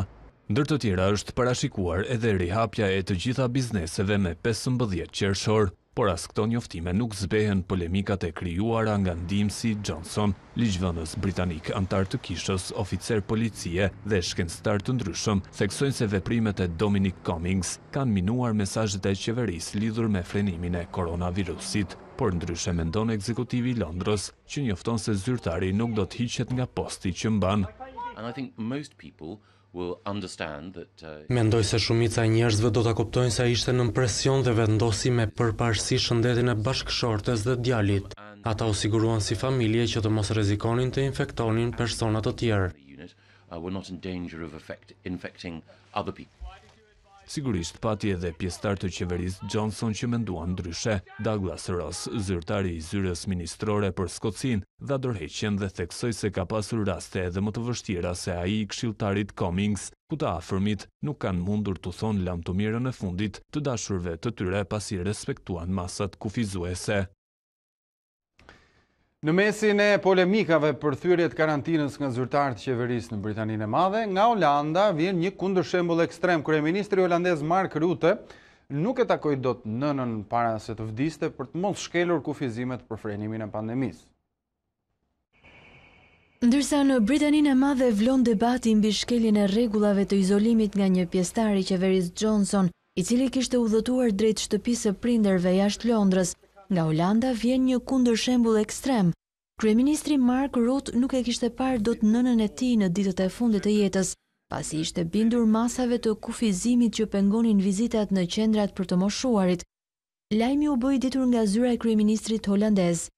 Ndër të tjera është parashikuar edhe rihapja e të gjitha bizneseve me 15 qershor. Por as këto njoftime nuk zbehen polemikat e krijuara nga ndihmësi Johnson, ligjvënës britanik, antar të kishës, oficer policie dhe shkencëtar të ndryshëm, theksojnë se veprimet e Dominic Cummings kanë minuar mesazhet e qeverisë lidhur me frenimin e koronavirusit. Por ndryshe mendon ekzekutivi i Londrës, që njofton se zyrtari nuk do të hiqet nga posti që mban. Mendoj se shumica e njerëzve do ta kuptojnë se ai ishte nën presion dhe vendosi me përparësi shëndetin e bashkëshortes dhe djalit. Ata u siguruan si familje që të mos rrezikonin të infektonin persona të tjerë. Sigurisht pati edhe pjesëtar të qeverisë Johnson që menduan ndryshe. Douglas Ross, zyrtari i zyrës ministrore për Skocinë, dha dorëheqjen dhe theksoi se ka pasur raste edhe më të vështira se ai i këshilltarit Cummings, ku të afërmit nuk kanë mundur të thonë lam të mirën e fundit të dashurve të tyre pasi respektuan masat kufizuese. Në mesin e polemikave për thyrjet karantinës nga zyrtarët e qeverisë në Britaninë e Madhe, nga Olanda vjen një kundërshembull ekstrem. Kryeministri holandez Mark Rutte nuk e takoi dot nënën para se të vdiste për të mos shkelur kufizimet për frenimin e pandemisë. Ndërsa në Britaninë e Madhe vlon debati mbi shkeljen e rregullave të izolimit nga një pjesëtar i qeverisë Johnson, i cili kishte udhëtuar drejt shtëpisë së prindërve jashtë Londrës, nga Olanda vjen një kundërshembull ekstrem. Kryeministri Mark Rutte nuk e kishte parë dot nënën e tij në ditët e fundit të jetës, pasi ishte bindur masave të kufizimit që pengonin vizitat në qendrat për të moshuarit. Lajmi u bë i ditur nga zyra e kryeministrit holandez.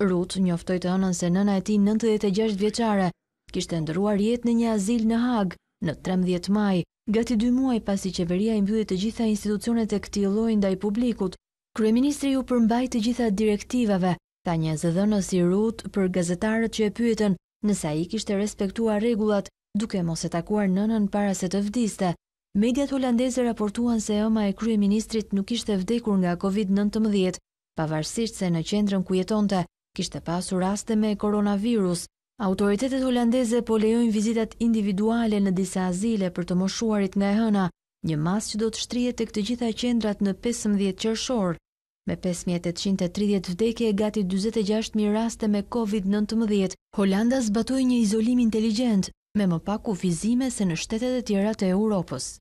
Rutte njoftoi të hënën se nëna e tij 96 vjeçare kishte ndëruar jetë në një azil në Hag në 13 maj, gati 2 muaj pasi qeveria i mbylli të gjitha institucionet e këtij lloji ndaj publikut. Kryeministri u përmbajt të gjitha direktivave, tha një zëdhënës i RUT për gazetarët që e pyetën nëse ai kishte respektuar rregullat, duke mos e takuar nënën para se të vdiste. Mediat holandeze raportuan se ëma e kryeministrit nuk ishte vdekur nga COVID-19, pavarësisht se në qendrën ku jetonte kishte pasur raste me koronavirus. Autoritetet holandeze po lejojnë vizitat individuale në disa azile për të moshuarit nga e hëna, një mas që do të shtrihet tek të gjitha qendrat në 15 qershor. Me 5830 vdekje e gati 46.000 raste me COVID-19, Holanda zbatoi një izolim inteligjent, me më pak kufizime se në shtetet e tjera të Europës.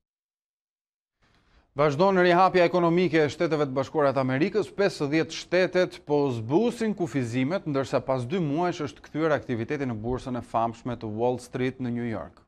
Vazhdon rihapja ekonomike e Shteteve të Bashkuara të Amerikës, 50 shtetet po zbusin kufizimet, ndërsa pas 2 muajsh është kthyer aktiviteti në bursën e famshme të Wall Street në New York.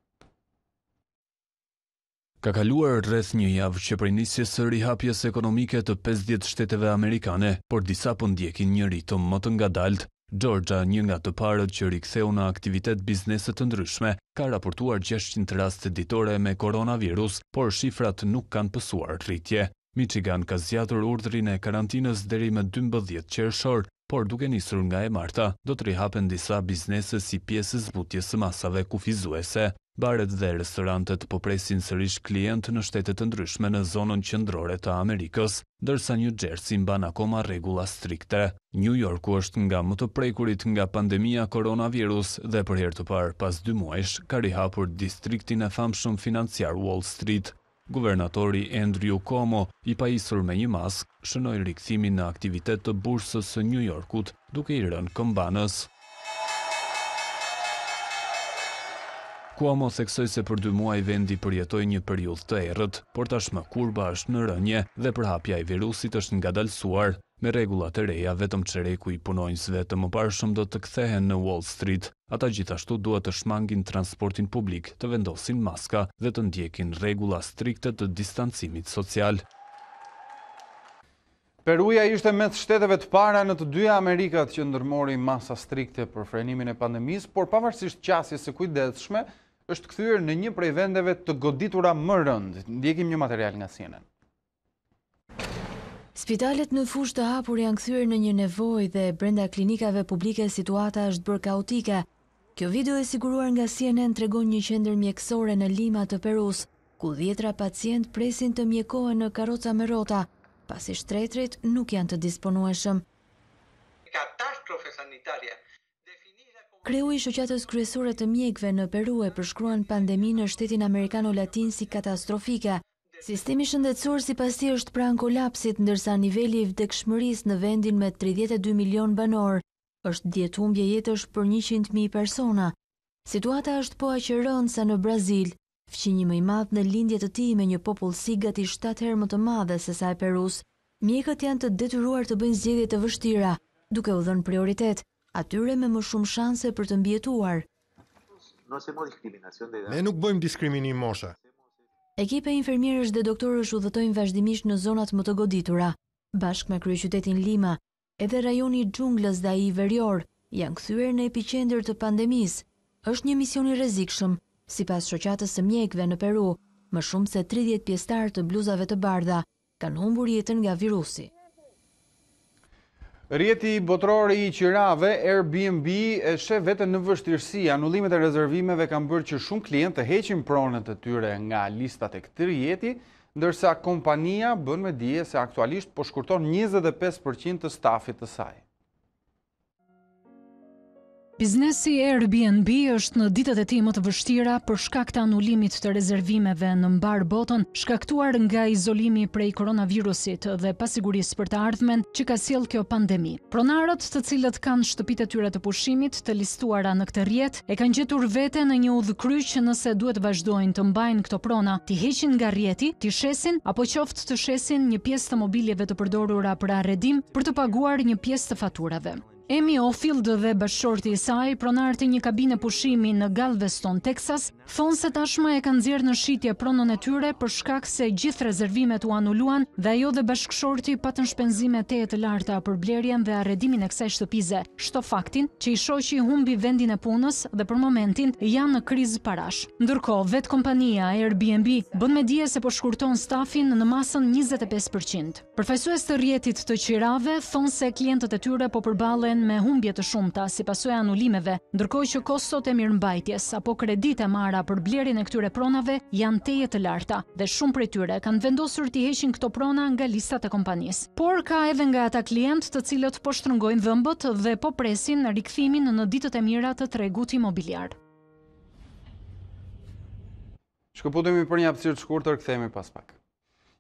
Ka kaluar rreth një javë që prej nisjes së rihapjes ekonomike të 50 shteteve amerikane, por disa po ndjekin një ritëm më të ngadalt. Georgia, një nga të parët që riktheu në aktivitet biznese të ndryshme, ka raportuar 600 raste ditore me koronavirus, por shifrat nuk kanë pësuar rritje. Michigan ka zgjatur urdhrin e karantinës deri më 12 qershor, por duke nisur nga e marta, do të rihapen disa biznese si pjesë e zbutjes së masave kufizuese. Baret dhe restorantet po presin sërish klient në shtetet të ndryshme në zonën qendrore të Amerikës, ndërsa New Jersey mban akoma rregulla strikte. New Yorku është nga më të prekurit nga pandemia koronavirus dhe për herë të parë pas 2 muajsh ka rihapur distriktin e famshëm financiar Wall Street. Guvernatori Andrew Cuomo, i pajisur me një mask, shënoi rikthimin në aktivitet të bursës së New Yorkut, duke i rënë këmbanës. Cuomo theksoi se për 2 muaj vendi përjetoi një periudhë të errët, por tashmë kurba është në rënje dhe përhapja e virusit është ngadalësuar. Me rregullat e reja, vetëm çereku i punonjësve të mëparshëm do të kthehen në Wall Street. Ata gjithashtu duhet të shmangin transportin publik, të vendosin maska dhe të ndjekin rregulla strikte të distancimit social. Peruja ishte mes shteteve të para në të dyja Amerikat që ndërmori masa strikte për frenimin e pandemisë, por pavarësisht qasjes së kujdesshme, është kthyer në një prej vendeve të goditura më rënd. Ndjekim një material nga CNN. Spitalet në fushë të hapur janë kthyer në një nevojë dhe brenda klinikave publike situata është bërë kaotike. Kjo video e siguruar nga CNN tregon një qendër mjekësore në Lima të Perus, ku 10 pacient presin të mjekohen në karroca me rrota, pasi shtretrit nuk janë të disponueshëm. Kreu i shoqatës kryesore të mjekëve në Peru e përshkruan pandeminë në shtetin amerikano-latin si katastrofike. Sistemi shëndetësor sipas tij është pranë kolapsit, ndërsa niveli i vdekshmërisë në vendin me 32 milion banor është djetëhumbje jetësh për 100.000 persona. Situata është po aq e rëndë sa në Brazil, fqinji më i madh në lindje të tij me një popullsi gati 7 herë më të madhe se sa e Perus. Mjekët janë të detyruar të bëjnë zgjedhje të vështira, duke u dhënë prioritet atyre me më shumë shanse për të mbijetuar. Ne nuk bëjmë diskriminim moshe. Ekipe infermierësh dhe doktorësh udhëtojnë vazhdimisht në zonat më të goditura, bashkë me kryeqytetin Lima, edhe rajoni i xhunglës dhe ai i verior janë kthyer në epiqendër të pandemisë. Është një mision i rrezikshëm, sipas shoqatës së mjekëve në Peru, më shumë se 30 pjesëtar të bluzave të bardha kanë humbur jetën nga virusi. Rjeti botror i qirave Airbnb e sheh veten në vështirësi. Anullimet e rezervimeve kanë bërë që shumë klientë të heqin pronët e tyre nga listat e këtij rjeti, ndërsa kompania bën me dije se aktualisht po shkurton 25% të stafit të saj. Biznesi Airbnb është në ditët e tij më të vështira për shkak të anullimit të rezervimeve në mbar botën, shkaktuar nga izolimi prej koronavirusit dhe pasigurisë për të ardhmen që ka sjellë kjo pandemi. Pronarët, të cilët kanë shtëpitë e tyre të pushimit të listuara në këtë rrjet, e kanë gjetur veten në një udhëkryq nëse duhet vazhdojnë të mbajnë këto prona, t'i heqin nga rrjeti, t'i shesin apo qoftë të shesin një pjesë të mobiljeve të përdorura për arredim për të paguar një pjesë të faturave. Amy Ofield dhe bashkëshorti i saj, pronar të një kabine pushimi në Galveston, Texas, thonë se tashmë e kanë nxjerrë në shitje pronën e tyre për shkak se gjithë rezervimet u anuluan dhe ajo dhe bashkëshorti patën shpenzime teje të larta për blerjen dhe arredimin e kësaj shtëpize. Shto faktin që i shoqi humbi vendin e punës dhe për momentin janë në krizë parash. Ndërkohë, vetë kompania Airbnb bën me dije se po shkurton stafin në masën 25%. Përfaqësues të rrjetit të qirave thonë se klientët e tyre po përballen me humbje të shumta si pasojë e anulimeve, ndërkohë që kostot e mirëmbajtjes apo kredite marra për blerjen e këtyre pronave janë teje të larta dhe shumë prej tyre kanë vendosur t'i heqin këto prona nga listat e kompanisë. Por ka edhe nga ata klientë të cilët po shtrëngojnë dhëmbët dhe po presin rikthimin në ditët e mira të tregut imobiliar. Shkëputemi për një hapësirë të shkurtër, kthehemi pas pak.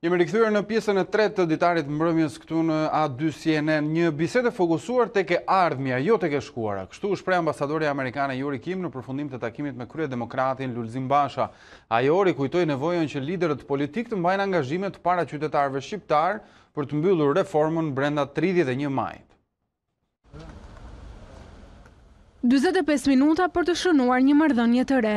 Jemi rikthyer në pjesën e tretë të ditarit mbrëmjes këtu në A2 CNN, një bisedë fokusuar tek e ardhmja, jo tek e shkuara. Kështu u shpreh ambasadori amerikane Yuri Kim në përfundim të takimit me kryedemokratin Lulzim Basha. Ajo rikujtoi nevojën që liderët politik të mbajnë angazhime të paraqytetarëve shqiptar për të mbyllur reformën brenda 31 majit. 45 minuta për të shënuar një marrëdhënie të re.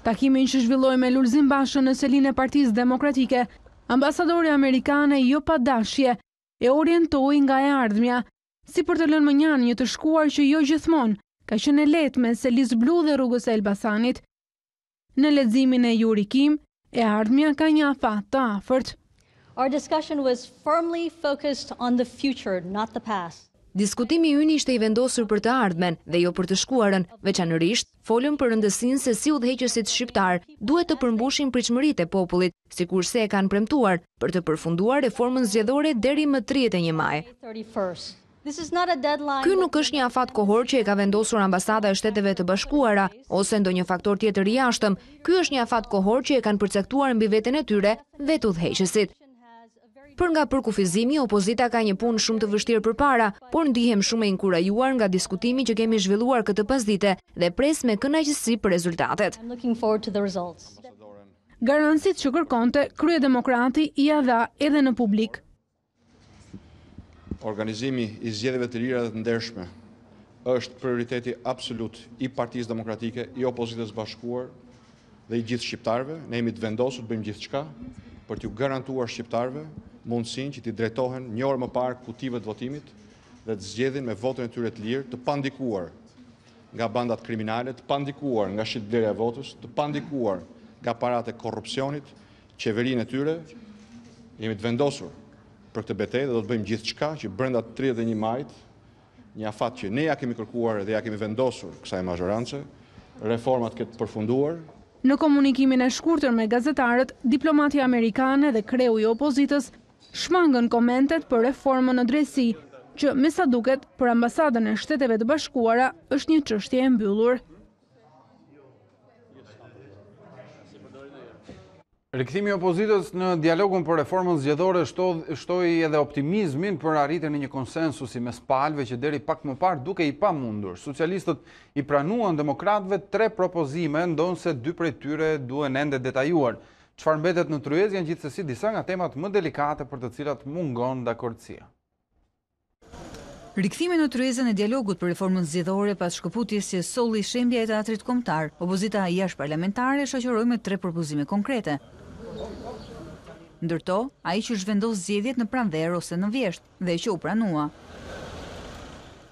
Takimin që zhvilloi me Lulzim Bashën në selinë e Partisë Demokratike, ambasadori amerikane jo pa dashje e orientoi nga e ardhmja, si për të lënë mënjan një të shkuar që jo gjithmonë ka qenë e lehtë me Selis Blu dhe rrugës e Elbasanit. Në leximin e Yuri Kim, e ardhmja ka një afat të afërt. Our discussion was firmly focused on the future, not the past. Diskutimi ynë ishte i vendosur për të ardhmen dhe jo për të shkuarën, veçanërisht folëm për rëndësinë se si udhëheqësit shqiptar duhet të përmbushin pritshmëritë e popullit, sikurse e kanë premtuar për të përfunduar reformën zgjedhore deri më 31 maj. Ky nuk është një afat kohor që e ka vendosur ambasada e Shteteve të Bashkuara ose ndonjë faktor tjetër i jashtëm. Ky është një afat kohor që e kanë përcaktuar mbi veten e tyre vetë udhëheqësit. Për nga përkufizimi, opozita ka një punë shumë të vështirë përpara, por ndihem shumë e inkurajuar nga diskutimi që kemi zhvilluar këtë pasdite dhe pres me kënaqësi për rezultatet. Garancit që kërkonte kryedemokrati i dha edhe në publik. Organizimi i zgjedhjeve të lira dhe të ndershme është prioriteti absolut i Partisë Demokratike, i opozitës bashkuar dhe i gjithë shqiptarëve. Ne jemi të vendosur të bëjmë gjithçka për t'ju garantuar shqiptarëve mundësinë që t'i drejtohen një orë më parë kutive të votimit dhe të zgjedhin me votën e tyre të lirë, të pandikuar nga bandat kriminale, të pandikuar nga shitblerja e votës, të pandikuar nga parat e korrupsionit, qeverinë e tyre. Jemi të vendosur për këtë betejë dhe do të bëjmë gjithçka që brenda 31 majit, një afat që ne ja kemi kërkuar dhe ja kemi vendosur kësaj mazhorance, reformat këtë përfunduar. Në komunikimin e shkurtër me gazetarët, diplomatia amerikane dhe kreu i opozitës shmangën komentet për reformën në drejtësi, që me sa duket për ambasadën e Shteteve të Bashkuara është një çështje e mbyllur. Rikthimi i opozitës në dialogun për reformën zgjedhore shtoi edhe optimizmin për arritjen e një konsensusi mes palëve që deri pak më parë duke i pamundur. Socialistët i pranuan demokratëve 3 propozime, ndonse 2 prej tyre duhen ende detajuar. Çfarë mbetet në tryezë janë gjithsesi disa nga temat më delikate për të cilat mungon dakordësia. Rikthimi në tryezën e dialogut për reformën zgjedhore pas shkëputjes së solli shembja e teatrit kombëtar, opozita jashtëparlamentare shoqëroi me 3 propozime konkrete. Ndërto, ai që zhvendos zgjedhjet në pranverë ose në vjeshtë dhe që u pranua.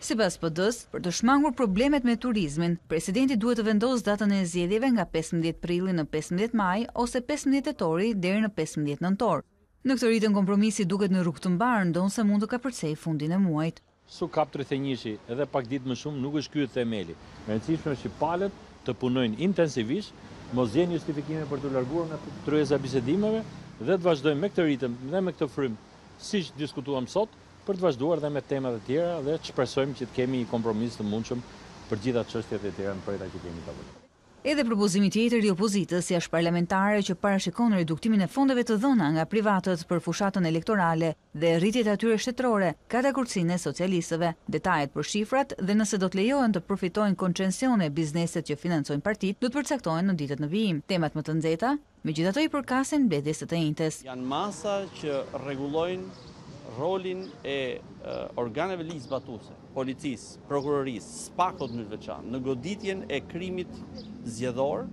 Sipas PD-s, për të shmangur problemet me turizmin, presidenti duhet të vendosë datën e zgjedhjeve nga 15 prilli në 15 maj ose 15 tetori deri në 15 nëntor. Në këtë ritëm kompromisi duket në rrugë të mbarë, ndonse mund të kapërcej fundin e muajit. Su kap 31-shi edhe pak ditë më shumë nuk është ky themeli. E rëndësishme është që palët të punojnë intensivisht, mos gjenë justifikime për të larguar nga tryeza bisedimeve dhe të vazhdojmë me këtë ritëm dhe me këtë frym, siç diskutuam sot, për të vazhduar dhe me temat e tjera dhe të shpresojmë që të kemi një kompromis të mundshëm për gjitha çështjet e tjera në përrejta që kemi të vëllë. Edhe propozimi tjetër i opozitës jashtëparlamentare që parashikon reduktimin e fondeve të dhëna nga privatët për fushatën elektorale dhe rritjet e atyre shtetërore ka dakordsinë e socialistëve. Detajet për shifrat dhe nëse do të lejohen të përfitojnë koncensione bizneset që financojnë partitë do të përcaktohen në ditët në vijim. Temat më të nxehta, megjithatë i përkasin mbledhjes së të njëjtës. Janë masa që rregullojnë rolin e organeve ligjzbatuese, policisë, prokurorisë, spakut në veçantë, në goditjen e krimit zgjedhor.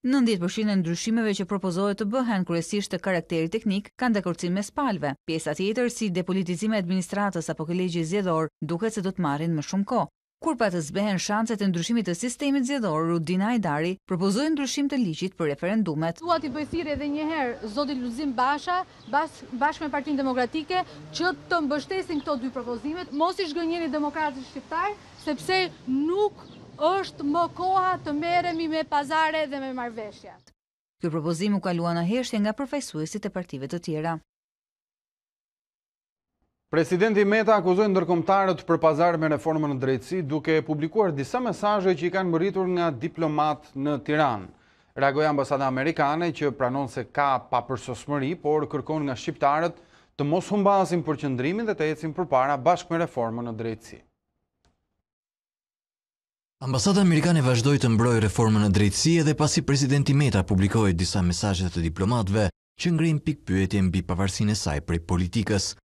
90% e ndryshimeve që propozohet të bëhen kryesisht të karakterit teknik kanë dakordsim mes palëve. Pjesa tjetër, si depolitizimi i administratës apo ligji zgjedhor, duket se do të marrin më shumë kohë. Kur pa të zbehen shanset e ndryshimit të sistemit zgjedhor, Ditari propozoi ndryshim të ligjit për referendumet. Dua t'i bëj thirrje edhe një herë zoti Lulzim Basha, bashkë me Partinë Demokratike, që të mbështesin këto dy propozimet, mos i zhgënjeni demokratët shqiptar, sepse nuk është më koha të merremi me pazare dhe me marrëveshjat. Ky propozim u kalua në heshtje nga përfaqësuesit e partive të tjera. Presidenti Meta akuzoi ndërkombëtarët për pazar me reformën në drejtësi, duke publikuar disa mesazhe që i kanë mbërritur nga diplomat në Tiranë. Reagoi ambasada amerikane që pranon se ka papërsosmëri, por kërkon nga shqiptarët të mos humbasin përqendrimin dhe të ecin përpara bashkë me reformën në drejtësi. Ambasada amerikane vazhdoi të mbrojë reformën në drejtësi edhe pasi presidenti Meta publikoi disa mesazhe të diplomatëve që ngrin pikpyetje mbi pavarësinë e saj prej politikës.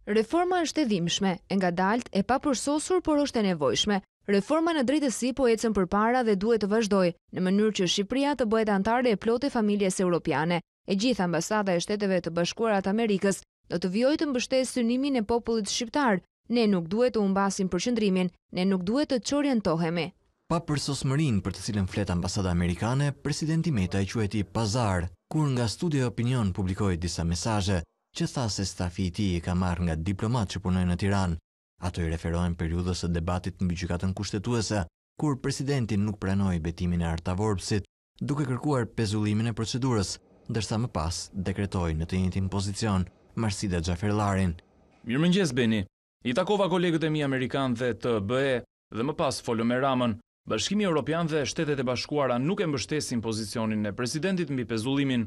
Reforma është e dhimbshme, e ngadalt, e papërsosur, por është e nevojshme. Reforma në drejtësi po ecën përpara dhe duhet të vazhdojë, në mënyrë që Shqipëria të bëhet anëtare e plotë e familjes europiane. E gjithë ambasada e Shteteve të Bashkuara të Amerikës do të vijojë të mbështesë synimin e popullit shqiptar. Ne nuk duhet të humbasim përqendrimin, ne nuk duhet të çorientohemi. Papërsosmërinë për të cilën flet ambasada amerikane, presidenti Meta e quajti pazar, kur nga Studio Opinion publikoi disa mesazhe që tha se stafi i tij e ka marrë nga diplomat që punojnë në Tiranë. Ato i referohen periudhës së debatit mbi gjykatën kushtetuese, kur presidenti nuk pranoi betimin e Arta Vorpsit, duke kërkuar pezullimin e procedurës, ndërsa më pas dekretoi në të njëjtin pozicion Marsida Xhaferllarin. Mirëmëngjes Beni. I takova kolegët e mi amerikanë dhe të BE dhe më pas folëm me Ramën. Bashkimi Evropian dhe Shtetet e Bashkuara nuk e mbështesin pozicionin e presidentit mbi pezullimin.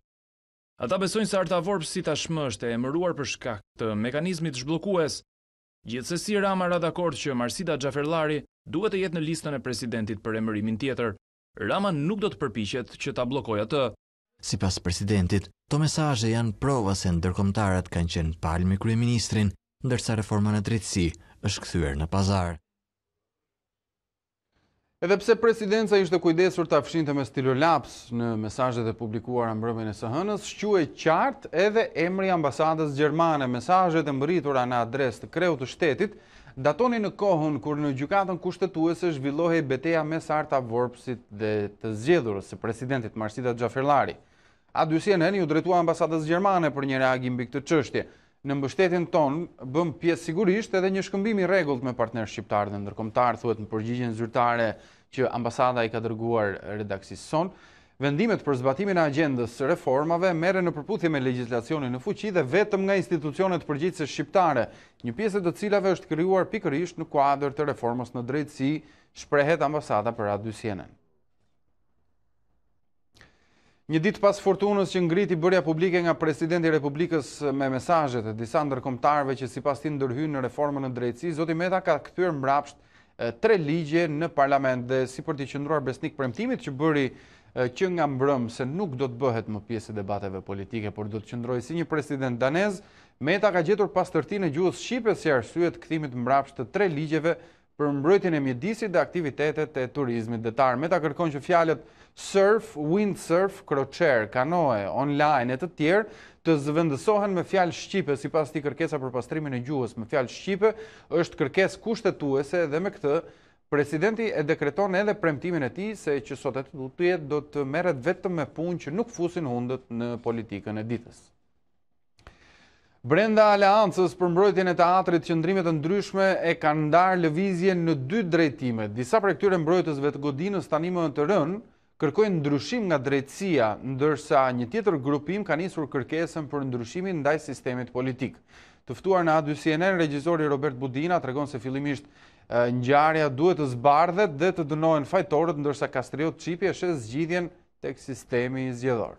Ata besojnë se Arta Vorpsi tashmë është e emëruar për shkak të mekanizmit zhbllokues. Gjithsesi Rama ra dakord që Marsida Xhaferllari duhet të jetë në listën e presidentit për emërimin tjetër. Rama nuk do të përpiqet që ta bllokojë atë. Sipas presidentit, to mesazhe janë prova se ndërkombëtarët kanë qenë palë me kryeministrin, ndërsa reforma në drejtësi është kthyer në pazar. Edhe pse presidenca ishte kujdesur ta fshinte me stilolaps në mesazhet e publikuara mbrëmjen e së hënës, shquhej qartë edhe emri ambasadës gjermane. Mesazhet e mbërritura në adresë të kreut të shtetit datonin në kohën kur në gjykatën kushtetuese zhvillohej betejë mes Arta Vorpsit dhe të zgjedhurës së presidentit Marsida Xhaferllari. A2CNN u drejtua ambasadës gjermane për një reagim mbi këtë çështje. Në mbështetjen tonë bëm pjesë sigurisht edhe një shkëmbim i rregullt me partnerë shqiptar dhe ndërkombëtar, thuhet në përgjigjen zyrtare që ambasada i ka dërguar redaksisë son. Vendimet për zbatimin e agjendës së reformave merren në përputhje me legjislacionin në fuqi dhe vetëm nga institucionet përgjegjëse shqiptare, një pjesë e të cilave është krijuar pikërisht në kuadër të reformës në drejtësi, shprehet ambasada për A2CNN. Një ditë pas fortunës që ngriti bërja publike nga presidenti i Republikës me mesazhet e disa ndërkombëtarëve që sipas tij ndërhyjnë në reformën në drejtësi, zoti Meta ka kthyer mbrapsht 3 ligje në parlament dhe si për të qëndruar besnik premtimit që bëri që nga mbrëm se nuk do të bëhet më pjesë e debateve politike, por do të qëndrojë si një president danez, Meta ka gjetur pastërtinë e gjuhës shqipe si arsye të kthimit mbrapsht të 3 ligjeve për mbrojtjen e mjedisit dhe aktivitetet e turizmit detar. Meta kërkon që fjalët surf, windsurf, crocier, kanoe, online e të tjerë të zëvendësohen me fjalë shqipe. Sipas tij, kërkesa për pastrimin e gjuhës me fjalë shqipe është kërkesë kushtetuese dhe me këtë presidenti e dekreton edhe premtimin e tij se që sot e tutje do të merret vetëm me punë që nuk fusin hundët në politikën e ditës. Brenda aleancës për mbrojtjen e teatrit, qëndrimet të ndryshme e kanë ndarë lëvizjen në 2 drejtime. Disa prej këtyre mbrojtësve të godinës tani më të rënë kërkojnë ndryshim nga drejtësia, ndërsa një tjetër grupim ka nisur kërkesën për ndryshimin ndaj sistemit politik. Të ftuar në A2CNN, regjizori Robert Budina tregon se fillimisht ngjarja duhet të zbardhet dhe të dënohen fajtorët, ndërsa Kastriot Çipi e shes zgjidhjen tek sistemi zgjedhor.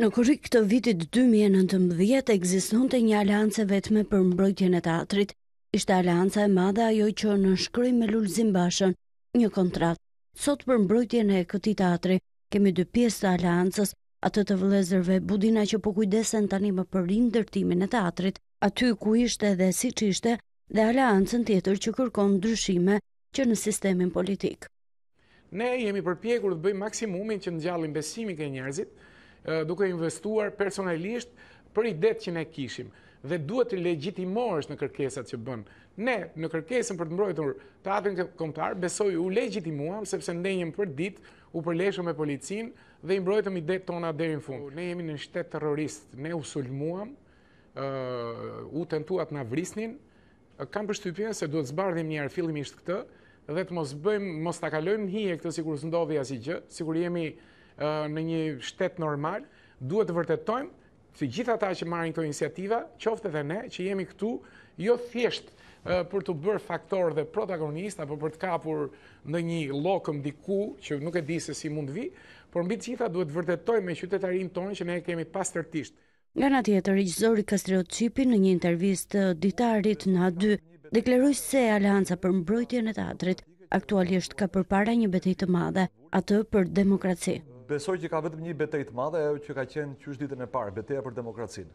Në korrik të vitit 2019 ekzistonte një aleancë vetme për mbrojtjen e teatrit. Ishte aleanca e madhe ajo që nënshkroi me Lulzim Bashën një kontratë. Sot për mbrojtjen e këtij teatri kemi 2 pjesë të aleancës atë të vëllezërve Budina që po kujdesen tani më për rindërtimin e teatrit, aty ku ishte dhe siç ishte, dhe aleancën tjetër që kërkon ndryshime që në sistemin politik. Ne jemi përpjekur të bëjmë maksimumin që ngjallim besimin e njerëzit, duke investuar personalisht për idetë që ne kishim dhe duhet të legjitimohesh në kërkesat që bën. Ne në kërkesën për të mbrojtur teatrin kombëtar besoj u legjitimuam sepse ndenjëm për ditë, u përleshëm me policinë dhe i mbrojtëm idetë tona deri në fund. Ne jemi në një shtet terrorist, ne u sulmuam, u tentuat na vrisnin. Kam përshtypjen se duhet zbardhim një herë fillimisht këtë dhe të mos ta kalojmë hije këtë sikur s'ndodhi asgjë, sikur jemi në një shtet normal, duhet të vërtetojmë se gjithë ata që marrin këto iniciativa, qoftë edhe ne që jemi këtu, jo thjesht për të bërë faktor dhe protagonist apo për të kapur në një llokëm diku që nuk e di se si mund vi, por mbi të gjitha duhet të vërtetojmë me qytetarinë tonë që ne kemi pastërtisht. Nga ana tjetër, regjisori Kastriot Çipi në një intervistë Ditarit në A2 deklaroi se Aleanca për mbrojtjen e teatrit aktualisht ka përpara një betejë të madhe, atë për demokraci. Besoj që ka vetëm një betejë të madhe, ajo që ka qenë qysh ditën e parë, betejë për demokracinë.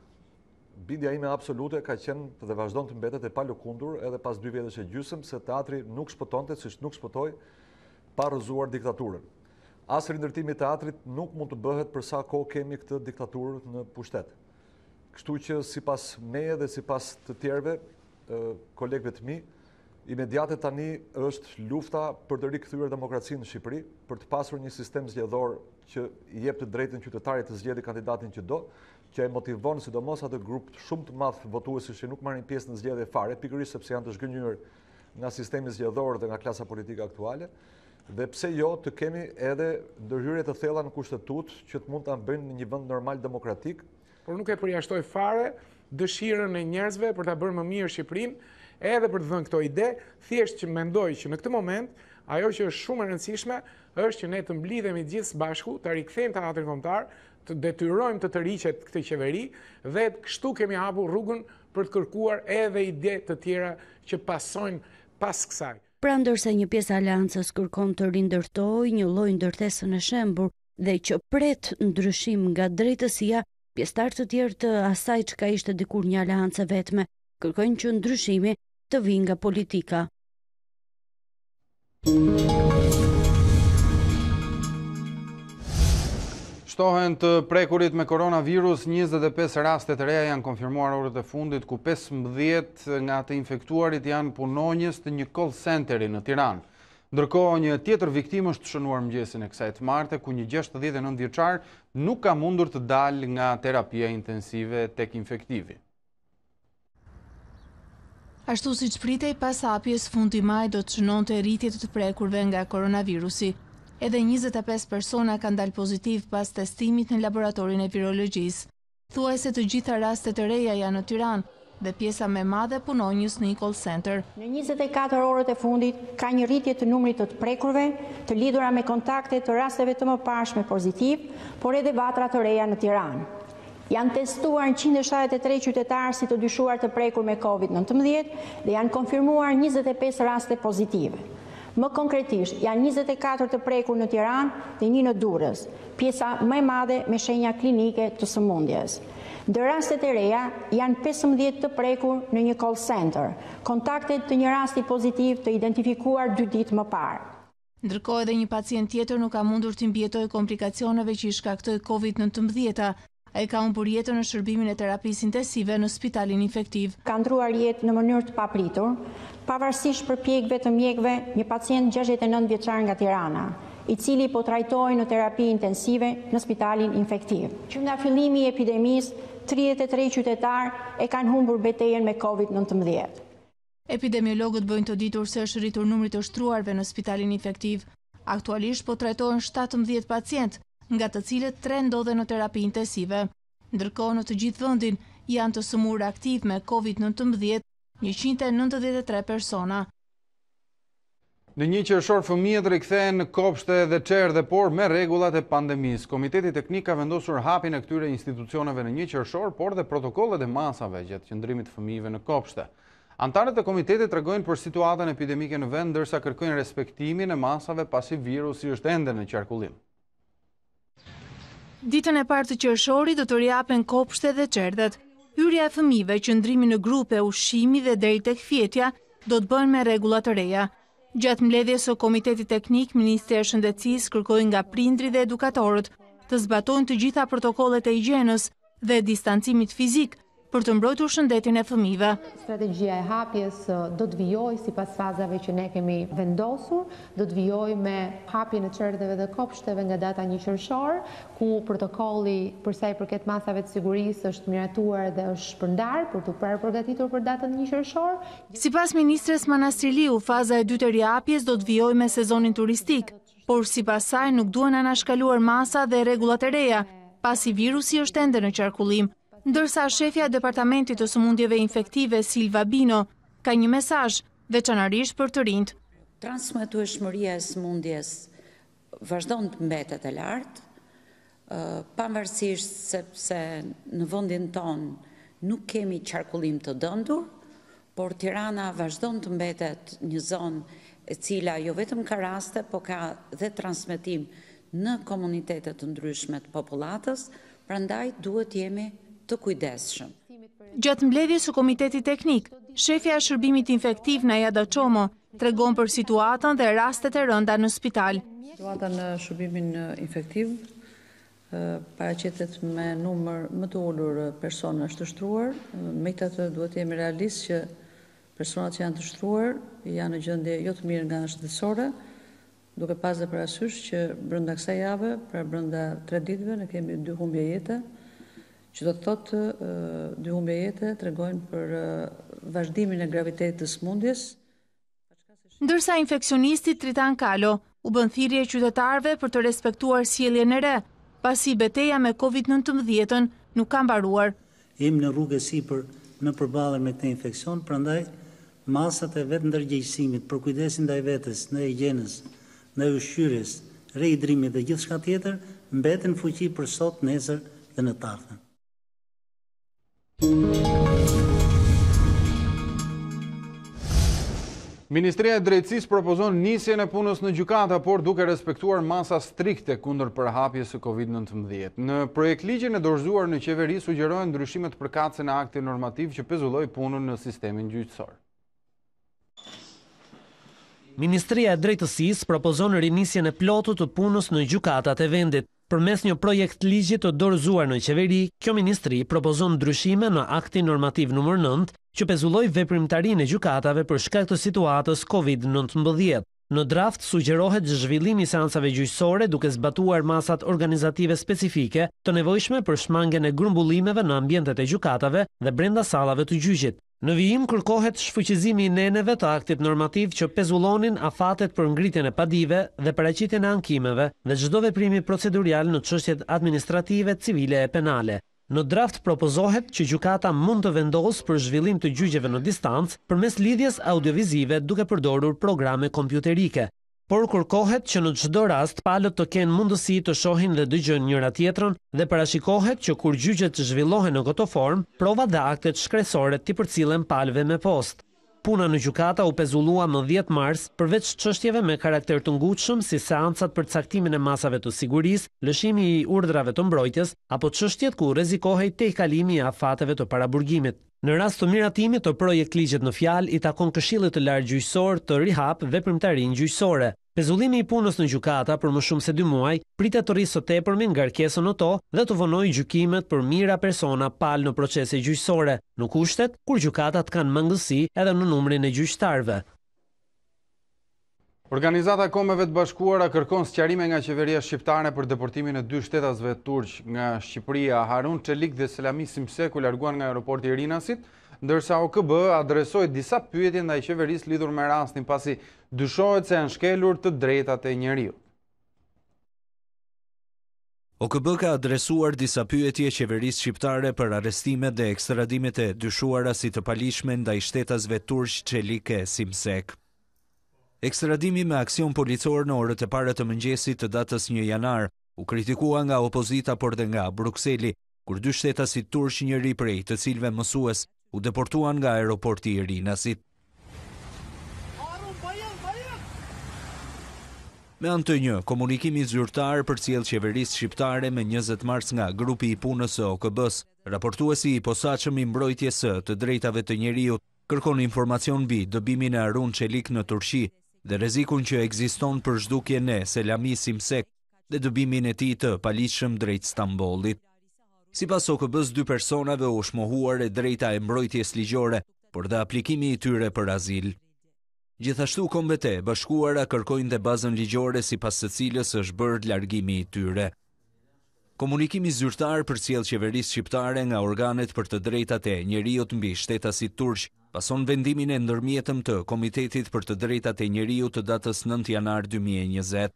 Bindja ime absolute ka qenë dhe vazhdon të mbetet e palëkundur edhe pas 2 vjetësh e gjysmë se teatri nuk shpëtonte siç nuk shpëtoi pa rrëzuar diktaturën. As rindërtimi i teatrit nuk mund të bëhet për sa kohë kemi këtë diktaturë në pushtet. Kështu që sipas meje dhe sipas të tjerëve, kolegëve të mi, imediate tani është lufta për të rikthyer demokracinë në Shqipëri, për të pasur një sistem zgjedhor që i jep të drejtën qytetarit të zgjedhë kandidatin që do, që e motivon sidomos atë grup shumë të madh votuesish që nuk marrin pjesë në zgjedhje fare, pikërisht sepse janë të zgënjur nga sistemi zgjedhor dhe nga klasa politike aktuale, dhe pse jo të kemi edhe ndërhyrje të thella në kushtetut që të mund ta bëjnë në një vend normal demokratik. Por nuk e përjashtoj fare dëshirën e njerëzve për ta bërë më mirë Shqipërinë, edhe për të dhënë këto ide, thjesht që mendoj që në këtë moment ajo që është shumë e rëndësishme është që ne të mblidhemi gjithë së bashku, të rikthejmë teatrin kombëtar, të detyrojmë të tërhiqet këtë qeveri dhe kështu kemi hapur rrugën për të kërkuar edhe ide të tjera që pasojnë pas kësaj. Pra ndërsa një pjesë e aleancës kërkon të rindërtojë një lloj ndërtesë në shembur dhe që pret ndryshim nga drejtësia, pjesëtarë të tjerë të asaj çka ishte dikur një aleancë vetme kërkojnë që ndryshimi të vijë nga politika. Shtohen të prekurit me koronavirus, 25 raste të reja janë konfirmuar orët e fundit, ku 15 nga të infektuarit janë punonjës të një call centeri në Tiranë. Ndërkohë, një tjetër viktim është shënuar mëngjesin e kësaj të marte, ku një 69 vjeçar nuk ka mundur të dalë nga terapia intensive tek infektivi. Ashtu si që pritej, pas hapjes fundi maj do të shënonte rritje të prekurve nga koronavirusi. Edhe 25 persona kanë dalë pozitiv pas testimit në laboratorin e virologjisë. Thuajse të gjitha rastet e reja janë në Tiranë dhe pjesa më e madhe punonjës në një call center. Në 24 orët e fundit ka një rritje të numrit të prekurve, të lidhura me kontakte të rasteve të mëparshme pozitiv, por edhe vatra të reja në Tiranë. Janë testuar 173 qytetarë si të dyshuar të prekur me COVID-19 dhe janë konfirmuar 25 raste pozitive. Më konkretisht, janë 24 të prekur në Tiranë dhe 1 në Durrës, pjesa më e madhe me shenja klinike të sëmundjes. Ndë rastet e reja, janë 15 të prekur në një call center, kontaktet të një rasti pozitiv të identifikuar 2 ditë më parë. Ndërkohë edhe një pacient tjetër nuk ka mundur të mbjetoj komplikacioneve që i shkaktoi COVID-19. Ai ka humbur jetën në shërbimin e terapisë intensive në spitalin infektiv. Ka ndruar jetë në mënyrë të papritur, pavarësisht përpjekjeve të mjekëve, një pacient 69 vjeçar nga Tirana, i cili po trajtohej në terapi intensive në spitalin infektiv. Që nga fillimi i epidemisë, 33 qytetarë e kanë humbur betejën me COVID-19. Epidemiologët bëjnë të ditur se është rritur numri të shtruarve në spitalin infektiv. Aktualisht po trajtohen 17 pacientë, nga të cilët 3 ndodhen në terapi intensive. Ndërkohë në të gjithë vendin janë të sëmurë aktiv me COVID-19 193 persona. Në 1 qershor fëmijët rikthehen në kopshte dhe çerdhe, por me rregullat e pandemisë. Komiteti teknik ka vendosur hapjen e këtyre institucioneve në 1 qershor, por dhe protokollet e masave gjatë qëndrimit të fëmijëve në kopshte. Antarët e komitetit tregojnë për situatën epidemike në vend, ndërsa kërkojnë respektimin e masave pasi virusi është ende në qarkullim. Ditën e parë të qershorit do të riapen kopshtet dhe çerdhet. Hyrja e fëmijëve, qëndrimi në grupe, ushqimi dhe deri tek fjetja do të bëhen me rregulla të reja. Gjatë mbledhjes së Komitetit Teknik, Ministri i Shëndetësisë kërkoi nga prindrit dhe edukatorët të zbatojnë të gjitha protokollet e higjienës dhe distancimit fizik për të mbrojtur shëndetin e fëmijëve. Strategjia e hapjes do të vijojë sipas fazave që ne kemi vendosur, do të vijojë me hapjen e çerdheve dhe kopshteve nga data 1 qershor, ku protokolli për sa i përket masave të sigurisë është miratuar dhe është shpërndar për të parë përgatitur për datën 1 qershor. Sipas ministres Manastriliu, faza e dytë e rihapjes do të vijojë me sezonin turistik, por sipas saj nuk duhen anashkaluar masa dhe rregullat e reja, pasi virusi është ende në qarkullim. Ndërsa shefja e Departamentit të Sëmundjeve Infektive Silva Bino ka një mesazh veçanërisht për të rinjt. Transmetueshmëria e sëmundjes vazhdon të mbetet e lartë, pavarësisht sepse në vendin ton nuk kemi qarkullim të dëndur, por Tirana vazhdon të mbetet një zonë e cila jo vetëm ka raste, po ka dhe transmetim në komunitetet të ndryshme të popullatës, prandaj duhet jemi të kujdesshëm. Gjatë mbledhjes së Komitetit Teknik, shefja e shërbimit infektiv Najada Çomo tregon për situatën dhe rastet e rënda në spital. Situata në shërbimin infektiv paraqetet me numër më të ulur personash të shtruar, megjithatë duhet të jemi realist që personat që janë të shtruar janë në gjendje jo të mirë nga ana shëndetësore, duke pasur parasysh që brenda kësaj jave, pra brenda 3 ditëve, ne kemi 2 humbje jete, që do të thotë 2 humbje jete tregojnë për vazhdimin e gravitetit të sëmundjes. Ndërsa infeksionisti Tritan Kalo u bën thirrje qytetarëve për të respektuar sjelljen e re, pasi betejë me COVID-19 nuk ka mbaruar. Jemi në rrugë sipër në përballje me këtë infeksion, prandaj masat e vetë ndërgjegjësimit për kujdesin ndaj vetes, ndaj higjienës, ndaj ushqyerjes, rihidrimit dhe gjithçka tjetër mbeten fuqi për sot, nesër dhe në të ardhmen. Ministria e Drejtësisë propozon nisjen e punës në gjykata, por duke respektuar masa strikte kundër përhapjes së COVID-19. Në projektligjin e dorëzuar në qeveri sugjerohen ndryshimet përkatëse në akti normativ që pezulloj punën në sistemin gjyqësor. Ministria e Drejtësisë propozon rinisjen e plotë të punës në gjykatat e vendit. Përmes një projekt ligji të dorëzuar në qeveri, kjo ministri propozon ndryshime në akti normativ nr. 9, që pezulloj veprimtarinë e gjykatave për shkak të situatës COVID-19. Në draft sugjerohet zhvillimi i seancave gjyqësore duke zbatuar masat organizative specifike të nevojshme për shmangen e grumbullimeve në ambientet e gjykatave dhe brenda sallave të gjyqit. Në vijim kërkohet shfuqizimi i neneve të aktit normativ që pezullonin afatet për ngritjen e padive dhe paraqitjen e ankimeve dhe çdo veprimi procedurial në çështjet administrative, civile e penale. Në draft propozohet që gjykata mund të vendosë për zhvillim të gjyqeve në distancë përmes lidhjes audiovizive duke përdorur programe kompjuterike. Por kërkohet që në çdo rast palët të kenë mundësi të shohin dhe dëgjojnë njëra tjetrën dhe parashikohet që kur gjyqet zhvillohen në këto formë, provat dhe aktet shkresore t'i përcillen palëve me postë. Puna në gjykata u pezullua më 10 mars, përveç çështjeve me karakter të ngutshëm si seancat për caktimin e masave të sigurisë, lëshimi i urdhrave të mbrojtjes apo çështjet ku rrezikohej tejkalimi i afateve të paraburgimit. Në rast të miratimit të projektligjet në fjalë, i takon Këshillit të Lartë Gjyqësor të rihap veprimtarinë gjyqësore. Pezullimi i punës në gjykata për më shumë se 2 muaj pritet të rrisë së tepërmin ngarkesën në to dhe të vonojë gjykimet për mira persona palë në procese gjyqësore, në kushtet kur gjykatat kanë mangësi edhe në numrin e gjyqtarëve. Organizata e Kombeve të Bashkuara kërkon sqarime nga qeveria shqiptare për deportimin e 2 shtetasve turq nga Shqipëria. Harun Çelik dhe Selami Simsek u larguan nga aeroporti i Rinasit, ndërsa OKB adresoi disa pyetje ndaj qeverisë lidhur me rastin pasi dyshohet se janë shkelur të drejtat e njeriut. OKB ka adresuar disa pyetje qeverisë shqiptare për arrestimet dhe ekstradimet e dyshuara si të palishme ndaj shtetasve turq Çelik e Simsek. Ekstradimi me aksion policor në orët e para të mëngjesit të datës 1 janar u kritikua nga opozita por dhe nga Brukseli, kur 2 shtetasit turq, njëri prej të cilëve mësues, u deportuan nga aeroporti i Rinasit. Me anë të një komunikimi zyrtar përcjell qeverisë shqiptare me 20 mars nga grupi i punës së OKB-s, raportuesi i posaçëm i mbrojtjes së të drejtave të njeriut kërkon informacion mbi dëbimin e Harun Çelik në Turqi dhe rrezikun që ekziston për zhdukjen e Selami Simsek dhe dëbimin e tij të paligjshëm drejt Stambollit. Sipas OKB-s, 2 personave u shmohuar e drejta e mbrojtjes ligjore, por dhe aplikimi i tyre për azil. Gjithashtu Kombet e Bashkuara kërkojnë dhe bazën ligjore sipas së cilës është bërë largimi i tyre. Komunikimi zyrtar përcjell qeverisë shqiptare nga organet për të drejtat e njeriut mbi shtetasit turq, pason vendimin e ndërmjetëm të Komitetit për të drejtat e njeriut të datës 9 janar 2020.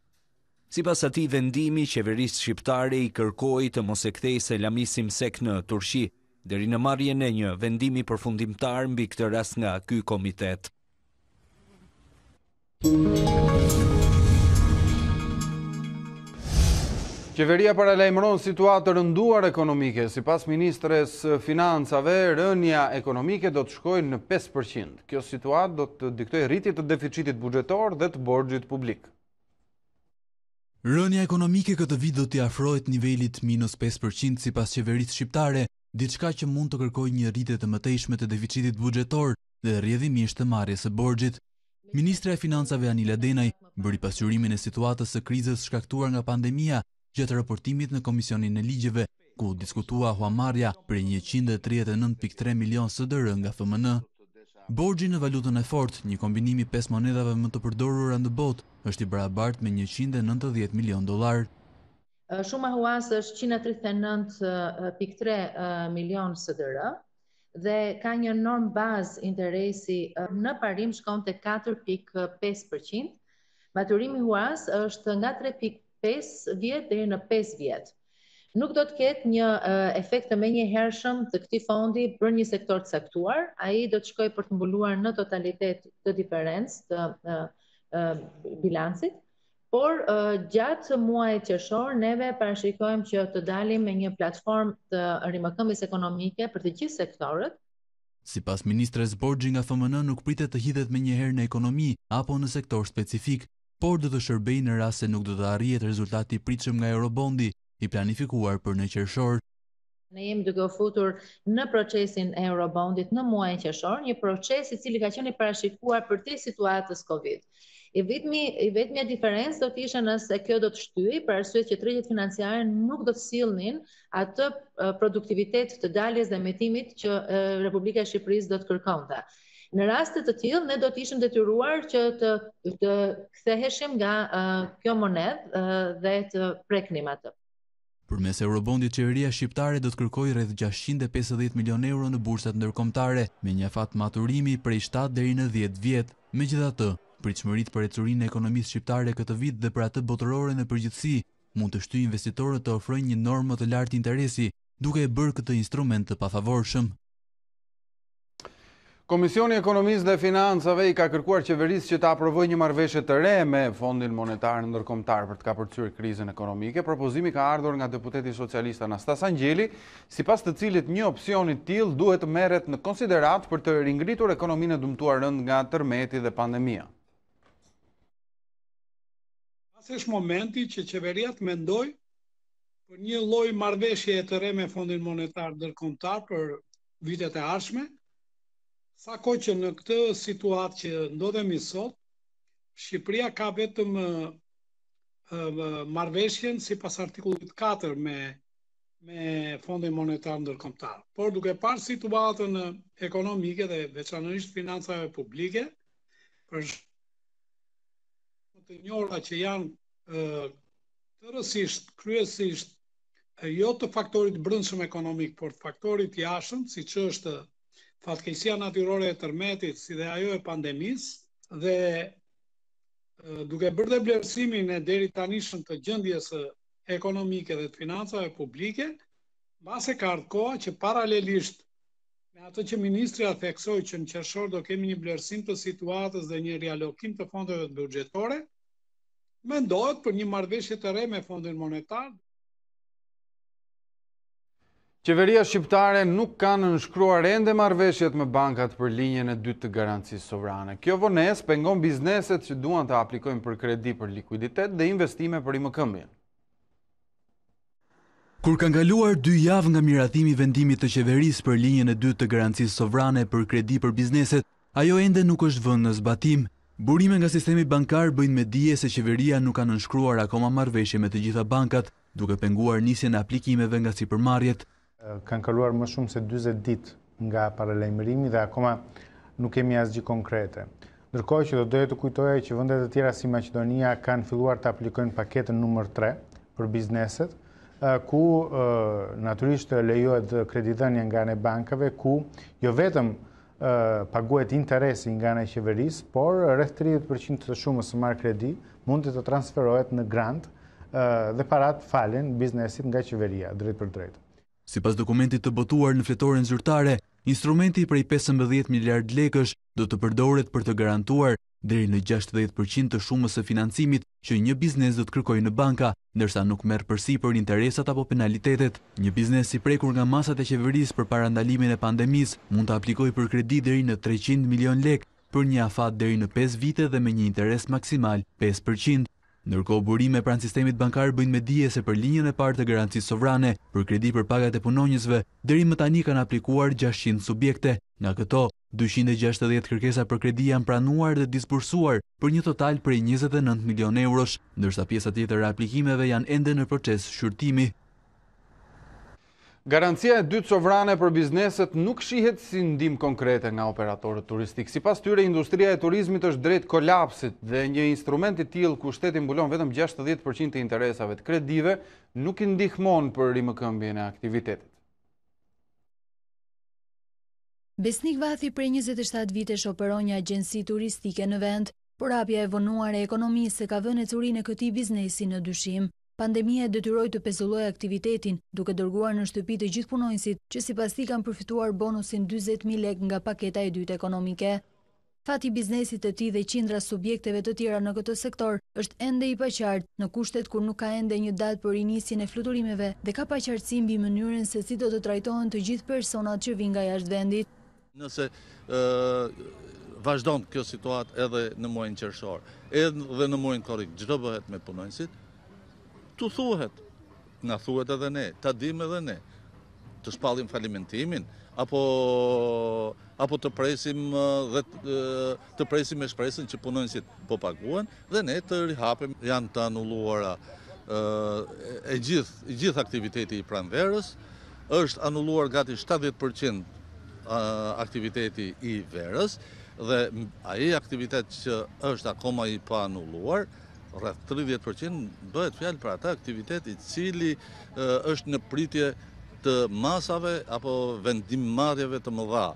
Sipas atij vendimi, qeverisë shqiptare i kërkoi të mos e kthejë Selami Simsek në Turqi, deri në marrjen e një vendimi përfundimtar mbi këtë rast nga ky komitet. Qeveria paralajmëron situatë të rënduar ekonomike. Sipas ministres financave, rënja ekonomike do të shkojë në 5%. Kjo situatë do të diktojë rritje të deficitit buxhetor dhe të borxhit publik. Rënja ekonomike këtë vit do t'i afrohet nivelit -5% sipas qeverisë shqiptare, diçka që mund të kërkojë një rritje të mëtejshme të deficitit buxhetor dhe rrjedhimisht të marrjes së borxhit. Ministra e Financave Anila Denaj bëri pasqyrimin e situatës së krizës shkaktuar nga pandemia gjatë raportimit në Komisionin e Ligjeve, ku diskutua huamarrja për 139.3 milion SDR nga FMN. Borxhi në valutën e fortë, një kombinim i 5 monedhave më të përdorura në botë, është i barabartë me 190 milion dollar. Shuma huas është 139.3 milion SDR dhe ka një norm bazë interesi në parim shkon te 4.5%. Maturimi huas është nga 3.5 vjet deri në 5 vjet. Nuk do të ketë një efekt të menjëhershëm të këtij fondi për një sektor të caktuar, ai do të shkojë për të mbuluar në totalitet të diferencë të bilancit, por gjatë muajit qershor neve parashikojmë që të dalim me një platformë të rimëkëmbjes ekonomike për të gjithë sektorët. Sipas ministres, borxhi nga FMN nuk pritet të hidhet menjëherë në ekonomi apo në sektor specifik, por do të shërbejë në rast se nuk do të arrihet rezultati i pritshëm nga eurobondi i planifikuar për në qershor. Ne jemi duke u futur në procesin e eurobondit në muajin qershor, një proces i cili ka qenë i parashikuar përtej situatës Covid. I vetmja diferencë do të ishte nëse kjo do të shtyhej për arsye që tregjet financiare nuk do të sillnin atë produktivitet të daljes dhe emetimit që Republika e Shqipërisë do të kërkonte. Në raste të tillë ne do të ishim detyruar që të ktheheshim nga kjo monedhë dhe të preknim atë. Përmes eurobondit, qeveria shqiptare do të kërkojë rreth 650 milion euro në bursat ndërkombëtare, me një afat maturimi prej 7 deri në 10 vjet. Megjithatë, pritshmëritë për ecurinë e ekonomisë shqiptare këtë vit dhe për atë botërore në përgjithësi mund të shtyjë investitorët të ofrojnë një normë të lartë interesi, duke e bërë këtë instrument të pafavorshëm. Komisioni i Ekonomisë dhe Financave i ka kërkuar qeverisë që të aprovojë një marrëveshje të re me Fondin Monetar Ndërkombëtar për të kapërcyer krizën ekonomike. Propozimi ka ardhur nga deputeti socialist Anastas Angjeli, sipas të cilit një opsion i tillë duhet të merret në konsiderat për të ringritur ekonominë e dëmtuar rënd nga tërmeti dhe pandemia. Është momenti që qeveria të mendoj për një lloj marrëveshje të re me Fondin Monetar Ndërkombëtar për vitet e ardhshme. Sa kohë që në këtë situatë që ndodhemi sot, Shqipëria ka vetëm marrëveshjen sipas artikullit 4 me Fondin Monetar Ndërkombëtar. Por duke parë situatën ekonomike dhe veçanërisht financave publike, për të njëjta që janë tërësisht, kryesisht jo të faktorit brendshëm ekonomik, por të faktorit jashtëm, siç është fatkeqësia natyrore e tërmetit, si dhe ajo e pandemisë, dhe duke bërë dhe vlerësimin e deri tanishëm të gjendjes ekonomike dhe të financave publike, mbase ka ardhur koha që paralelisht me atë që ministri theksoi që në qershor do kemi një vlerësim të situatës dhe një rialokim të fondeve buxhetore, mendohet për një marrëveshje të re me Fondin Monetar. Qeveria shqiptare nuk ka nënshkruar ende marrëveshjet me bankat për linjën e dytë të garancisë sovrane. Kjo vonesë pengon bizneset që duan të aplikojnë për kredi për likuiditet dhe investime për rimëkëmbjen. Kur kanë kaluar 2 javë nga miratimi i vendimit të qeverisë për linjën e dytë të garancisë sovrane për kredi për bizneset, ajo ende nuk është vënë në zbatim. Burime nga sistemi bankar bëjnë me dije se qeveria nuk ka nënshkruar akoma marrëveshje me të gjitha bankat, duke penguar nisjen e aplikimeve nga sipërmarrjet. Kanë kaluar më shumë se 40 ditë nga paralajmërimi dhe akoma nuk kemi asgjë konkrete. Ndërkohë që do doja të kujtoja që vendet e tjera si Maqedonia kanë filluar të aplikojnë paketën numër 3 për bizneset, ku natyrisht lejohet kreditënia nga ana e bankave, ku jo vetëm paguhet interesi nga ana e qeverisë, por rreth 30% të shumës së marrë kredi mund të transferohet në grant dhe parat falen biznesit nga qeveria drejt për drejt. Sipas dokumentit të botuar në fletoren zyrtare, instrumenti prej 15 miliard lekësh do të përdoret për të garantuar deri në 60% të shumës së financimit që një biznes do të kërkojë në banka, ndërsa nuk merr përsipër interesat apo penalitetet. Një biznes i prekur nga masat e qeverisë për parandalimin e pandemisë mund të aplikojë për kredi deri në 300 milion lekë për një afat deri në 5 vite dhe me një interes maksimal 5%. Ndërkohë burime pranë sistemit bankar bëjnë me dije se për linjën e parë të garancisë sovrane për kredi për pagat e punonjësve, deri më tani kanë aplikuar 600 subjekte. Nga këto, 260 kërkesa për kredi janë pranuar dhe disbursuar për një total prej 29 milion eurosh, ndërsa pjesa tjetër e aplikimeve janë ende në proces shqyrtimi. Garancia e dytë sovrane për bizneset nuk shihet si ndihmë konkrete nga operatorët turistik. Sipas tyre, industria e turizmit është drejt kolapsit dhe një instrument i tillë ku shteti mbulon vetëm 60% të interesave të kredive nuk i ndihmon për rimëkëmbjen e aktivitetit. Besnik Vathi prej 27 vitesh operon një agjenci turistike në vend, por hapja e vonuar e ekonomisë ka vënë ecurinë e këtij biznesi në dyshim. Pandemia e detyroi të pezullojë aktivitetin, duke dërguar në shtëpi të gjithë punonjësit që sipas tij kanë përfituar bonusin 40.000 lekë nga paketa e dytë ekonomike. Fati i biznesit të tij dhe qindra subjekteve të tjera në këtë sektor është ende i paqartë në kushtet kur nuk ka ende një datë për rinisjen e fluturimeve dhe ka paqartësi mbi mënyrën se si do të trajtohen të gjithë personat që vinë nga jashtë vendit. Nëse vazhdon kjo situatë edhe në muajin qershor, edhe në muajin korrik, çdo bëhet me punonjësit, tu thuhet, na thuhet edhe ne, ta dim edhe ne, të shpallim falimentimin, apo të presim dhe të presim me shpresën që punonjësit po paguhen dhe ne të rihapim. Janë të anulluara e gjithë aktiviteti i pranverës, është anulluar gati 70% aktiviteti i verës dhe ai aktivitet që është akoma i pa anulluar, rreth 30% bëhet fjalë për ata aktivitet i cili është në pritje të masave apo vendimmarrjeve të mëdha.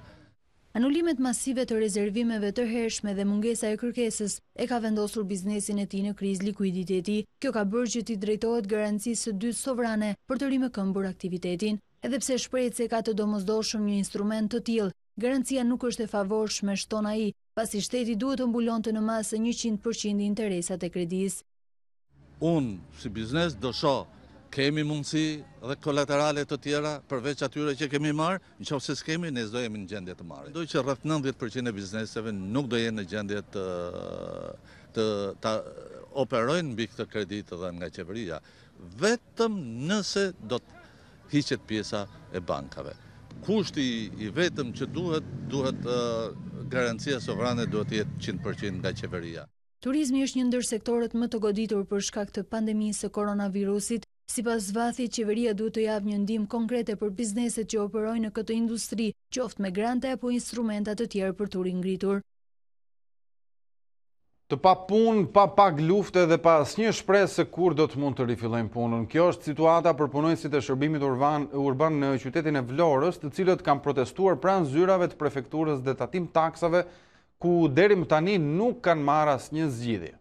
Anulimet masive të rezervimeve të hershme dhe mungesa e kërkesës e ka vendosur biznesin e tij në krizë likuiditeti. Kjo ka bërë që t'i drejtohet garancisë së dytë sovrane për të rimëkëmbur aktivitetin. Edhe pse shprehet se ka të domosdoshëm një instrument të tillë, garancia nuk është e favorshme, shton ai, pasi shteti duhet të mbulonte në masë 100% interesat e kredisë. Unë, si biznes, do shoh, kemi mundësi dhe kolaterale të tjera përveç atyre që kemi marrë, nëse s'kemi, ne s'do jemi në gjendje të marrë. Mendoj që rreth 90% e bizneseve nuk do jenë në gjendje të operojnë mbi këtë kredit dhe nga qeveria, vetëm nëse do të hiqet pjesa e bankave. Kushti i vetëm që duhet garancia sovrane duhet të jetë 100% nga qeveria. Turizmi është një ndër sektorët më të goditur për shkak të pandemisë së koronavirusit. Sipas Vathit, qeveria duhet të japë një ndihmë konkrete për bizneset që operojnë në këtë industri, qoftë me grante apo instrumenta të tjerë për tu ringritur. Të pa punë, pa pag lufte dhe pa asnjë shpresë se kur do të mund të rifillojnë punën. Kjo është situata për punonjësit e shërbimit urban në qytetin e Vlorës, të cilët kanë protestuar pranë zyrave të prefekturës dhe tatim taksave, ku deri më tani nuk kanë marrë asnjë zgjidhje.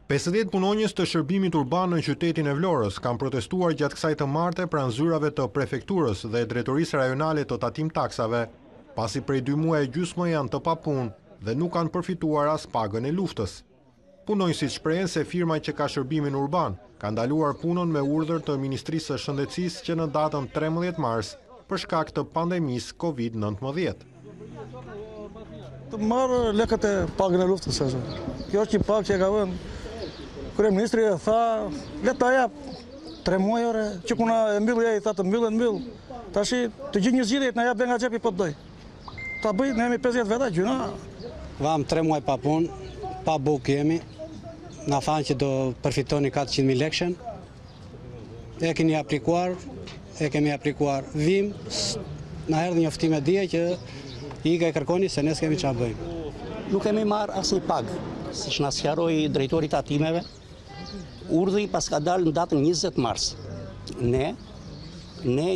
50 punonjës të shërbimit urban në qytetin e Vlorës kanë protestuar gjatë kësaj të marte pranë zyrave të prefekturës dhe drejtorisë rajonale të tatim taksave, pasi prej 2 muaj e gjysmë janë të papunë dhe nuk kanë përfituar as pagën e luftës. Punonjësit shprehen se firma që ka shërbimin urban ka ndaluar punën me urdhër të Ministrisë së Shëndetësisë që në datën 13 mars për shkak të pandemisë COVID-19. Të marrë lekët e pagën e luftës. Kjo është një pagë që e ka vënë kryeministri, tha le ta jap 3 muaj ore, që kuna e mbyll ai, tha të mbyll. Tashi të gjithë njerëzit na jap nga xhepi po doj. Ta bëj, ne jemi 50 veta gjuna. Vam 3 muaj pa punë, pa bukë jemi. Na thanë që do përfitoni 400.000 lekëshën. E kemi aplikuar. Vim, na erdhi njoftim e dje që i ka kërkoni se ne s'kemi çfarë bëjmë. Nuk kemi marrë asnjë pagë, siç na sqaroi drejtori i tatimeve. Urdhri pas ka dalë në datën 20 mars. Ne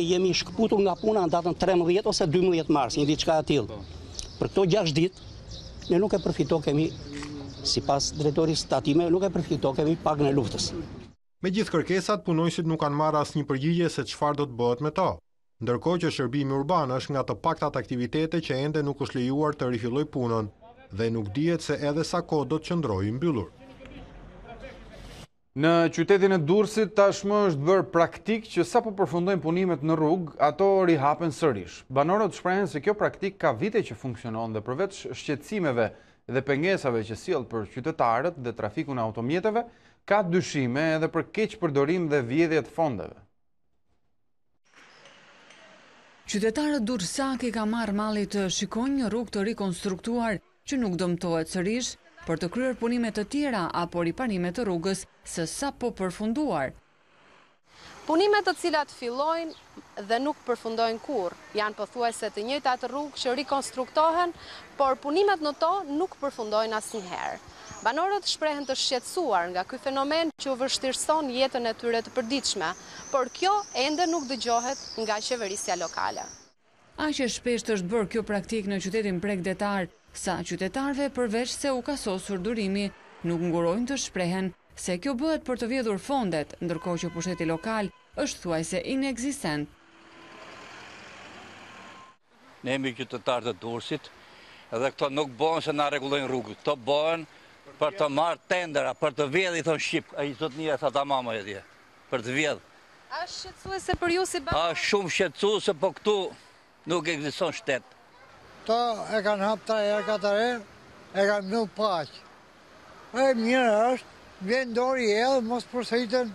jemi shkëputur nga puna në datën 13 ose 12 mars, një diçka e tillë. Për këto 6 ditë ne nuk e përfitokemi, sipas drejtorisë së tatimeve, nuk e përfitokemi pagën e luftës. Me gjithë kërkesat, punonjësit nuk kanë marrë asnjë përgjigje se çfarë do të bëhet me to. Ndërkohë që shërbimi urban është nga të paktat aktivitete që ende nuk është lejuar të rifillojë punën dhe nuk dihet se edhe sa kohë do të qëndrojë mbyllur. Në qytetin e Durrësit tashmë është bërë praktik që sa po përfundojnë punimet në rrugë, ato rihapen sërish. Banorët shprehen se kjo praktik ka vite që funksionon dhe përveç shqetësimeve dhe pengesave që sjell për qytetarët dhe trafikun e automjeteve, ka dyshime edhe për keq përdorim dhe vjedhje të fondeve. Qytetarët durrësak i ka marrë malli të shikojnë një rrugë të rikonstruktuar që nuk dëmtohet sërish, për të kryer punime të tjera apo riparime të rrugës së sapo përfunduar. Punimet të cilat fillojnë dhe nuk përfundojnë kurrë, janë pothuajse të njëjtat rrugë që rikonstruktohen, por punimet në to nuk përfundojnë asnjëherë. Banorët shprehen të shqetësuar nga ky fenomen që u vështirëson jetën e tyre të përditshme, por kjo ende nuk dëgjohet nga qeverisja lokale. Aq e shpesht është bërë kjo praktik në qytetin pregdetar, sa qytetarëve përveç se u ka sosur durimi, nuk ngurojnë të shprehen se kjo bëhet për të vjedhur fondet, ndërkohë që pushteti lokal është thuajse inekzistent. Ne jemi qytetarë të Durrësit, edhe këto nuk bëhen se na rregullojnë rrugët, këto bëhen për të marrë tendera, për të vjedhë, i thonë shqip, ai zotnia tha ta mama e dje, për të vjedhë. A shqetësuese për ju si banor? A shumë shqetësuese, po këtu nuk ekziston shtet. Ta e kanë hapë 3 herë, 4 herë, e kanë mbyll paq. E mirë është, vjen dorë i edhe, mos përsëritën.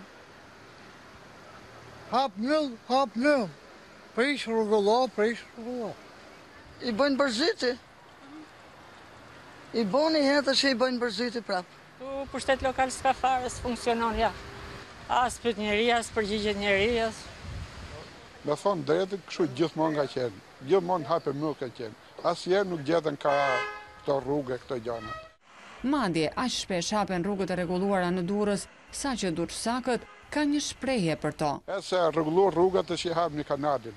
Hap mbyll. Prish rrugullo. I bëjnë bërzyti. I boni hetë që i bëjnë bërzyti prapë. Pushtet lokal s'ka fare, s'funksionon, ja. As për njeria, as përgjigjet njerias. Me thonë drejtë, kështu gjithmonë ka qenë. Gjithmonë hape më ka qenë. Asnjëherë nuk gjetën ka këto rrugë, këto gjana. Madje, aq shpesh hapen rrugët e rregulluara në Durrës, saqë durrësakët kanë një shprehje për to. E se rregulluar rrugët e që hapni kanalin.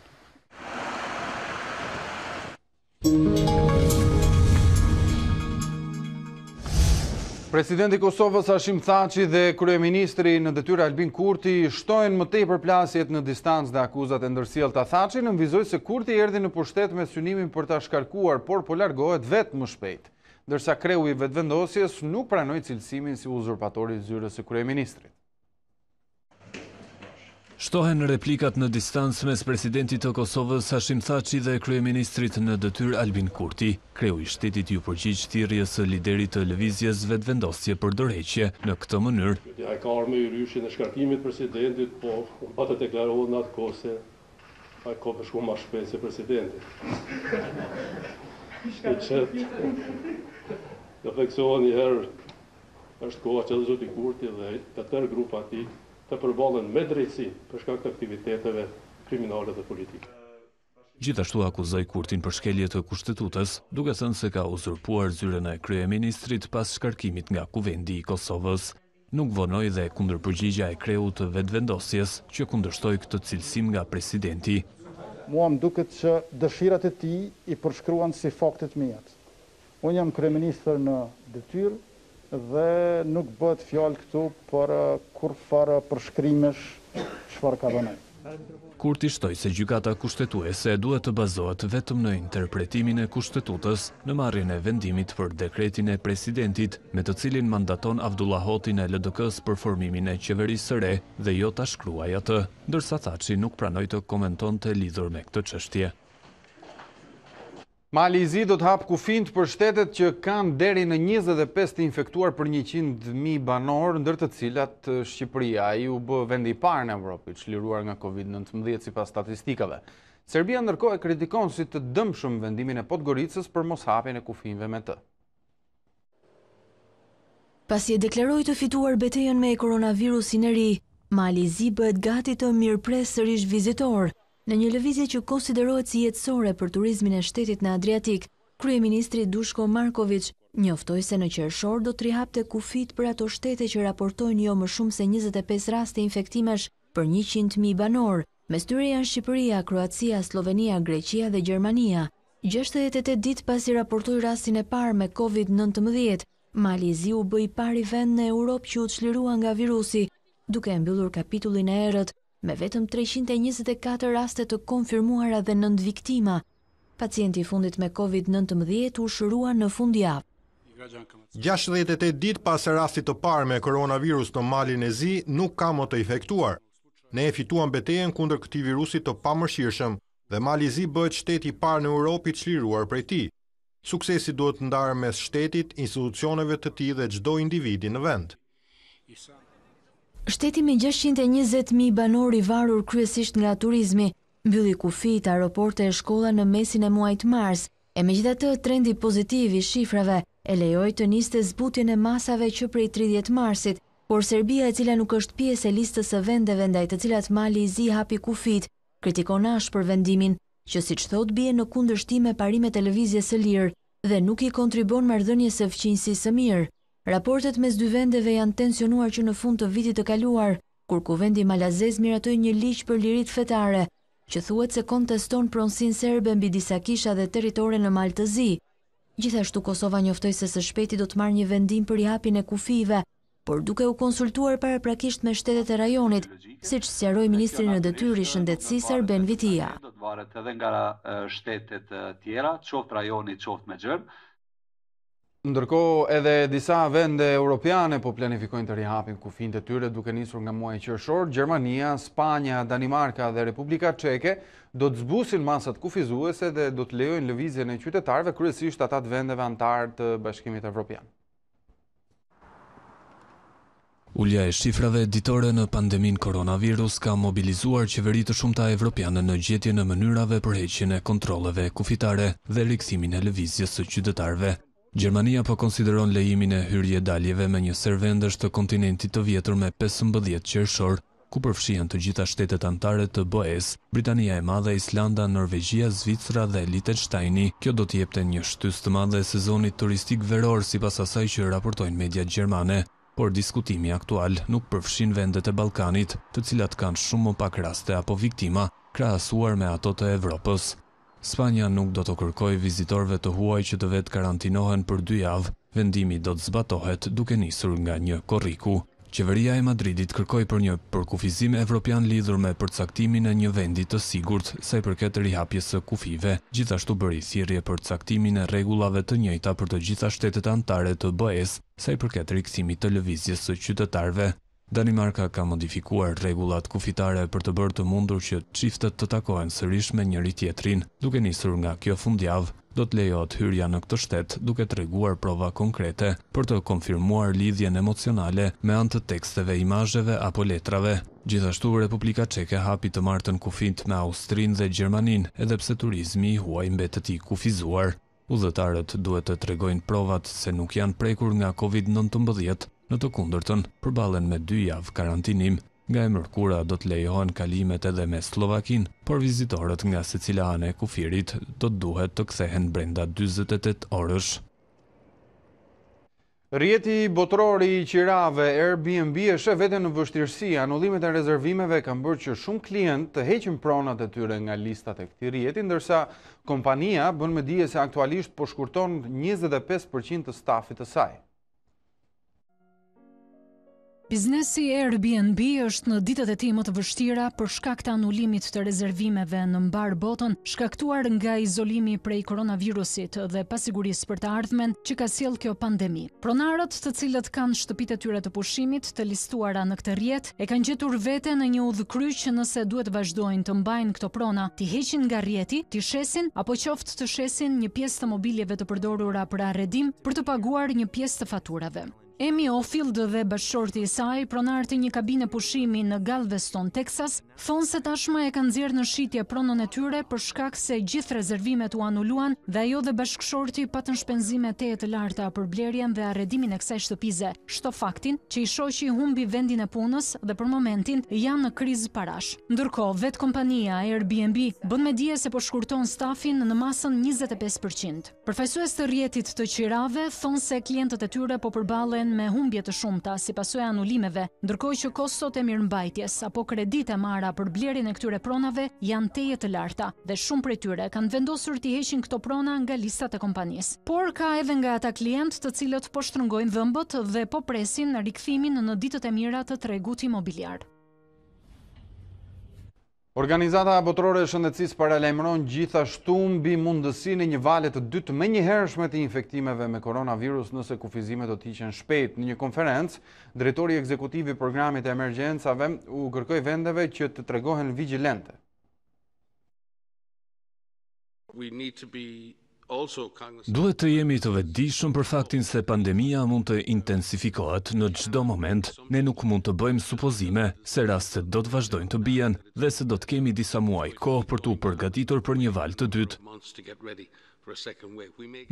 Presidenti i Kosovës Hashim Thaçi dhe kryeministri në detyrë Albin Kurti shtojnë më tepër plasjet në distancë dhe akuzat e ndërsjellta. Thaçi nënvizoi se Kurti erdhi në pushtet me synimin për ta shkarkuar, por po largohet vetë më shpejt, ndërsa kreu i vetëvendosjes nuk pranoi cilësimin si uzurpatori i zyrës së kryeministrit. Shtohen replikat në distancë mes presidentit të Kosovës Hashim Thaçi dhe kryeministrit në detyrë Albin Kurti. Kreu i shtetit ju përgjigj thirrjes së liderit të lëvizjes vetëvendosje për dorëheqje në këtë mënyrë. Ai ka ardhur me hyrjen e shkarkimit presidentit, po ata deklarohen atë kohë se ai ka shumë më shpejt se presidenti. Në refleksion një herë është koha që zoti Kurti dhe katër grupa ti të përballen me drejtësi për shkak të aktiviteteve kriminale dhe politike. Gjithashtu akuzoi Kurtin për shkelje të kushtetutës, duke thënë se ka uzurpuar zyrën e kryeministrit pas shkarkimit nga Kuvendi i Kosovës. Nuk vonoi dhe kundërpërgjigja e kreut të vetëvendosjes që kundërshtoi këtë cilësim nga presidenti. Mua më duket që dëshirat e tij i përshkruan si fakte të mia. Unë jam kryeministër në detyrë dhe nuk bëhet fjalë këtu për kurrfarë përshkrimesh çfarë ka dhënë. Kurti shtoi se gjykata kushtetuese duhet të bazohet vetëm në interpretimin e kushtetutës në marrjen e vendimit për dekretin e presidentit, me të cilin mandaton Abdullah Hotin e LDK-s për formimin e qeverisë së re dhe jo ta shkruaj atë, ndërsa Thaçi nuk pranoi të komentonte lidhur me këtë çështje. Mali i Zi do të hap kufijt për shtetet që kanë deri në 25 të infektuar për 100.000 banor, ndër të cilat Shqipëria u bë vendi i parë në Evropë i çliruar nga Covid-19 sipas statistikave. Serbia ndërkohë kritikon si të dëmshëm vendimin e Podgoricës për moshapjen e kufijve me të. Pasi e deklaroi të fituar betejën me koronavirusin e ri, Mali i Zi bëhet gati të mirëpres sërish vizitor. Në një lëvizje që konsiderohet si jetësore për turizmin e shtetit në Adriatik, kryeministri Dushko Marković njoftoi se në qershor do të rihapte kufijt për ato shtete që raportojnë jo më shumë se 25 raste infektimesh për 100.000 banor. Mes tyre janë Shqipëria, Kroacia, Slovenia, Greqia dhe Gjermania. 68 ditë pasi raportoi rastin e parë me Covid-19, Mali i Zi u bë i pari vend në Europë që u çlirua nga virusi, duke mbyllur kapitullin e errët me vetëm 324 raste të konfirmuara dhe 9 viktima. Pacienti i fundit me Covid-19 u shërua në fundjavë. 68 ditë pas rastit të parë me koronavirus në Malin e Zi nuk ka më të infektuar. Ne e fituam betejën kundër këtij virusi të pamërshirshëm dhe Mali i Zi bëhet shteti i parë në Europë i çliruar prej tij. Suksesi duhet ndarë mes shtetit, institucioneve të tij dhe çdo individi në vend. Shteti me 620.000 banor i varur kryesisht nga turizmi, mbylli kufijt, aeroporte e shkolla në mesin e muajit mars, e megjithatë trendi pozitiv i shifrave e lejoi të niste zbutjen e masave që prej 30 marsit, por Serbia, e cila nuk është pjesë e listës së vendeve ndaj të cilat Mali i Zi hapi kufijt, kritikon ashpër vendimin, që siç thot bie në kundërshtim me parimet e lëvizjes së lirë dhe nuk i kontribon marrëdhënies së fqinjësisë së mirë. Raportet mes dy vendeve janë tensionuar që në fund të vitit të kaluar, kur kuvendi malazez miratoi një ligj për liritë fetare, që thuhet se konteston pronësinë serbe mbi disa kisha dhe territore në Mal të Zi. Gjithashtu Kosova njoftoi se së shpejti do të marrë një vendim për rihapjen e kufijve, por duke u konsultuar paraprakisht me shtetet e rajonit, siç sqaroi ministri në detyrë i shëndetësisë Arben Vitia. Do të varet edhe nga shtetet tjera, qoftë rajoni, qoftë me gjërm. Ndërkohë, edhe disa vende europiane po planifikojnë të rihapin kufijt e tyre duke nisur nga muaji qershor. Gjermania, Spanja, Danimarka dhe Republika Çeke do të zbusin masat kufizuese dhe do të lejojnë lëvizjen e qytetarëve, kryesisht ata të vendeve antar të Bashkimit Evropian. Ulja e shifrave ditore në pandemin koronavirus ka mobilizuar qeveritë të shumta evropiane në gjetjen e mënyrave për heqjen e kontrolleve kufitare dhe rikthimin e lëvizjes së qytetarëve. Gjermania po konsideron lejimin e hyrje-daljeve me një ser vendesh të kontinentit të vjetër me 15 qershor, ku përfshihen të gjitha shtetet anëtare të BE-s, Britania e Madhe, Islanda, Norvegjia, Zvicra dhe Liechtensteini. Kjo do të jepte një shtys të madh e sezonit turistik veror sipas asaj që raportojnë mediat gjermane, por diskutimi aktual nuk përfshin vendet e Ballkanit, të cilat kanë shumë më pak raste apo viktima krahasuar me ato të Evropës. Spanja nuk do të kërkojë vizitorëve të huaj që të vetë karantinohen për 2 javë. Vendimi do të zbatohet duke nisur nga një korriku. Qeveria e Madridit kërkoi për një përkufizim evropian lidhur me përcaktimin e një vendi të sigurt sa i përket rihapjes së kufijve. Gjithashtu bëri thirrje për caktimin e rregullave të njëjta për të gjitha shtetet anëtare të BE-s sa i përket rikthimit të lëvizjes së qytetarëve. Danimarka ka modifikuar rregullat kufitare për të bërë të mundur që çiftet të takohen sërish me njëri tjetrin. Duke nisur nga kjo fundjavë, do të lejohet hyrja në këtë shtet duke treguar prova konkrete për të konfirmuar lidhjen emocionale me anë të teksteve, imazheve apo letrave. Gjithashtu Republika Çeke hapi të martën kufijt me Austrinë dhe Gjermaninë, edhe pse turizmi i huaj mbetet i kufizuar. Udhëtarët duhet të tregojnë provat se nuk janë prekur nga Covid-19. Në të kundërtën, përballen me 2 javë karantinim. Nga e mërkura do të lejohen kalimet edhe me Slovakin, por vizitorët nga secila anë e kufirit do të duhet të kthehen brenda 48 orësh. Rjeti botëror i qirave Airbnb e sheh veten në vështirësi. Anullimet e rezervimeve kanë bërë që shumë klientë të heqin pronat e tyre nga listat e këtij rjeti, ndërsa kompania bën me dije se aktualisht po shkurton 25% të stafit të saj. Biznesi Airbnb është në ditët e tij më të vështira për shkak të anulimit të rezervimeve në mbar botën, shkaktuar nga izolimi prej koronavirusit dhe pasigurisë për të ardhmen që ka sjellë kjo pandemi. Pronarët, të cilët kanë shtëpitë e tyre të pushimit të listuara në këtë rrjet, e kanë gjetur veten në një udhëkryq nëse duhet vazhdojnë të mbajnë këto prona, t'i heqin nga rrjeti, t'i shesin apo qoftë të shesin një pjesë të mobiljeve të përdorura për arredim për të paguar një pjesë të faturave. Emi Ofield dhe bashkëshorti i saj, pronarët e një kabine pushimi në Galveston, Texas, thonë se tashmë e kanë nxjerrë në shitje pronën e tyre për shkak se gjithë rezervimet u anuluan dhe ajo dhe bashkëshorti patën shpenzime teje të larta për blerjen dhe arredimin e kësaj shtëpize. Shto faktin që i shoqi humbi vendin e punës dhe për momentin janë në krizë parash. Ndërkohë, vetë kompania Airbnb bën me dije se po shkurton stafin në masën 25%. Përfaqësues të rrjetit të qirave thonë se klientët e tyre po përballen me humbje të shumta si pasojë anulimeve, ndërkohë që kostot e mirëmbajtjes apo kredite marra për blerjen e këtyre pronave janë teje të larta dhe shumë prej tyre kanë vendosur t'i heqin këto prona nga listat e kompanisë. Por ka edhe nga ata klientë të cilët po shtrëngojnë dhëmbët dhe po presin rikthimin në ditët e mira të tregut imobiliar. Organizata Botërore e Shëndetësisë paralajmëron gjithashtu mbi mundësinë e një vale të dytë menjëhershme të infektimeve me koronavirus nëse kufizimet do të hiqen shpejt. Në një konferencë, drejtori ekzekutiv i programit të emergjencave u kërkoi vendeve që të tregohen vigjilente. Duhet të jemi të vetëdijshëm për faktin se pandemia mund të intensifikohet në çdo moment. Ne nuk mund të bëjmë supozime se rastet do të vazhdojnë të bien dhe se do të kemi disa muaj kohë për t'u përgatitur për një valë të dytë.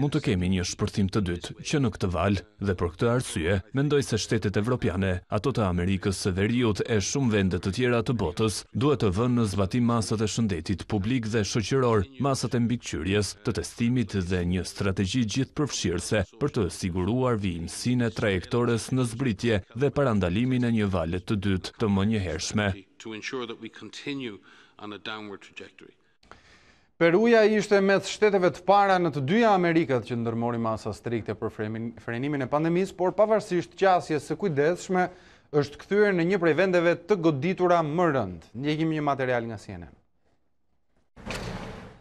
Mund të kemi një shpërthim të dytë që në këtë valë dhe për këtë arsye mendoj se shtetet evropiane, ato të Amerikës së Veriut e shumë vende të tjera të botës duhet të vënë në zbatim masat e shëndetit publik dhe shoqëror, masat e mbikëqyrjes, të testimit dhe një strategji gjithëpërfshirëse për të siguruar vijimsinë e trajektores në zbritje dhe parandalimin e një vale të dytë të menjëhershme. Peruja ishte mes shteteve të para në të dyja Amerikat që ndërmori masa strikte për frenimin e pandemisë, por pavarësisht qasjes së kujdesshme është kthyer në një prej vendeve të goditura më rënd. Ndjekim një material nga CNN.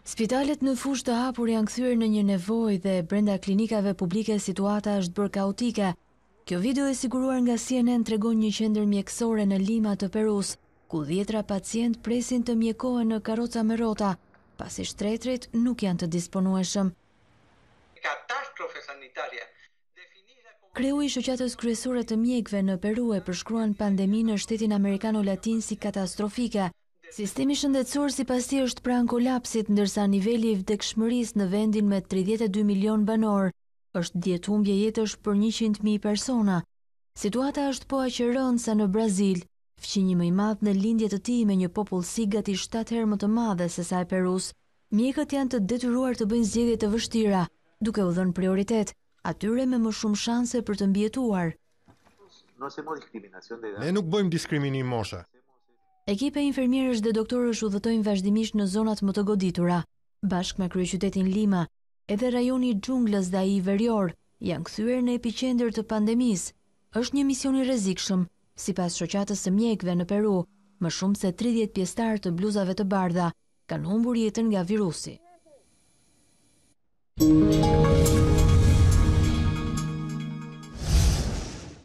Spitalet në fushë të hapur janë kthyer në një nevojë dhe brenda klinikave publike situata është bërë kaotike. Kjo video e siguruar nga CNN tregon një qendër mjekësore në Lima të Perus, ku dhjetra pacient presin të mjekohen në karroca me rrota, pasi shtretrit nuk janë të disponueshëm. Kreu i shoqatës kryesore të mjekëve në Peru e përshkruan pandeminë në shtetin amerikano-latin si katastrofike. Sistemi shëndetësor sipas tij është pranë kolapsit, ndërsa niveli i vdekshmërisë në vendin me 32 milion banor është djetëhumbje jetësh për 100.000 persona. Situata është po aq e rëndë sa në Brazil, fqinji më i madh në lindje të tij me një popullsi gati 7 herë më të madhe se sa e Perus. Mjekët janë të detyruar të bëjnë zgjedhje të vështira, duke u dhënë prioritet atyre me më shumë shanse për të mbijetuar. Ne nuk bëjmë diskriminim moshe. Ekipe infermierësh dhe doktorësh udhëtojnë vazhdimisht në zonat më të goditura, bashkë me kryeqytetin Lima, edhe rajoni i xhunglës dhe ai i verior janë kthyer në epiqendër të pandemisë. Është një mision i rrezikshëm. Sipas shoqatës së mjekëve në Peru, më shumë se 30 pjesëtar të bluzave të bardha kanë humbur jetën nga virusi.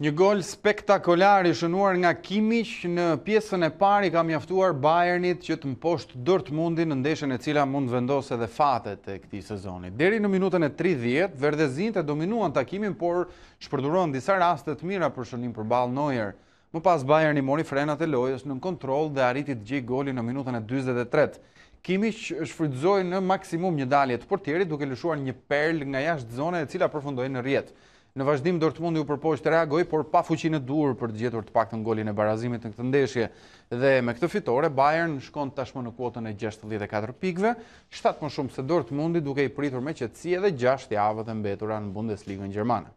Një gol spektakolar i shënuar nga Kimmich në pjesën e parë i ka mjaftuar Bayernit që të mposhtë Dortmundin në ndeshjen e cila mund vendosë edhe fatet e këtij sezoni. Deri në minutën e 30, verdhezinjtë dominuan takimin, por shpërdoruan disa raste të mira për shënim përballë Neuer. Më pas Bayerni mori frenat e lojës në kontroll dhe arriti të gjejë golin në minutën e 43. Kimmich shfrytëzoi në maksimum një dalje të portierit duke lëshuar një perl nga jashtë zone e cila përfundoi në rrjet. Në vazhdim Dortmundi u përpoq të reagoj, por pa fuqinë e duhur për të gjetur të paktën golin e barazimit në këtë ndeshje. Dhe me këtë fitore Bayern shkon tashmë në kuotën e 64 pikëve, 7 më shumë se Dortmundi, duke i pritur me qetësi edhe 6 javët e mbetura në Bundesligën gjermane.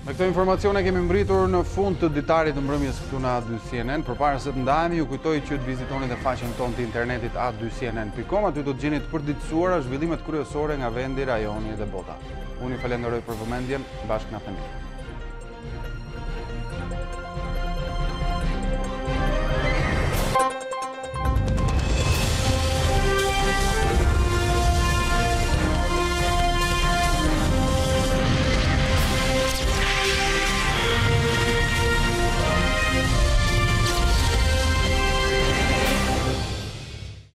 Me këto informacione kemi mbritur në fund të ditarit të mbrëmjes këtu në A2 CNN. Përpara se të ndahemi, ju kujtoj që të vizitoni dhe faqen tonë të internetit a2cnn.com. Aty do të gjeni të përditësuara zhvillimet kryesore nga vendi, rajoni dhe bota. Unë i falenderoj për vëmendjen, bashkë në pandemi.